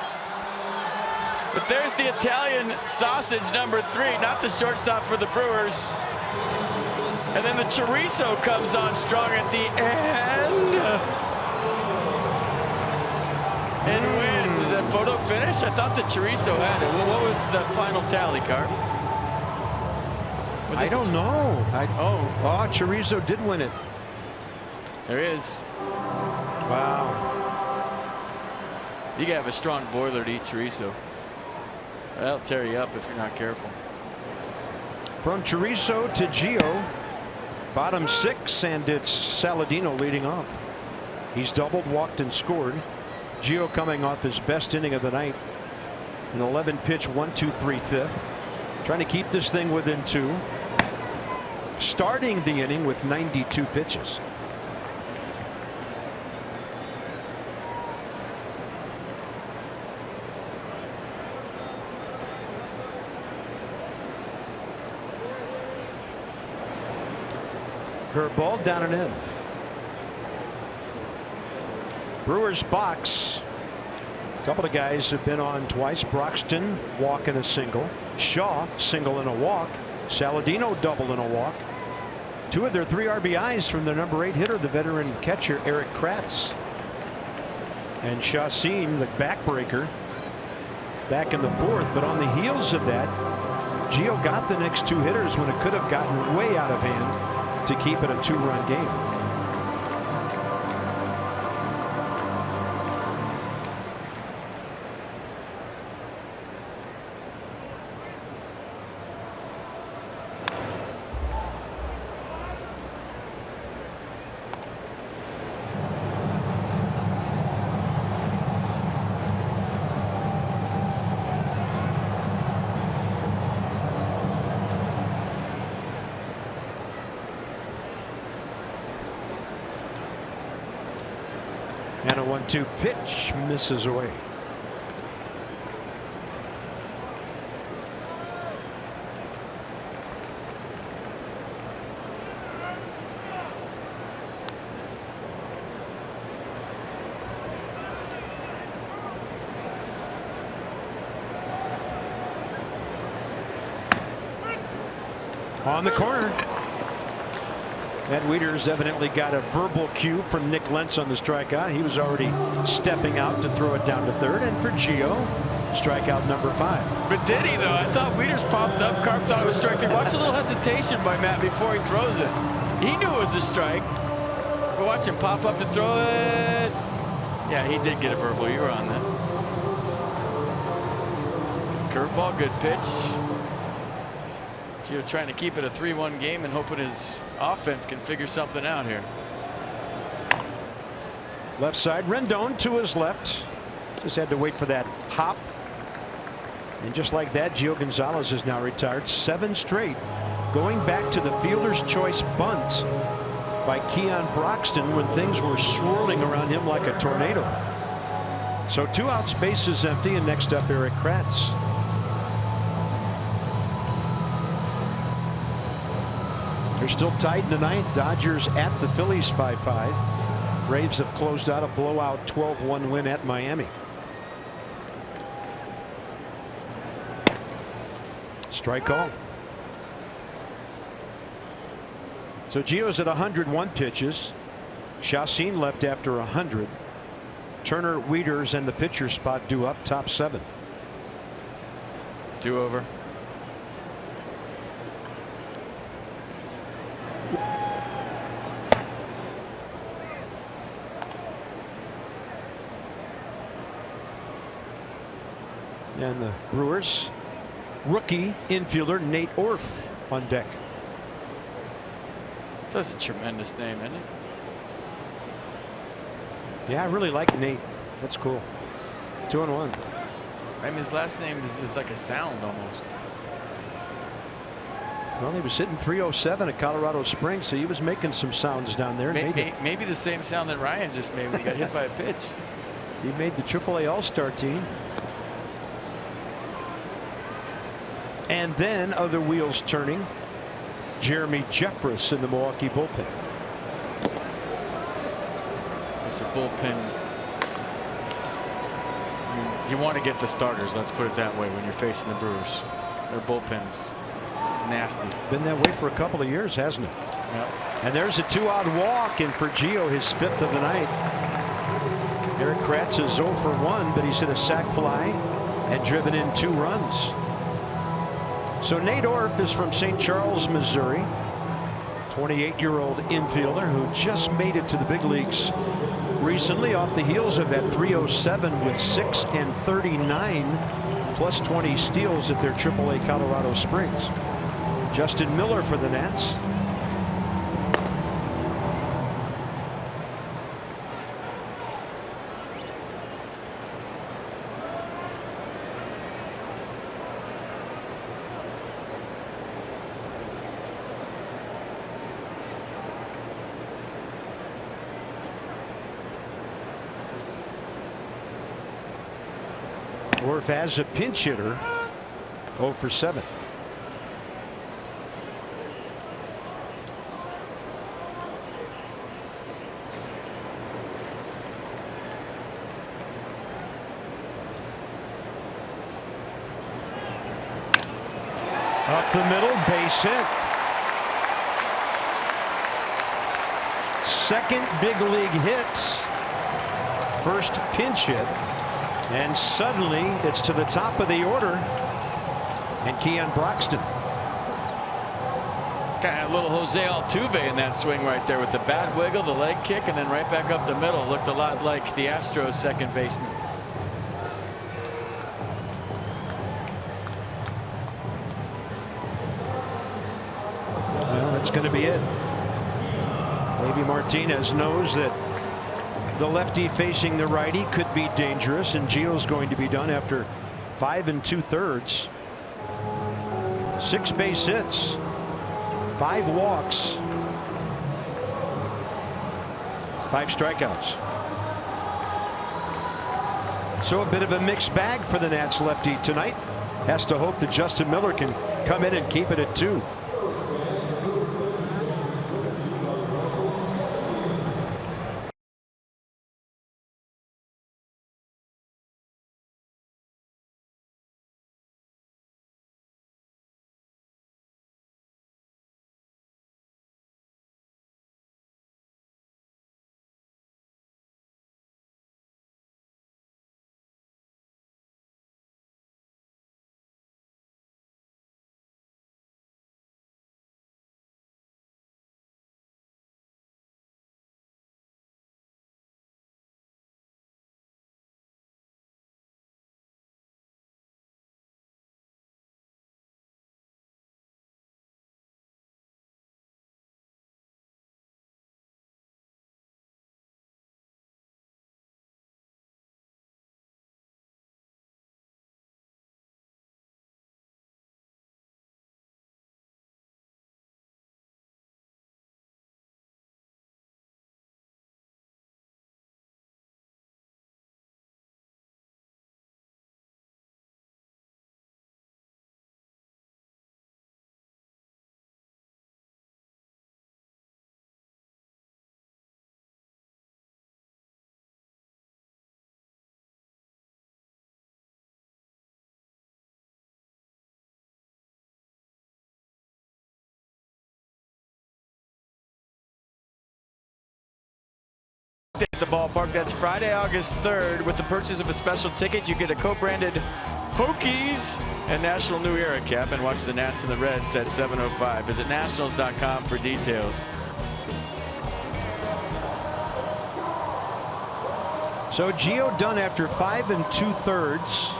But there's the Italian sausage number 3, not the shortstop for the Brewers. And then the chorizo comes on strong at the end. And wins. Is that photo finish? I thought the chorizo had it. Well, what was the final tally, Cart? I don't know. Chorizo did win it. There is. Wow. You gotta have a strong boiler to eat chorizo. That'll tear you up if you're not careful. From chorizo to Gio, bottom 6, and it's Saladino leading off. He's doubled, walked, and scored. Gio coming off his best inning of the night. An 11-pitch 1-2-3 fifth. Trying to keep this thing within 2. Starting the inning with 92 pitches. Curveball down and in. Brewers box. A couple of guys have been on twice. Broxton walk and a single. Shaw single and a walk. Saladino double and a walk. 2 of their 3 RBIs from their number 8 hitter, the veteran catcher Eric Kratz. And Chacin, the backbreaker, back in the 4th. But on the heels of that, Gio got the next 2 hitters when it could have gotten way out of hand to keep it a 2-run game. And a 1-2 pitch misses away. On the corner. Matt Wieters evidently got a verbal cue from Nick Lentz on the strikeout. He was already stepping out to throw it down to third. And for Gio, strikeout number 5. But did he, though? I thought Wieters popped up. Carp thought it was strike 3. Watch a little hesitation by Matt before he throws it. He knew it was a strike. But watch him pop up to throw it. Yeah, he did get a verbal. You were on that. Curveball, good pitch. Gio trying to keep it a 3-1 game and hoping his offense can figure something out here. Left side, Rendon to his left. Just had to wait for that hop. And just like that, Gio Gonzalez is now retired 7 straight. Going back to the fielder's choice bunt by Keon Broxton when things were swirling around him like a tornado. So 2 outs, bases empty, and next up Eric Kratz. They're still tied in the 9th. Dodgers at the Phillies 5-5. Braves have closed out a blowout 12-1 win at Miami. Strike call. So Gio's at 101 pitches. Chacin left after 100. Turner, Wieters, and the pitcher spot due up, top 7. 2 over. And the Brewers rookie infielder Nate Orf on deck. That's a tremendous name, isn't it? Yeah, I really like Nate. That's cool. 2-1. I mean, his last name is like a sound almost. Well, he was hitting 307 at Colorado Springs, so he was making some sounds down there. Maybe the same sound that Ryan just made when he got hit by a pitch. He made the AAA All-Star team. And then other wheels turning. Jeremy Jeffress in the Milwaukee bullpen. It's a bullpen. You want to get the starters, let's put it that way, when you're facing the Brewers. Their bullpen's nasty. Been that way for a couple of years, hasn't it? Yep. And there's a 2-out walk, and for Gio, his 5th of the night. Eric Kratz is 0 for 1, but he's hit a sac fly and driven in 2 runs. So Nate Orf is from St. Charles, Missouri. 28-year-old infielder who just made it to the big leagues recently off the heels of that 307 with 6 and 39 plus 20 steals at their AAA Colorado Springs. Justin Miller for the Nats. Orf as a pinch hitter, 0 for 7. Up the middle, base hit. Second big league hit. First pinch hit. And suddenly it's to the top of the order. And Keon Broxton. Got a little Jose Altuve in that swing right there with the bat wiggle, the leg kick, and then right back up the middle. Looked a lot like the Astros second baseman. Well, that's going to be it. Maybe Martinez knows that the lefty facing the righty could be dangerous, and Gio's going to be done after 5 2/3. 6 base hits, 5 walks, 5 strikeouts. So a bit of a mixed bag for the Nats lefty tonight. Has to hope that Justin Miller can come in and keep it at 2. at the ballpark. That's Friday, August 3rd. With the purchase of a special ticket, you get a co-branded Hokies and National New Era cap, and watch the Nats and the Reds at 7:05. Visit nationals.com for details. So Gio done after 5 2/3.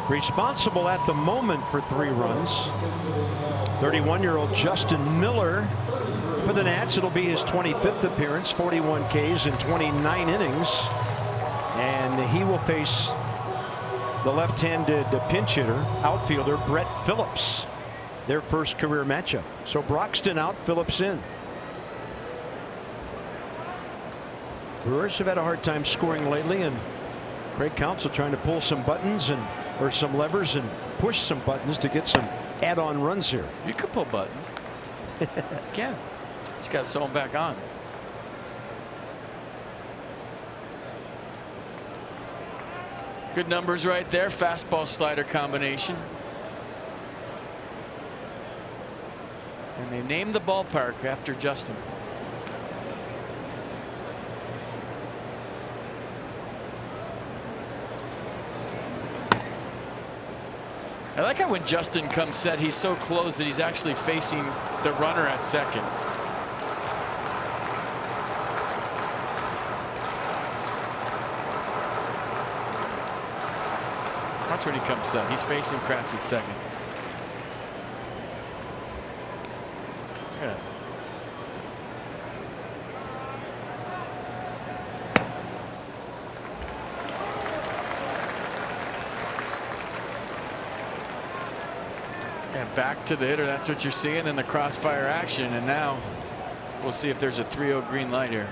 Responsible at the moment for 3 runs. 31-year-old Justin Miller for the Nats. It'll be his 25th appearance, 41 Ks in 29 innings. And he will face the left-handed pinch hitter, outfielder Brett Phillips. Their first career matchup. So Broxton out, Phillips in. Brewers have had a hard time scoring lately, and Craig Counsell trying to pull some buttons or some levers and push some buttons to get some add-on runs here. You could pull buttons. You can. Just got to sew them back on. Good numbers right there. Fastball slider combination. And they named the ballpark after Justin. I like how when Justin comes set, he's so close that he's actually facing the runner at second. Watch when he comes set. He's facing Kratz at second. Yeah. And back to the hitter. That's what you're seeing in the crossfire action. And now we'll see if there's a 3-0 green light here.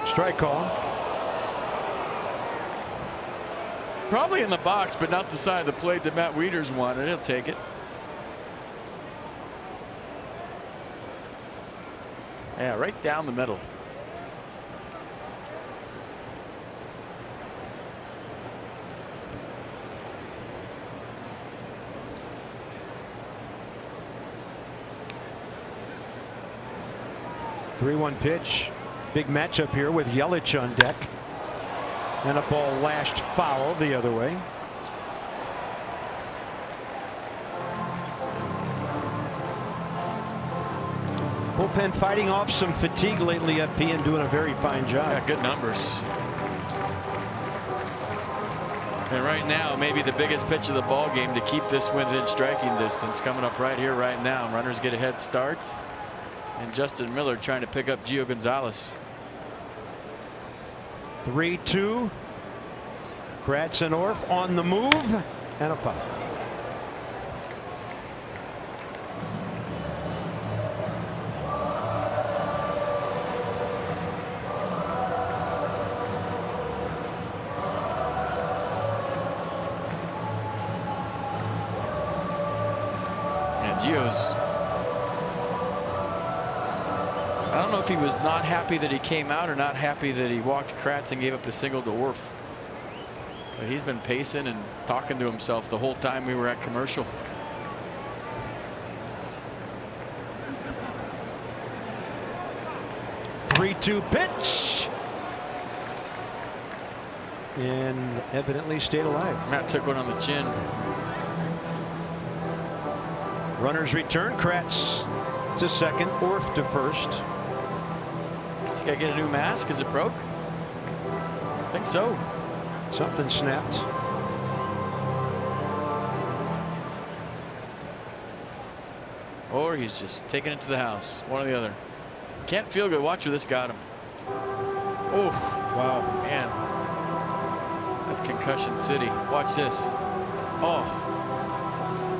Strike call. Probably in the box, but not the side of the plate that Matt Wieters wanted. He'll take it. Yeah, right down the middle. Three-one pitch. Big matchup here with Yelich on deck. And a ball lashed foul the other way. Bullpen fighting off some fatigue lately. FP and doing a very fine job. Yeah, good numbers. And right now, maybe the biggest pitch of the ball game to keep this within striking distance coming up right here, right now. Runners get a head start, and Justin Miller trying to pick up Gio Gonzalez. 3-2. Kratz and Orf on the move, and a foul. Gio's, I don't know if he was not happy that he came out or not happy that he walked Kratz and gave up the single to Orf. But he's been pacing and talking to himself the whole time we were at commercial. Three-two pitch. And evidently stayed alive. Matt took one on the chin. Runners return. Kratz to second. Orf to first. Think I get a new mask? Is it broke? I think so. Something snapped. Or he's just taking it to the house. One or the other. Can't feel good. Watch where this got him. Oh, Wow. man. That's concussion city. Watch this. Oh.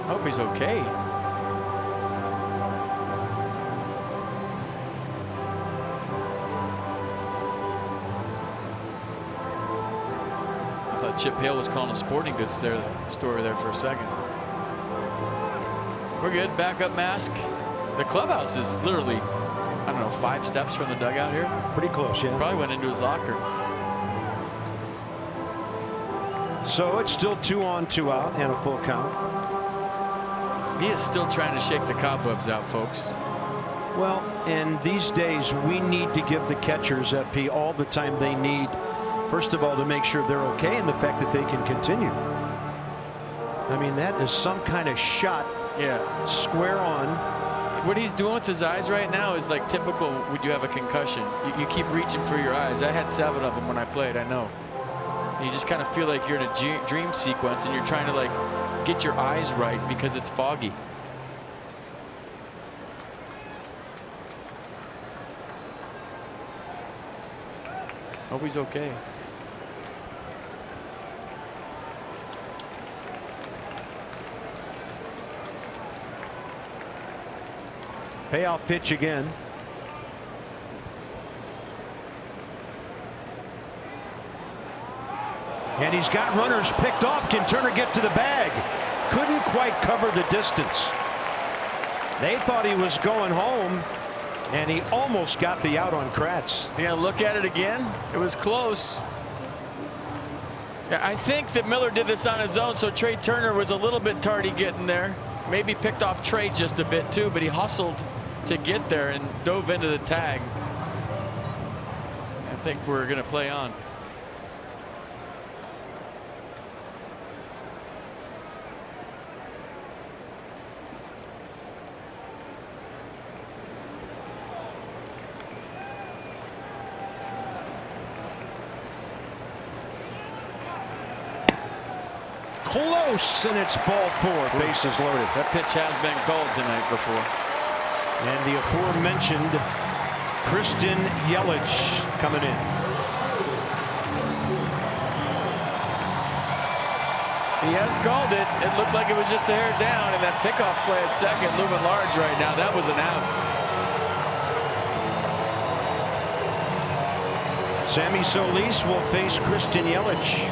I hope he's okay. I thought Chip Hale was calling a sporting goods store there for a second. We're good. Backup mask. The clubhouse is literally, I don't know, 5 steps from the dugout here. Pretty close, yeah. Probably went into his locker. So it's still 2 on, 2 out, and a full count. He is still trying to shake the cobwebs out, folks. Well, and these days we need to give the catchers, FP, all the time they need. First of all, to make sure they're okay, and the fact that they can continue. I mean, that is some kind of shot. Yeah. Square on. What he's doing with his eyes right now is like typical when you have a concussion. You keep reaching for your eyes. I had 7 of them when I played, I know. And you just kind of feel like you're in a dream sequence and you're trying to like get your eyes right because it's foggy. Hope he's okay. Payoff pitch again. And he's got runners picked off. Can Turner get to the bag? Couldn't quite cover the distance. They thought he was going home, and he almost got the out on Kratz. Yeah, look at it again. It was close. Yeah, I think that Miller did this on his own, so Trey Turner was a little bit tardy getting there. Maybe picked off Trey just a bit too, but he hustled to get there and dove into the tag. I think we're going to play on. Close, and it's ball 4. Bases loaded. That pitch has been called tonight before. And the aforementioned Christian Yelich coming in. He has called it. It looked like it was just a hair down, and that pickoff play at second, looming large right now. That was an out. Sammy Solis will face Christian Yelich.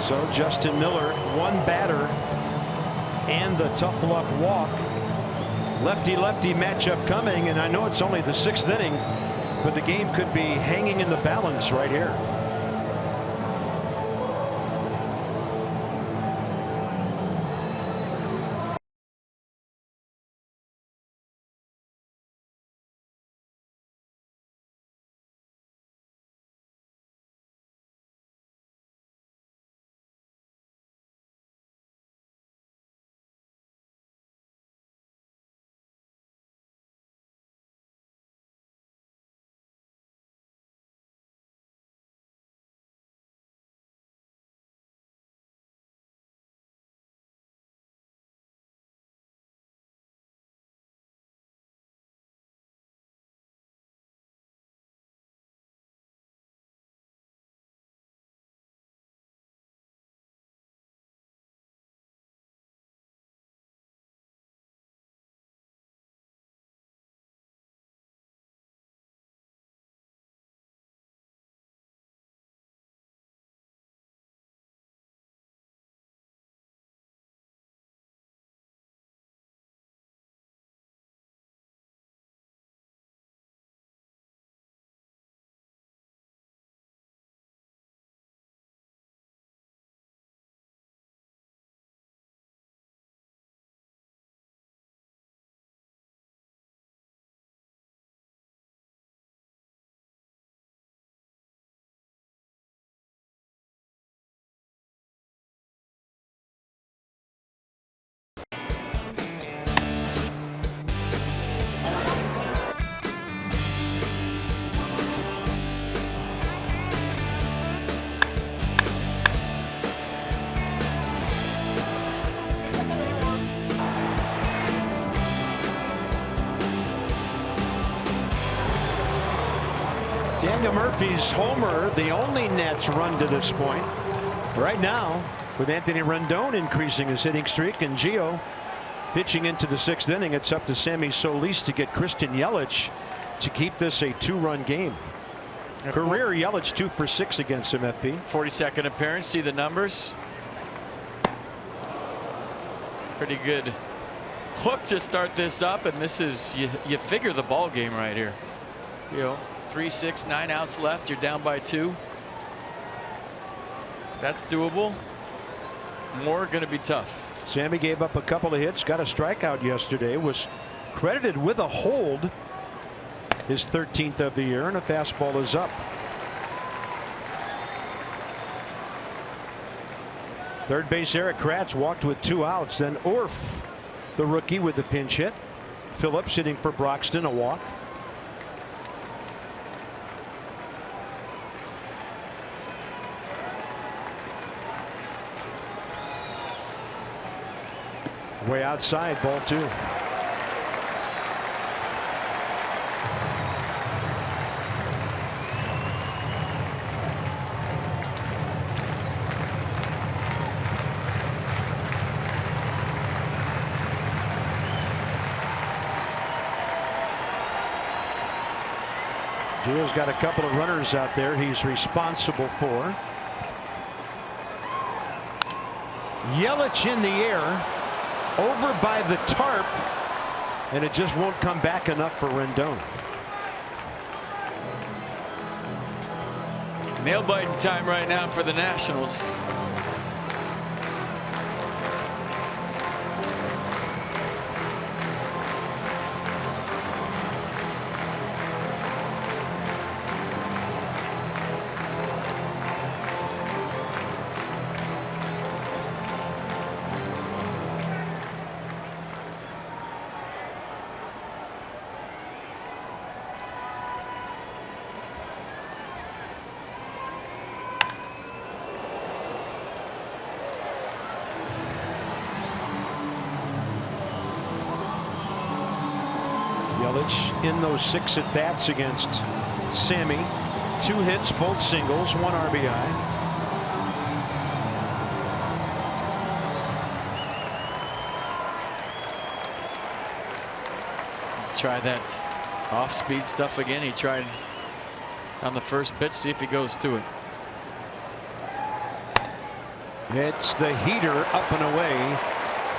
So Justin Miller, 1 batter, and the tough luck walk. Lefty-lefty matchup coming, and I know it's only the 6th inning, but the game could be hanging in the balance right here. Daniel Murphy's homer, the only Nats run to this point. Right now, with Anthony Rendon increasing his hitting streak and Gio pitching into the 6th inning, it's up to Sammy Solis to get Christian Yelich to keep this a 2-run game. Career Yelich 2 for 6 against him, FP. 42nd appearance. See the numbers. Pretty good hook to start this up, and this is you figure the ball game right here. You know, 3, 6, 9 outs left. You're down by 2. That's doable. More going to be tough. Sammy gave up a couple of hits, got a strikeout yesterday, was credited with a hold, his 13th of the year, and a fastball is up. Third base Eric Kratz walked with 2 outs. Then Orf, the rookie, with the pinch hit. Phillips hitting for Broxton, a walk. Way outside, ball 2. Gio's got a couple of runners out there he's responsible for. Yelich in the air, over by the tarp, and it just won't come back enough for Rendon. Nail biting time right now for the Nationals. Yelich in those 6 at bats against Sammy. 2 hits, both singles, 1 RBI. Try that off-speed stuff again. He tried on the first pitch. See if he goes to it. It's the heater, up and away.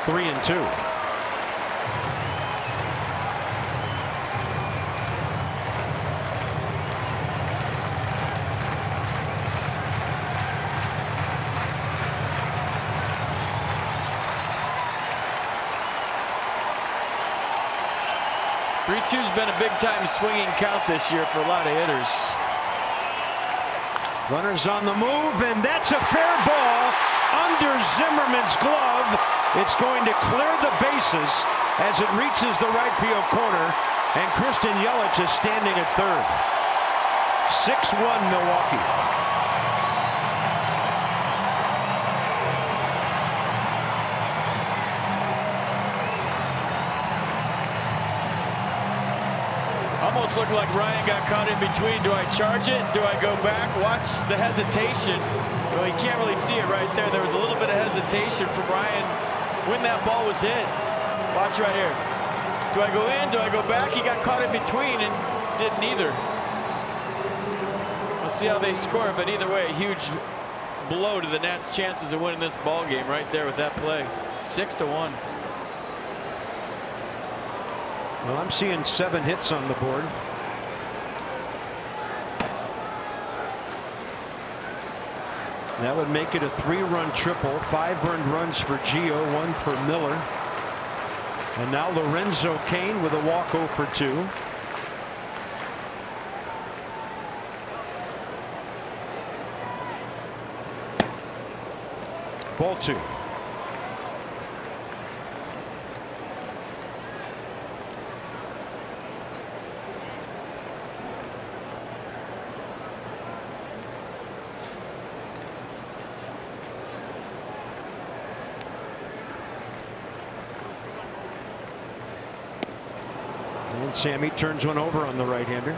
3-2. 3-2's been a big-time swinging count this year for a lot of hitters. Runners on the move, and that's a fair ball under Zimmerman's glove. It's going to clear the bases as it reaches the right field corner, and Christian Yelich is standing at third. 6-1 Milwaukee. Almost looked like Ryan got caught in between. Do I charge it? Do I go back? Watch the hesitation. Well, you can't really see it right there. There was a little bit of hesitation from Ryan when that ball was hit. Watch right here. Do I go in? Do I go back? He got caught in between and did neither. We'll see how they score, but either way, a huge blow to the Nats' chances of winning this ball game right there with that play. 6-1. Well, I'm seeing 7 hits on the board. That would make it a 3-run triple. 5 earned runs for Gio, 1 for Miller. And now Lorenzo Cain with a walk 0 for 2. Ball 2. And Sammy turns one over on the right-hander.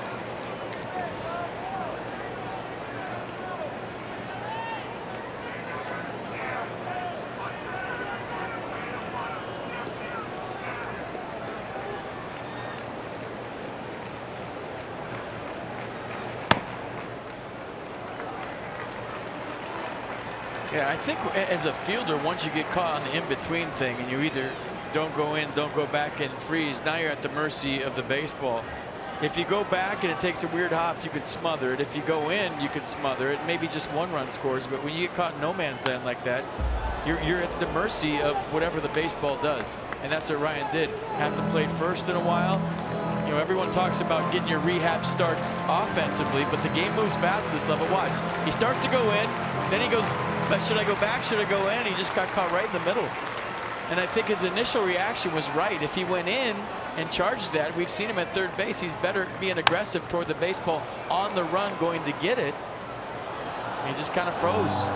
Yeah, I think as a fielder, once you get caught on the in-between thing and you either don't go in, don't go back and freeze, now you're at the mercy of the baseball. If you go back and it takes a weird hop, you could smother it. If you go in, you could smother it. Maybe just 1 run scores, but when you get caught in no man's land like that, you're at the mercy of whatever the baseball does. And that's what Ryan did. Hasn't played first in a while. You know, everyone talks about getting your rehab starts offensively, but the game moves fast at this level. Watch. He starts to go in, then he goes, but should I go back? Should I go in? He just got caught right in the middle. And I think his initial reaction was right. If he went in and charged that, we've seen him at third base. He's better being aggressive toward the baseball on the run going to get it. And he just kind of froze.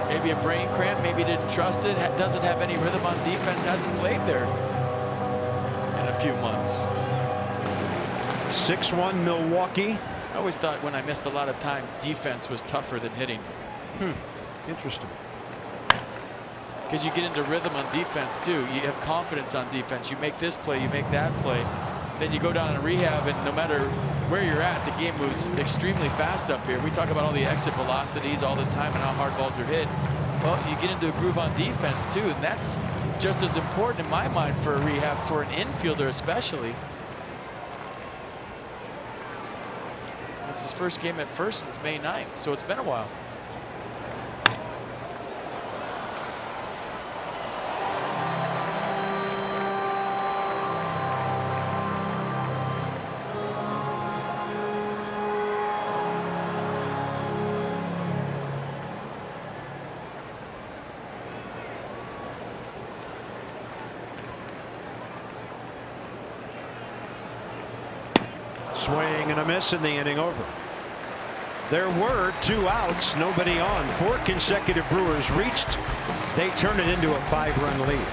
Maybe a brain cramp, maybe didn't trust it, doesn't have any rhythm on defense, hasn't played there in a few months. 6-1 Milwaukee. I always thought when I missed a lot of time, defense was tougher than hitting. Interesting. Because you get into rhythm on defense too. You have confidence on defense. You make this play, you make that play. Then you go down in rehab, and no matter where you're at, the game moves extremely fast up here. We talk about all the exit velocities all the time and how hard balls are hit. Well, you get into a groove on defense too, and that's just as important in my mind for a rehab, for an infielder especially. It's his first game at first since May 9th, so it's been a while. Swing and a miss in the inning over. There were 2 outs, nobody on. 4 consecutive Brewers reached. They turn it into a 5-run lead.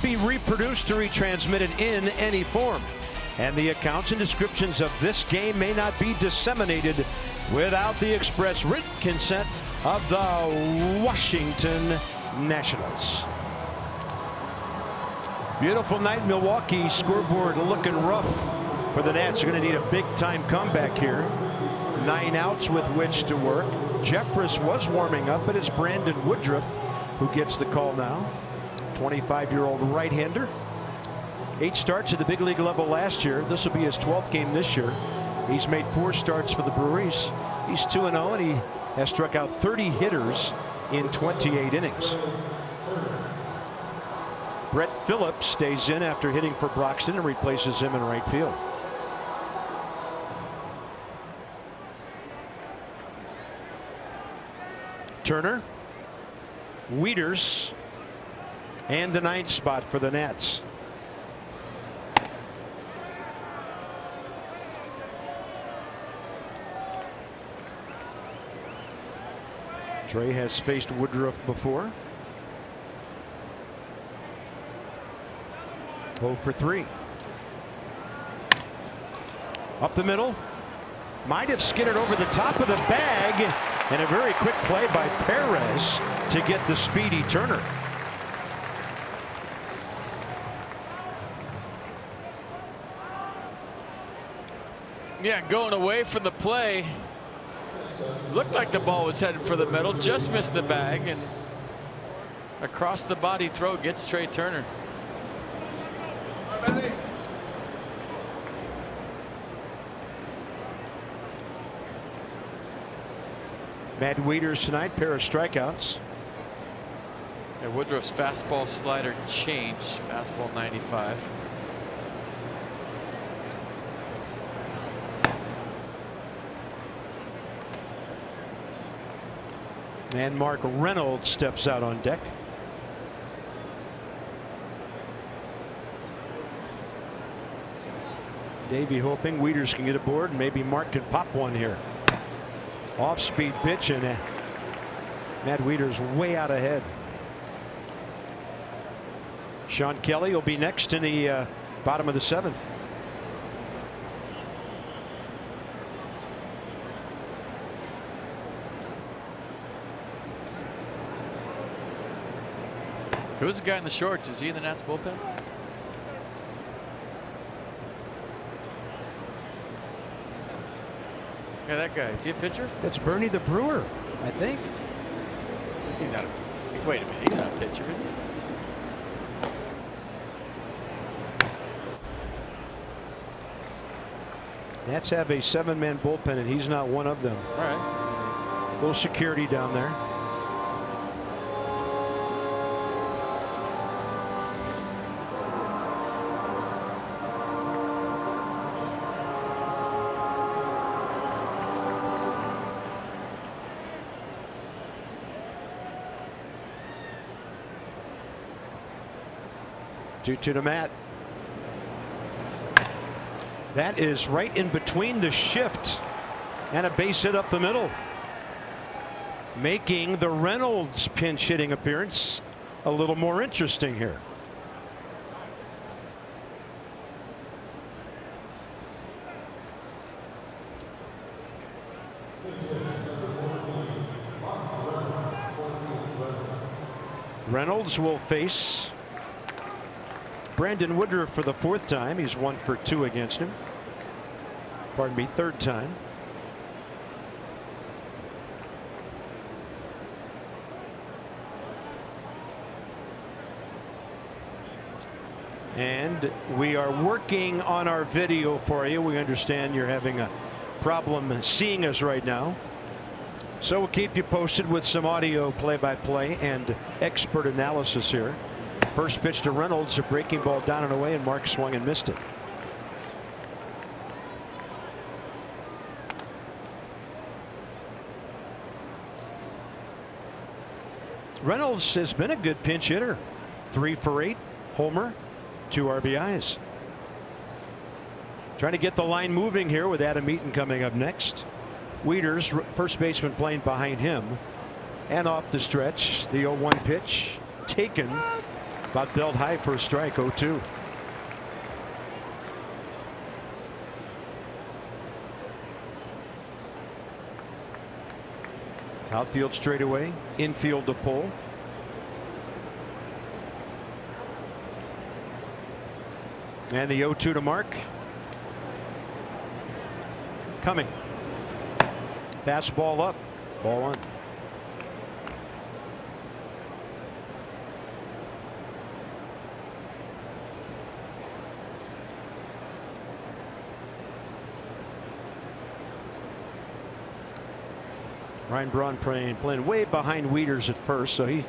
Be reproduced or retransmitted in any form, and the accounts and descriptions of this game may not be disseminated without the express written consent of the Washington Nationals. Beautiful night in Milwaukee. Scoreboard looking rough for the Nats. They're going to need a big time comeback here. 9 outs with which to work. Jeffress was warming up, but it's Brandon Woodruff who gets the call now. 25-year-old right-hander. 8 starts at the big league level last year. This will be his 12th game this year. He's made 4 starts for the Brewers. He's 2-0, and he has struck out 30 hitters in 28 innings. Brett Phillips stays in after hitting for Broxton and replaces him in right field. Turner, Wieters, and the 9th spot for the Nats. Trey has faced Woodruff before. 0 for 3. Up the middle. Might have skidded over the top of the bag. And a very quick play by Perez to get the speedy Turner. Yeah, going away from the play. Looked like the ball was headed for the middle, just missed the bag, and across the body throw gets Trey Turner. Matt Wieters tonight, pair of strikeouts. Yeah, Woodruff's fastball slider change, fastball 95. And Mark Reynolds steps out on deck. Davey hoping Wieters can get aboard and maybe Mark can pop one here. Off-speed pitch, and Matt Wieters way out ahead. Sean Kelly will be next in the bottom of the 7th. Who's the guy in the shorts? Is he in the Nats bullpen? Yeah, that guy. Is he a pitcher? That's Bernie the Brewer, I think. He's not a, wait a minute. He's not a pitcher, is he? Nats have a 7-man bullpen, and he's not one of them. All right. A little security down there. To the mat. That is right in between the shift and a base hit up the middle, making the Reynolds pinch hitting appearance a little more interesting here. Reynolds will face Brandon Woodruff for the 4th time. He's 1 for 2 against him. Pardon me, 3rd time. And we are working on our video for you. We understand you're having a problem seeing us right now. So we'll keep you posted with some audio play-by-play and expert analysis here. First pitch to Reynolds, a breaking ball down and away, and Mark swung and missed it. Reynolds has been a good pinch hitter. 3 for 8, homer, 2 RBIs. Trying to get the line moving here with Adam Eaton coming up next. Wieters, first baseman, playing behind him. And off the stretch, the 0-1 pitch taken. About belt high for a strike, 0-2. Outfield straightaway, infield to pull. And the 0-2 to Mark. Coming. Fastball up, ball 1. Ryan Braun playing way behind Wieters at first, so he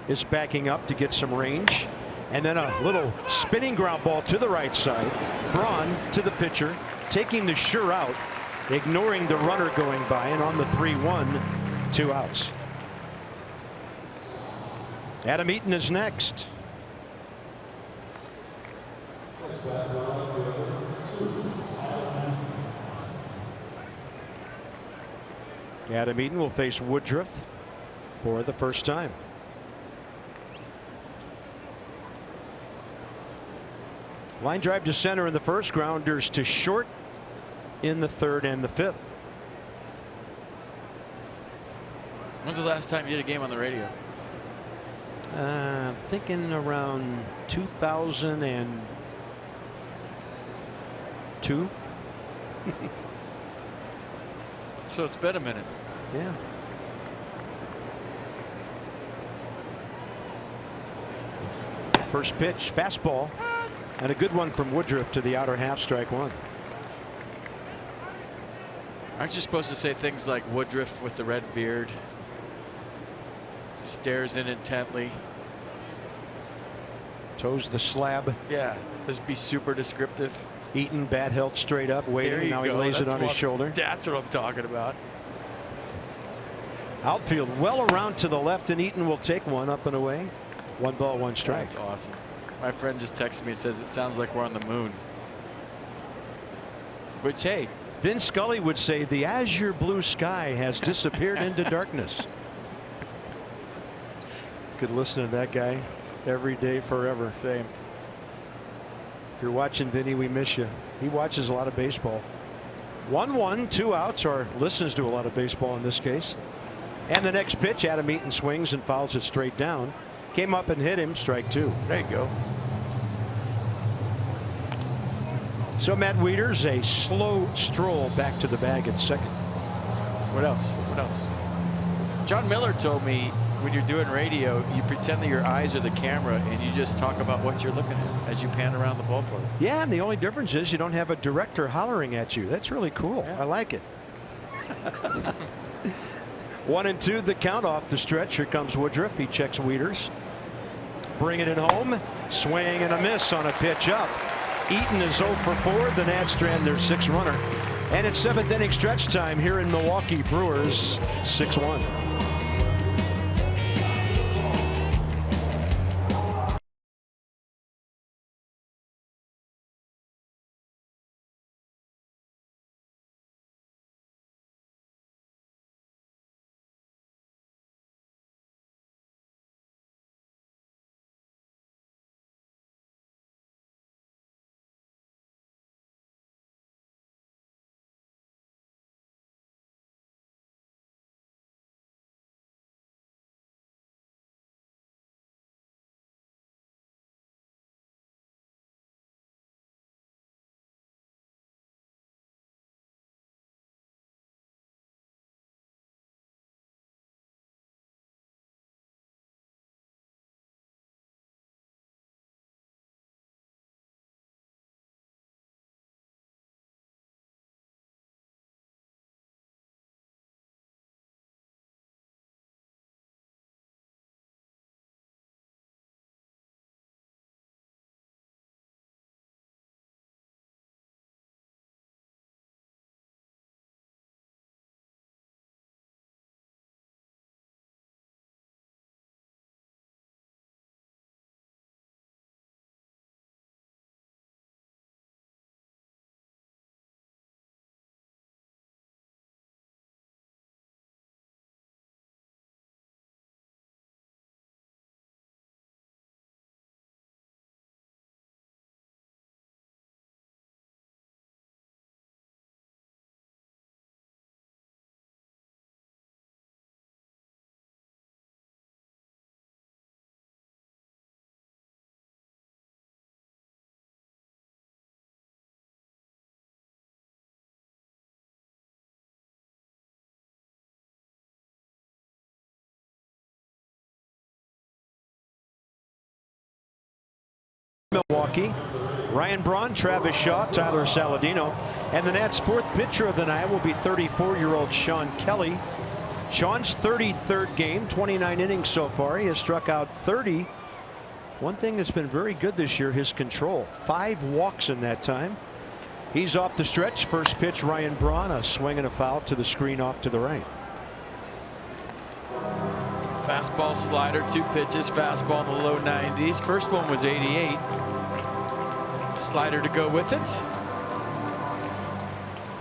is backing up to get some range. And then a little spinning ground ball to the right side. Braun to the pitcher, taking the sure out, ignoring the runner going by, and on the 3-1, 2 outs. Adam Eaton is next. Adam Eaton will face Woodruff for the first time. Line drive to center in the first, grounders to short in the 3rd and the 5th. When's the last time you did a game on the radio? I'm thinking around 2002. So it's been a minute. Yeah. First pitch, fastball, and a good one from Woodruff to the outer half, strike one. Aren't you supposed to say things like Woodruff with the red beard? Stares in intently. Toes the slab. Yeah. Let's be super descriptive. Eaton, bat held straight up, waiting. Now he lays it on his shoulder. That's what I'm talking about. Outfield well around to the left, and Eaton will take one up and away. 1 ball, 1 strike. That's awesome. My friend just texted me and says it sounds like we're on the moon. Which, hey, Vin Scully would say the azure blue sky has disappeared into darkness. Could listen to that guy every day forever. same. If you're watching Vinny, we miss you. He watches a lot of baseball. 1-1, 2 outs, or listens to a lot of baseball in this case. And the next pitch, Adam Eaton swings and fouls it straight down. Came up and hit him, strike 2. There you go. So Matt Wieters, a slow stroll back to the bag at second. What else? What else? John Miller told me when you're doing radio, you pretend that your eyes are the camera and you just talk about what you're looking at as you pan around the ballpark. Yeah, and the only difference is you don't have a director hollering at you. That's really cool. Yeah. I like it. 1-2, the count off the stretch. Here comes Woodruff. He checks Wieters. Bringing it home. Swing and a miss on a pitch up. Eaton is 0 for 4. The Nats strand their 6th runner. And it's 7th inning stretch time here in Milwaukee. Brewers 6-1. Milwaukee. Ryan Braun, Travis Shaw, Tyler Saladino, and the Nats' 4th pitcher of the night will be 34-year-old Sean Kelly. Sean's 33rd game, 29 innings so far. He has struck out 30. One thing that's been very good this year, his control. 5 walks in that time. He's off the stretch. First pitch, Ryan Braun, a swing and a foul to the screen off to the right. Fastball, slider, 2 pitches, fastball in the low 90s. First one was 88. Slider to go with it.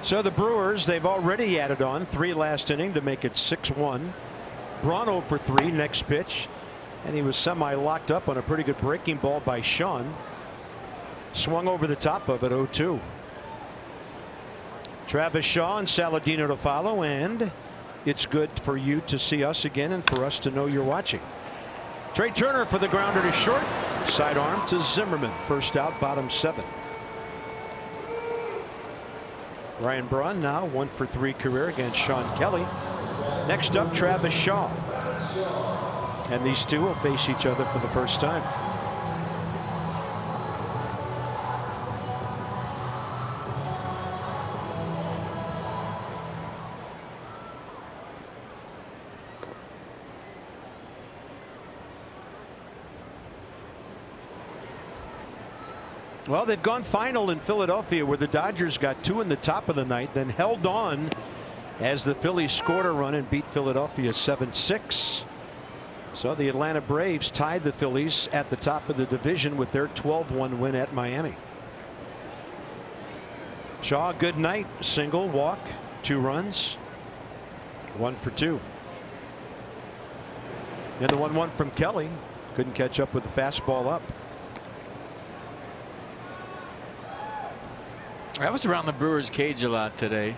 So the Brewers, they've already added on 3 last inning to make it 6-1. Braun 0 for 3, next pitch. And he was semi-locked up on a pretty good breaking ball by Sean. Swung over the top of it, 0-2. Travis Shaw and Saladino to follow, and it's good for you to see us again and for us to know you're watching. Trey Turner for the grounder to short. Sidearm to Zimmerman. First out, bottom 7. Ryan Braun now 1 for 3 career against Sean Kelly. Next up, Travis Shaw. And these two will face each other for the first time. Well, they've gone final in Philadelphia, where the Dodgers got 2 in the top of the ninth, then held on as the Phillies scored a run and beat Philadelphia 7-6. So the Atlanta Braves tied the Phillies at the top of the division with their 12-1 win at Miami. Shaw, good night. Single, walk, 2 runs, 1 for 2. And the 1-1 from Kelly. Couldn't catch up with the fastball up. I was around the Brewers cage a lot today,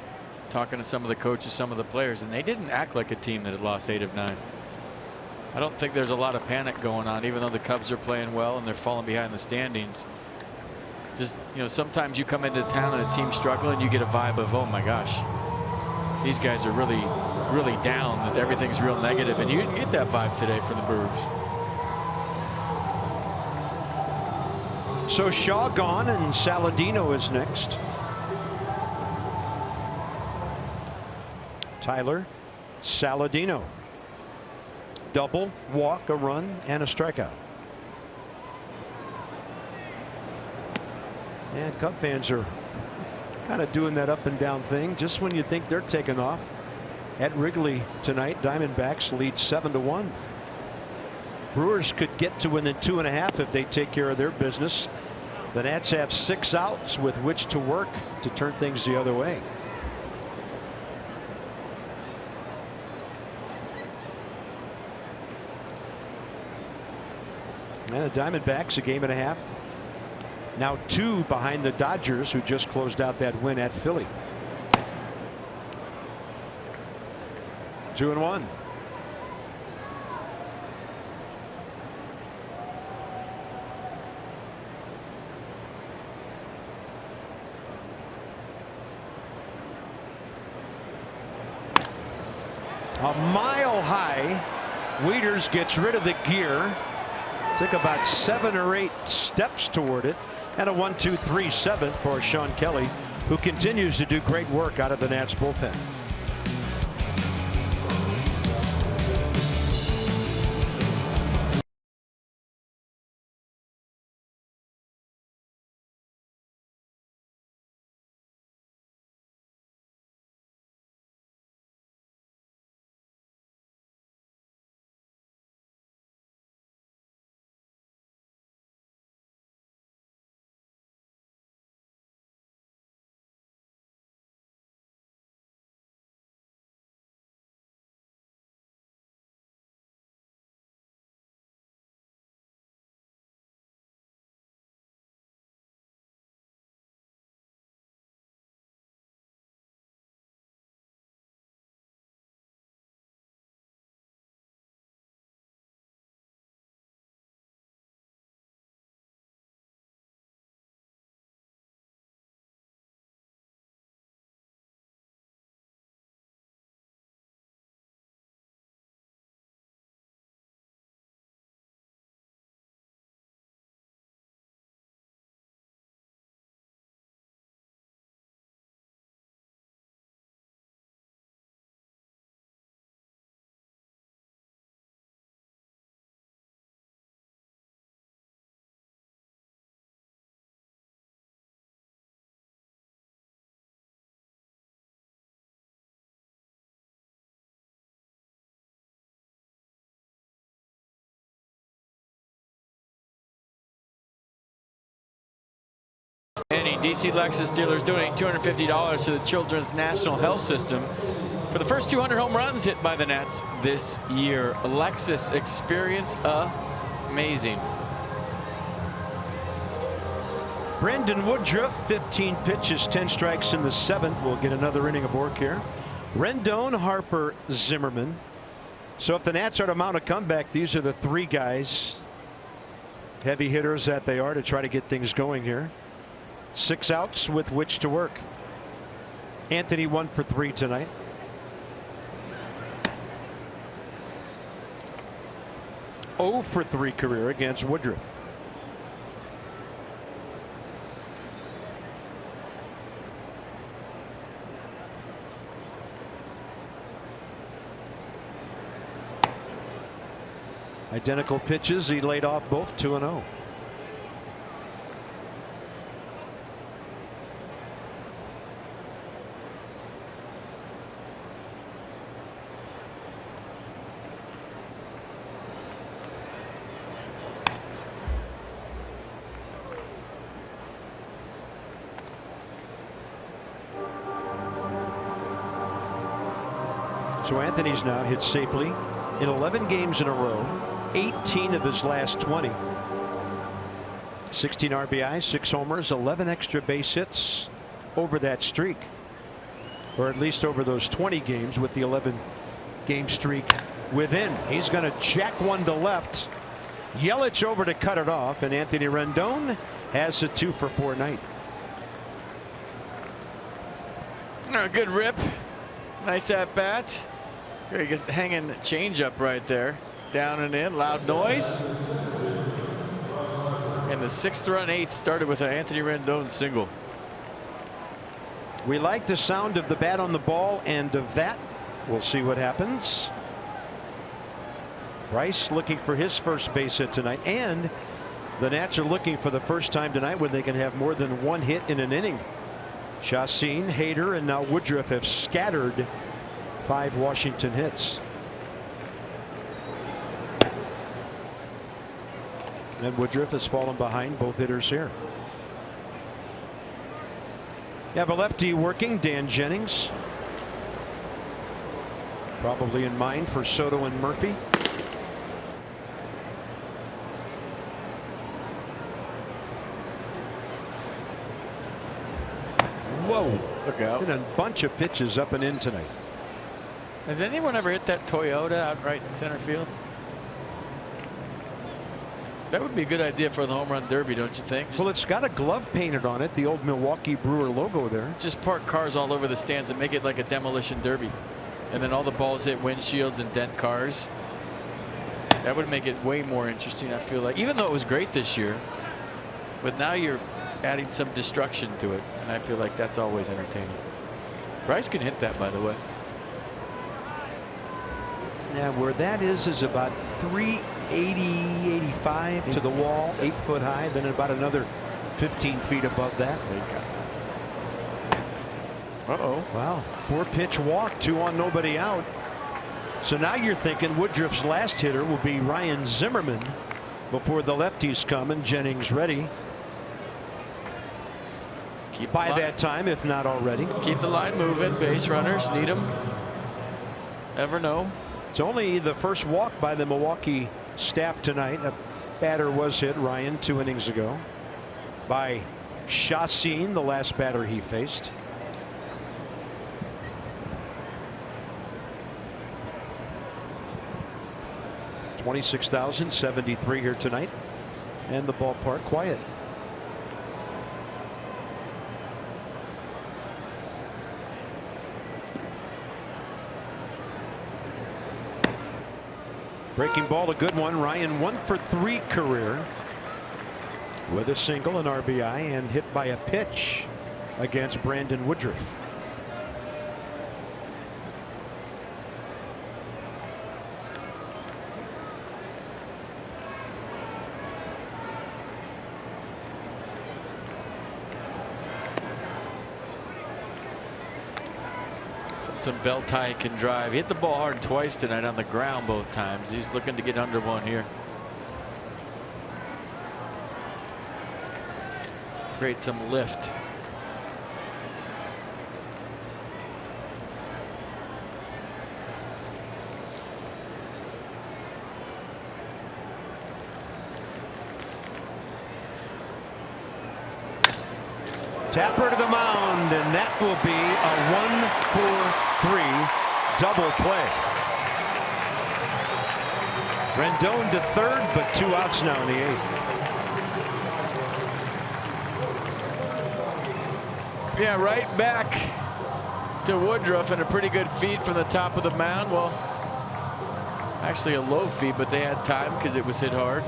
talking to some of the coaches, some of the players, and they didn't act like a team that had lost 8 of 9. I don't think there's a lot of panic going on, even though the Cubs are playing well and they're falling behind the standings. Just, you know, sometimes you come into town and a team's struggling, you get a vibe of, oh my gosh, these guys are really, really down, that everything's real negative, and you didn't get that vibe today from the Brewers. So Shaw gone and Saladino is next. Tyler Saladino. Double, walk, a run, and a strikeout. And Cub fans are kind of doing that up and down thing just when you think they're taking off. At Wrigley tonight, Diamondbacks lead 7-1. Brewers could get to within 2.5 if they take care of their business. The Nats have 6 outs with which to work to turn things the other way. And the Diamondbacks a 1.5 games. Now 2 behind the Dodgers, who just closed out that win at Philly. 2-1. A mile high. Wieters gets rid of the gear. Took about 7 or 8 steps toward it. And a 1-2-3 7th for Sean Kelly, who continues to do great work out of the Nats bullpen. Any DC Lexus dealers donate $250 to the Children's National Health System for the first 200 home runs hit by the Nats this year. Lexus, experience amazing. Brandon Woodruff, 15 pitches, 10 strikes in the 7th. We'll get another inning of work here. Rendon, Harper, Zimmerman. So if the Nats are to mount a comeback, these are the three guys, heavy hitters that they are, to try to get things going here. 6 outs with which to work. Anthony 1 for 3 tonight. Oh for 3 career against Woodruff. Identical pitches. He laid off both 2-0. So Anthony's now hit safely in 11 games in a row. 18 of his last 20. 16 RBIs, 6 homers, 11 extra base hits over that streak, or at least over those 20 games, with the 11 game streak within. He's going to jack one to left. Yelich over to cut it off, and Anthony Rendon has a 2 for 4 night. Good rip. Nice at bat. Very good hanging changeup right there. Down and in, loud noise. And the 6th run, 8th started with an Anthony Rendon single. We like the sound of the bat on the ball, and of that, we'll see what happens. Bryce looking for his first base hit tonight, and the Nats are looking for the first time tonight when they can have more than 1 hit in an inning. Chacin, Hader, and now Woodruff have scattered 5 Washington hits. And Woodruff has fallen behind both hitters here. You have a lefty working, Dan Jennings. Probably in mind for Soto and Murphy. Whoa. Look out. And a bunch of pitches up and in tonight. Has anyone ever hit that Toyota out right in center field? That would be a good idea for the home run derby, don't you think? Well, it's got a glove painted on it, the old Milwaukee Brewer logo there. Just park cars all over the stands and make it like a demolition derby. And then all the balls hit windshields and dent cars. That would make it way more interesting, I feel like. Even though it was great this year. But now you're adding some destruction to it. And I feel like that's always entertaining. Bryce can hit that, by the way. Yeah, where that is about 380, 85 to the wall, 8 foot high, then about another 15 feet above that. He's got that. Uh-oh. Wow. 4-pitch walk, 2 on, nobody out. So now you're thinking Woodruff's last hitter will be Ryan Zimmerman before the lefties come and Jennings ready. Keep by that time, if not already. Keep the line moving. Base runners need them. Never know. It's only the first walk by the Milwaukee staff tonight. A batter was hit, Ryan, 2 innings ago by Chacin, the last batter he faced. $26,073 here tonight, and the ballpark quiet. Breaking ball, a good one. Ryan 1 for 3 career with a single, an RBI, and hit by a pitch against Brandon Woodruff. Something Beltai can drive. He hit the ball hard twice tonight on the ground both times. He's looking to get under one here. Create some lift. Tapper to the mound, and that will be a 1-4-3 double play. Rendon to third, but 2 outs now in the 8th. Yeah, right back to Woodruff, and a pretty good feed from the top of the mound. Well, actually a low feed, but they had time because it was hit hard.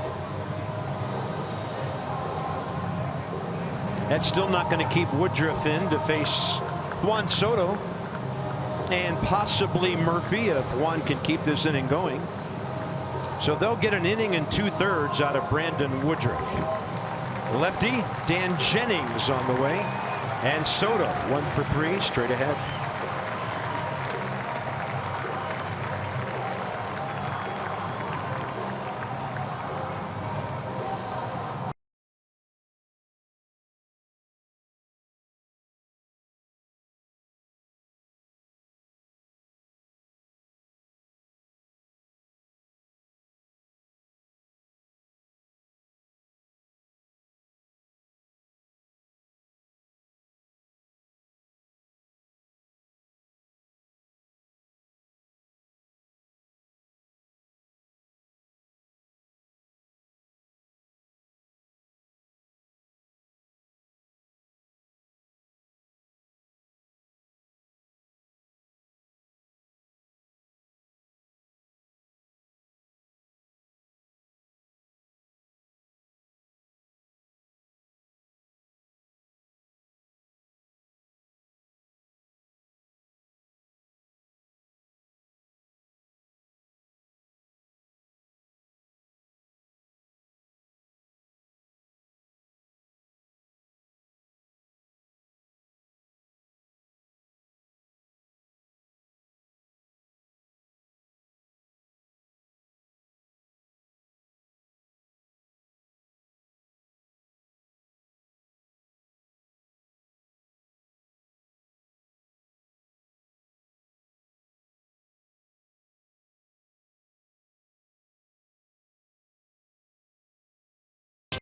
That's still not going to keep Woodruff in to face Juan Soto and possibly Murphy if Juan can keep this inning going. So they'll get an inning and 2/3 out of Brandon Woodruff. Lefty Dan Jennings on the way, and Soto 1 for 3 straight ahead.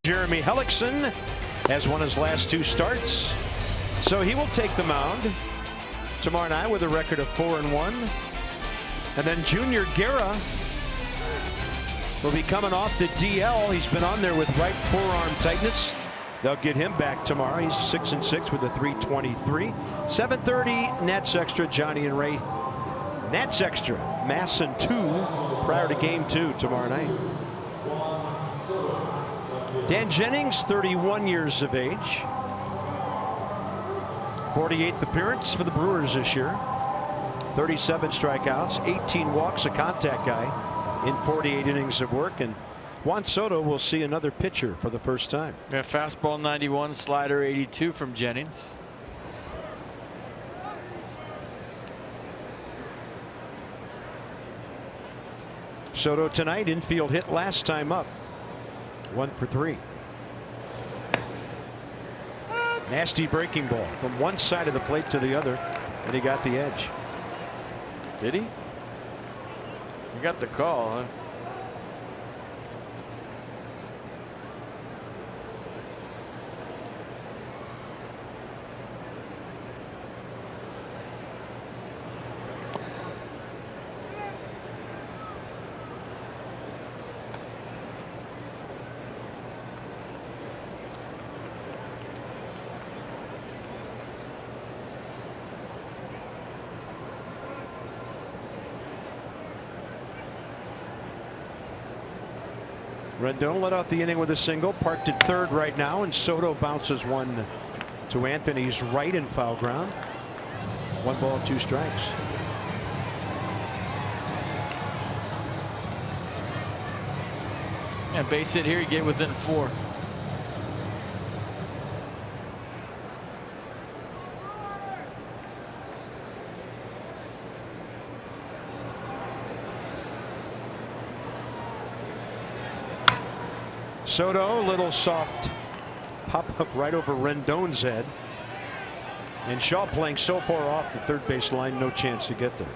Jeremy Hellickson has won his last 2 starts, so he will take the mound tomorrow night with a record of 4-1. And then Junior Guerra will be coming off the DL. He's been on there with right forearm tightness. They'll get him back tomorrow. He's 6-6 with a 3.23. 7:30 Nats Extra. Johnny and Ray Nats Extra. Masson 2 prior to game 2 tomorrow night. Dan Jennings, 31 years of age. 48th appearance for the Brewers this year. 37 strikeouts, 18 walks, a contact guy in 48 innings of work. And Juan Soto will see another pitcher for the first time. Yeah, fastball 91, slider 82 from Jennings. Soto tonight, infield hit last time up. 1 for 3. Nasty breaking ball from one side of the plate to the other, and he got the edge. Did he? He got the call, huh? Rendon let out the inning with a single, parked at third right now, and Soto bounces one to Anthony's right in foul ground. 1 ball, 2 strikes. Yeah, base hit here, you get within 4. Soto, little soft pop up right over Rendon's head. And Shaw playing so far off the third base line, no chance to get there.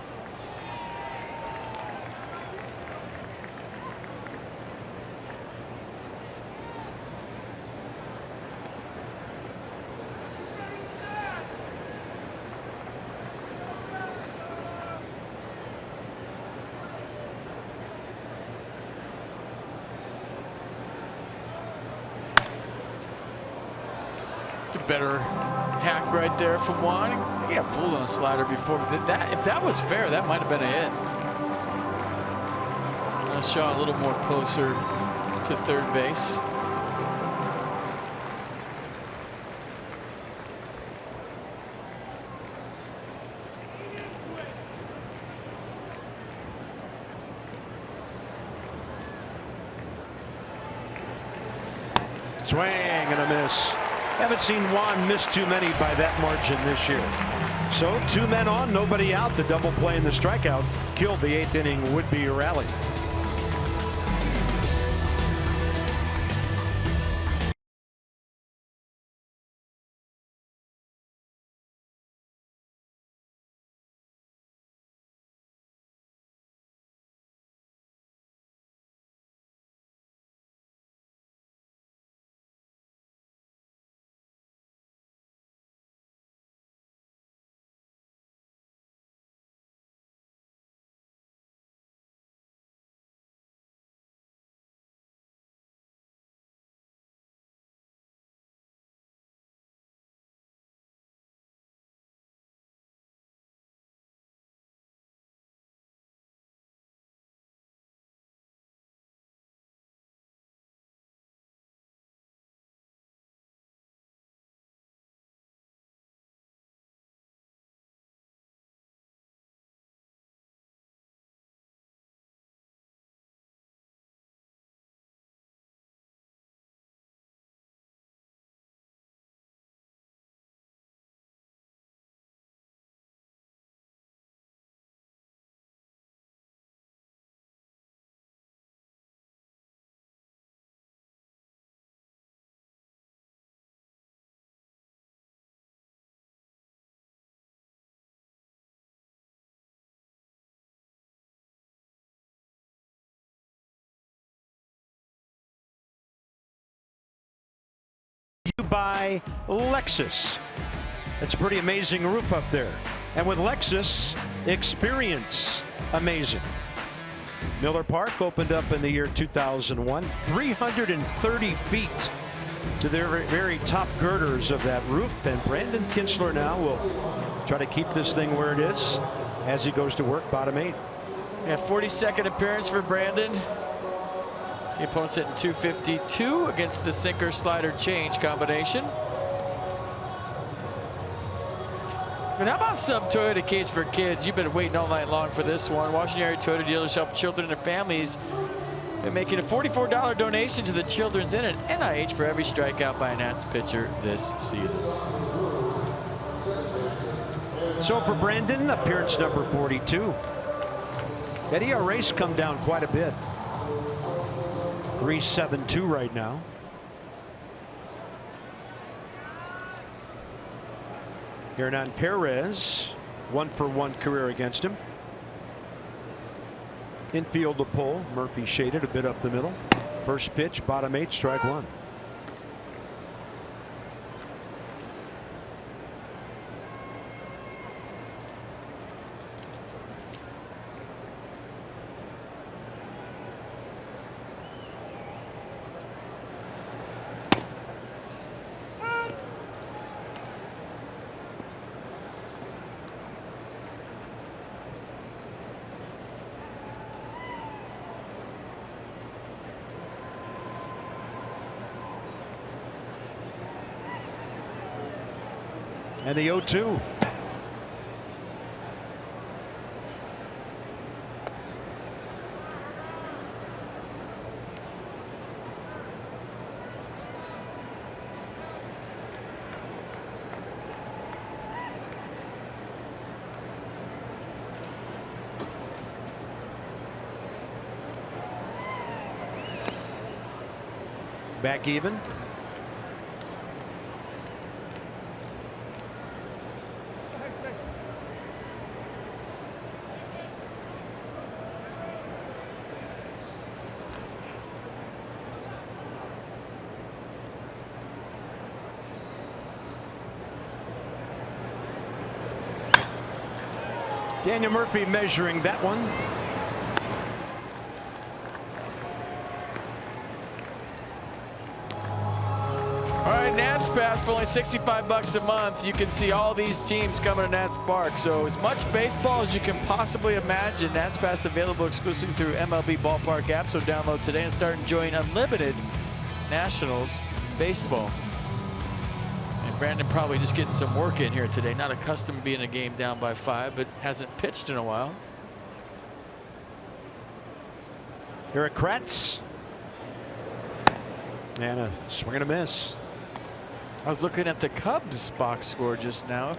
better hack right there from Juan. He got fooled on a slider before. But if that was fair, that might have been a hit. A shot a little more closer to third base. Swing and a miss. Haven't seen Juan miss too many by that margin this year. So 2 men on, nobody out. The double play and the strikeout killed the 8th inning would-be rally. By Lexus. That's a pretty amazing roof up there. And with Lexus, experience amazing. Miller Park opened up in the year 2001. 330 feet to the very top girders of that roof. And Brandon Kinsler now will try to keep this thing where it is as he goes to work bottom 8. Yeah, 42nd appearance for Brandon. The opponent's hitting 252 against the sinker slider change combination. But how about some Toyota case for kids? You've been waiting all night long for this one. Washington area Toyota dealers help children and families. They're making a $44 donation to the Children's Inn at NIH for every strikeout by a Nats pitcher this season. So for Brandon, appearance number 42. That ERA's come down quite a bit. 3.72 right now. Hernan Perez, 1-for-1 career against him. Infield to pull. Murphy shaded a bit up the middle. First pitch, bottom 8, strike 1. And the 0-2. Back even. Daniel Murphy measuring that one. All right, Nats Nats Pass for only $65 a month. You can see all these teams coming to Nats Park. So as much baseball as you can possibly imagine. Nats Pass available exclusively through MLB Ballpark app. So download today and start enjoying unlimited Nationals baseball. And Brandon probably just getting some work in here today. Not accustomed to being a game down by 5, but hasn't pitched in a while. Here at Kratz. And a swing and a miss. I was looking at the Cubs box score just now.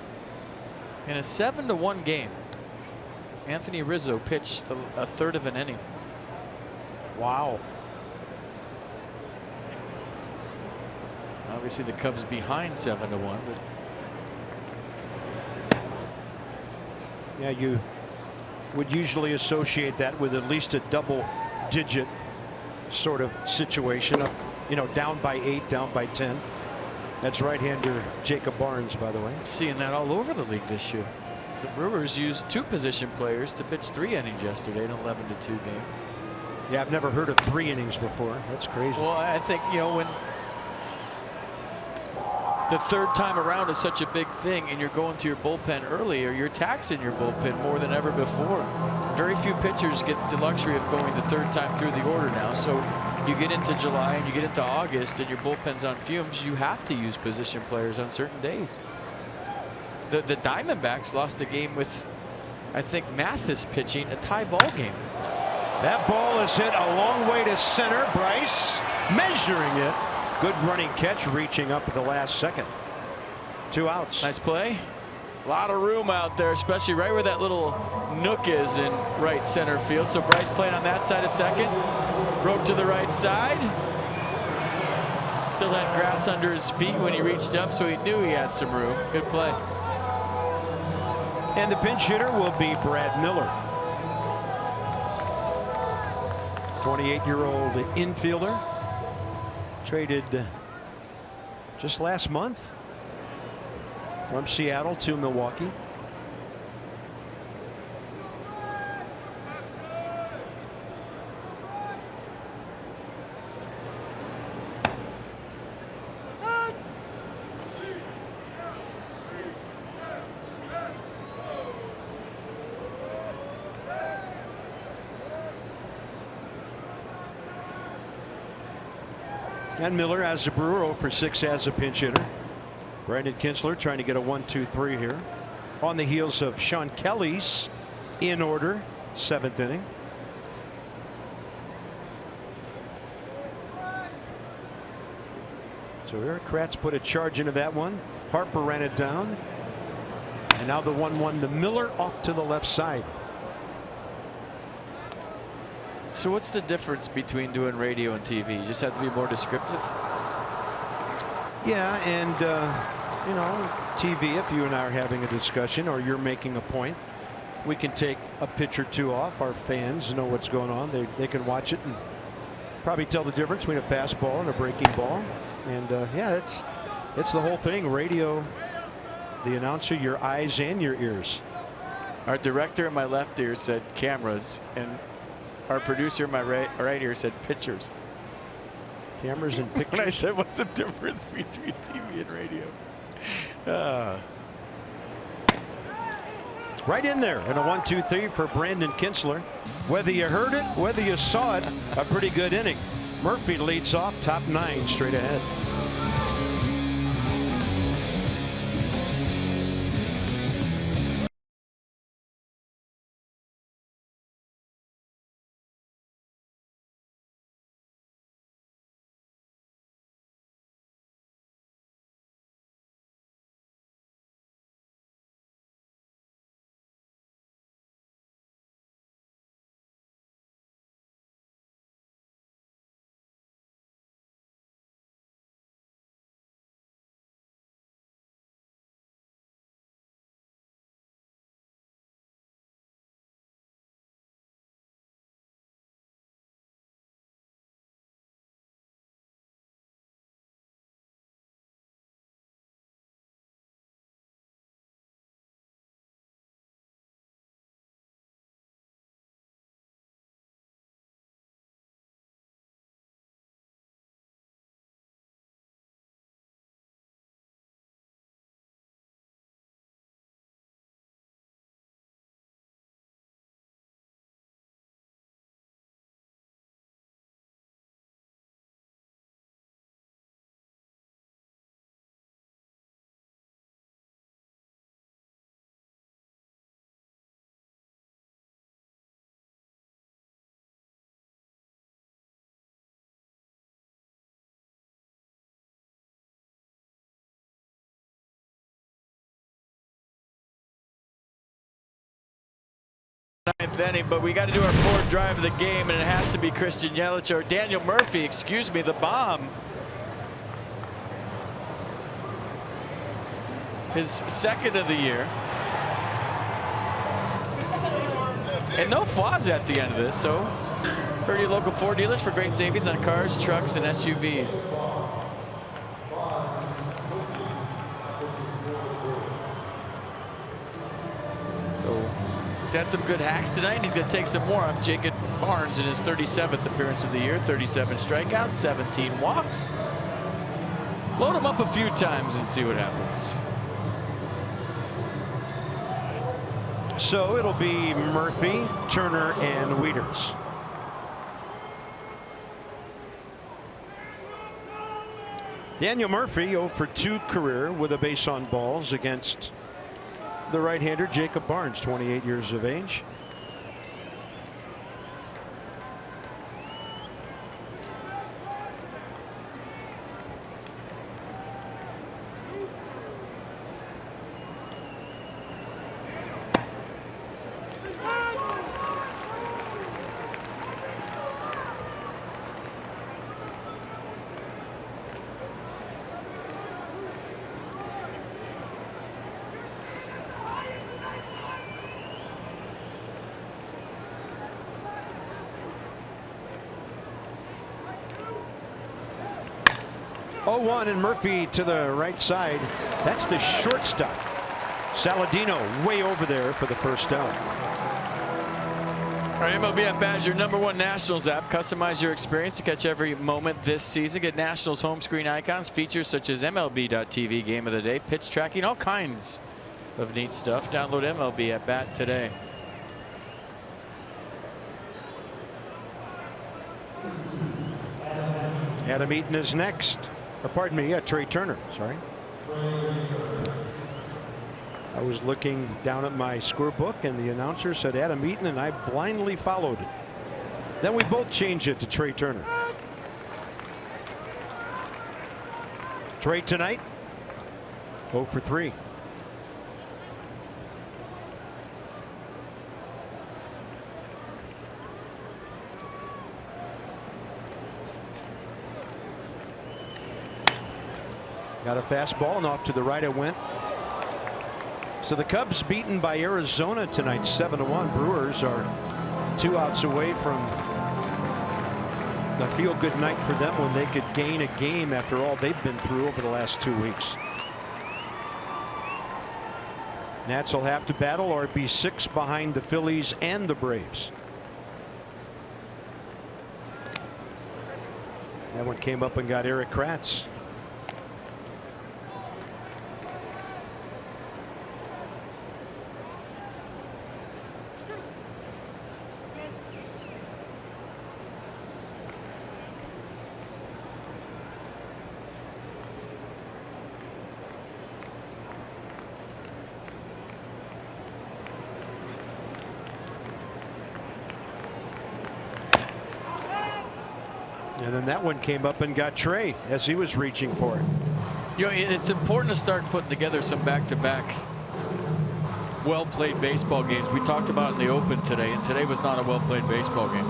In a 7-1 game, Anthony Rizzo pitched a third of an inning. Wow. Obviously the Cubs behind 7-1, but yeah, you would usually associate that with at least a double-digit sort of situation. You know, down by 8, down by 10. That's right-hander Jacob Barnes, by the way. Seeing that all over the league this year. The Brewers used 2 position players to pitch 3 innings yesterday in an 11-2 game. Yeah, I've never heard of 3 innings before. That's crazy. Well, I think, you know, when the third time around is such a big thing and you're going to your bullpen early, or you're taxing your bullpen more than ever before. Very few pitchers get the luxury of going the third time through the order now. So you get into July and you get into August and your bullpen's on fumes, you have to use position players on certain days. The Diamondbacks lost a game with, I think, Mathis pitching a tie ball game. That ball is hit a long way to center. Bryce measuring it. Good running catch, reaching up at the last second. 2 outs. Nice play. A lot of room out there, especially right where that little nook is in right center field. So Bryce playing on that side of second. Broke to the right side. Still had grass under his feet when he reached up, so he knew he had some room. Good play. And the pinch hitter will be Brad Miller. 28-year-old infielder. Traded just last month from Seattle to Milwaukee. And Miller as a Brewer, 0 for 6 as a pinch hitter. Brandon Kintzler trying to get a 1-2-3 here. On the heels of Sean Kelly's in order 7th inning. So Eric Kratz put a charge into that one. Harper ran it down. And now the 1-1 to Miller off to the left side. So what's the difference between doing radio and TV? You just have to be more descriptive? Yeah, and you know, TV, if you and I are having a discussion or you're making a point, we can take a pitch or 2 off. Our fans know what's going on. They can watch it and probably tell the difference between a fastball and a breaking ball. And yeah, it's the whole thing. Radio, the announcer, your eyes and your ears. Our director in my left ear said cameras, and our producer in my right ear said pictures. Cameras and pictures. When I said, what's the difference between TV and radio? Right in there, and a 1-2-3 for Brandon Kintzler. Whether you heard it, whether you saw it, a pretty good inning. Murphy leads off, top 9 straight ahead. ninth inning, but we got to do our fourth drive of the game, and it has to be Christian Yelich or Daniel Murphy, excuse me, the bomb. His second of the year. And no flaws at the end of this, so heard your local Ford dealers for great savings on cars, trucks, and SUVs. He's had some good hacks tonight, and he's going to take some more off Jacob Barnes in his 37th appearance of the year. 37 strikeouts, 17 walks. Load him up a few times and see what happens. So it'll be Murphy, Turner, and Wieters. Daniel Murphy 0 for 2 career with a base on balls against the right-hander Jacob Barnes, 28 years of age. Oh, 0-1, and Murphy to the right side. That's the shortstop. Saladino way over there for the first down. All right, MLB at Bat is your #1 Nationals app. Customize your experience to catch every moment this season. Get Nationals home screen icons, features such as MLB.TV Game of the Day, pitch tracking, all kinds of neat stuff. Download MLB at Bat today. Adam Eaton is next. Or pardon me, yeah, Trey Turner, sorry. I was looking down at my scorebook, and the announcer said Adam Eaton, and I blindly followed it. Then we both changed it to Trey Turner. Trey tonight, 0 for 3. Got a fastball, and off to the right it went. So the Cubs beaten by Arizona tonight, 7-1. Brewers are 2 outs away from a feel-good night for them when they could gain a game after all they've been through over the last 2 weeks. Nats will have to battle or be 6 behind the Phillies and the Braves. That one came up and got Eric Kratz. And then that one came up and got Trey as he was reaching for it. You know, it's important to start putting together some back-to-back well-played baseball games. We talked about in the Open today, and today was not a well-played baseball game.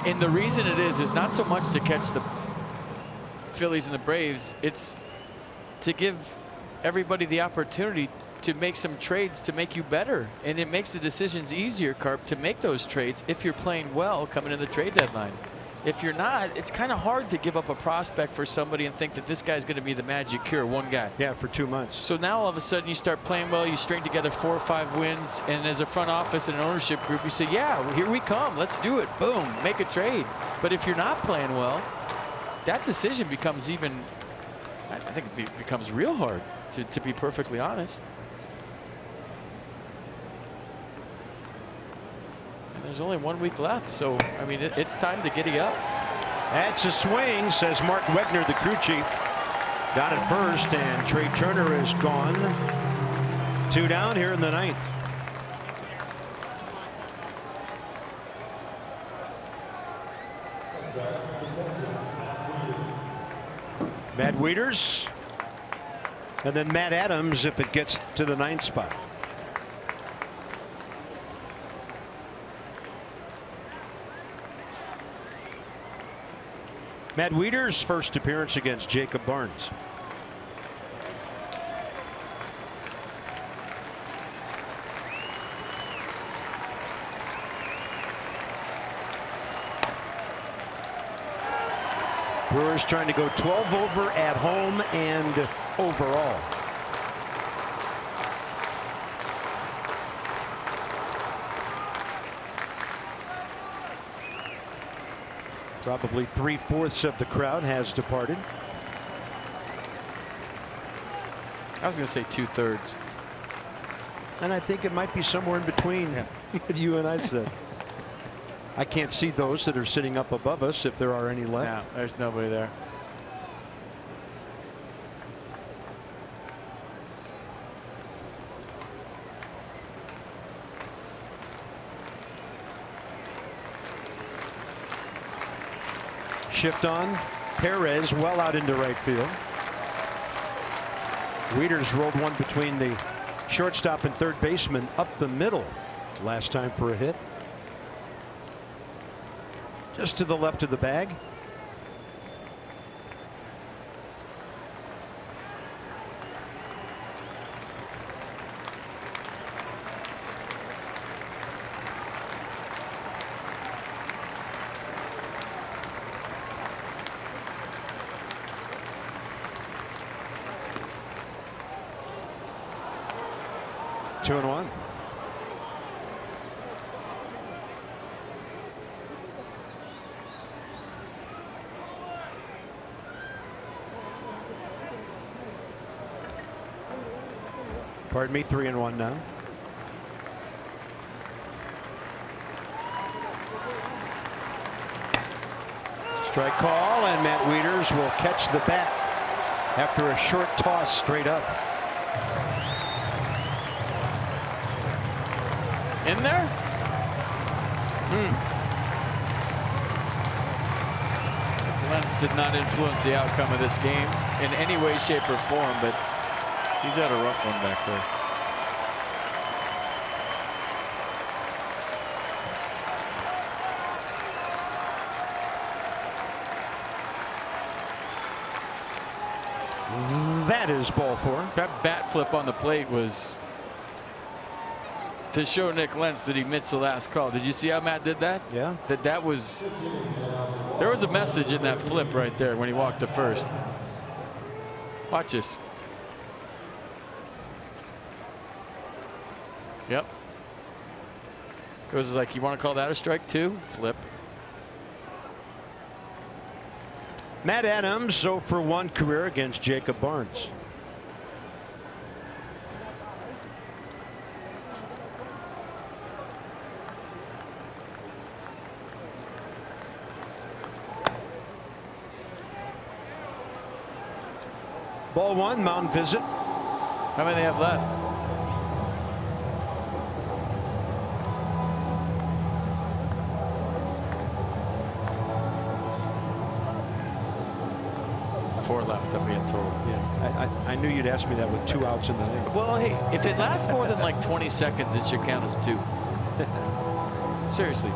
And the reason it is not so much to catch the Phillies and the Braves, it's to give everybody the opportunity to make some trades to make you better. And it makes the decisions easier, Carp, to make those trades if you're playing well coming in the trade deadline. If you're not, it's kind of hard to give up a prospect for somebody and think that this guy's going to be the magic cure, one guy. Yeah, for 2 months. So now all of a sudden you start playing well, you string together 4 or 5 wins, and as a front office and an ownership group, you say, yeah, here we come, let's do it, boom, make a trade. But if you're not playing well, that decision becomes even, I think it becomes real hard, to be perfectly honest. There's only 1 week left, so I mean it's time to giddy up. That's a swing, says Mark Wegner, the crew chief. Got it first, and Trey Turner is gone. 2 down here in the 9th. Matt Wieters, and then Matt Adams if it gets to the 9th spot. Matt Wieder's first appearance against Jacob Barnes. Brewers trying to go 12 over at home and overall. Probably 3/4 of the crowd has departed. I was going to say 2/3. And I think it might be somewhere in between what you and I said. I can't see those that are sitting up above us if there are any left. Yeah, there's nobody there. Shift on. Perez well out into right field. Wieder's rolled one between the shortstop and third baseman up the middle last time for a hit. Just to the left of the bag. Two and one. Pardon me, 3-1 now. Strike call, and Matt Wieters will catch the bat after a short toss straight up. In there? Lentz did not influence the outcome of this game in any way, shape, or form, but he's had a rough one back there. That is ball four. That bat flip on the plate was to show Nick Lentz that he missed the last call. Did you see how Matt did that? Yeah. That was, there was a message in that flip right there when he walked to first. Watch this. Yep. It was like, you want to call that a strike too? Flip. Matt Adams 0 for 1 career against Jacob Barnes. Ball one, mound visit. How many they have left? Four left, I'm being told. Yeah, I knew you'd ask me that with 2 outs in the inning. Well, hey, if it lasts more than like 20 seconds, it should count as 2. Seriously.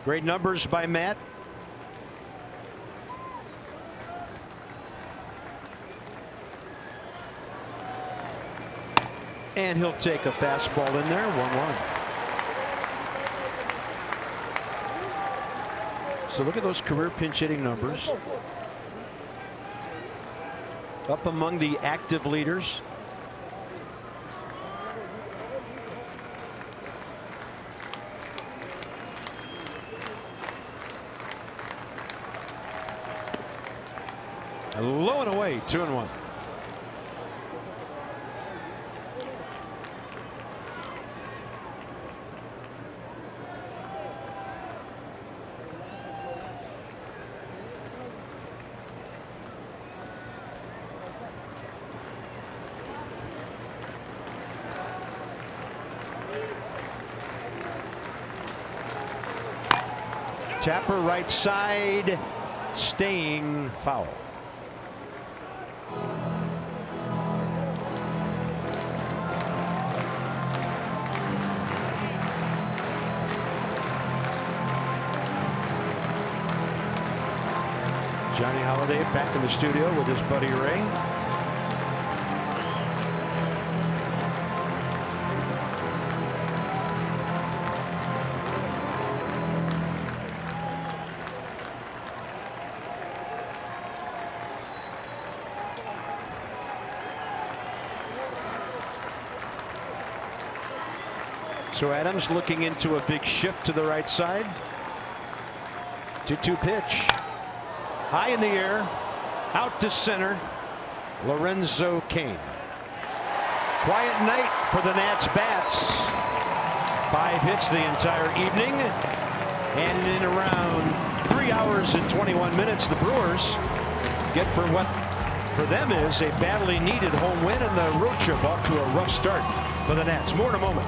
Great numbers by Matt. And he'll take a fastball in there, 1-1. So look at those career pinch hitting numbers. Up among the active leaders. Low and away, 2-1. Tapper right side, staying foul. Johnny Holliday back in the studio with his buddy Ray. So Adams looking into a big shift to the right side. 2-2 pitch. High in the air. Out to center. Lorenzo Cain. Quiet night for the Nats bats. 5 hits the entire evening. And in around 3 hours and 21 minutes, the Brewers get for what for them is a badly needed home win, and the road trip off to a rough start for the Nats. More in a moment.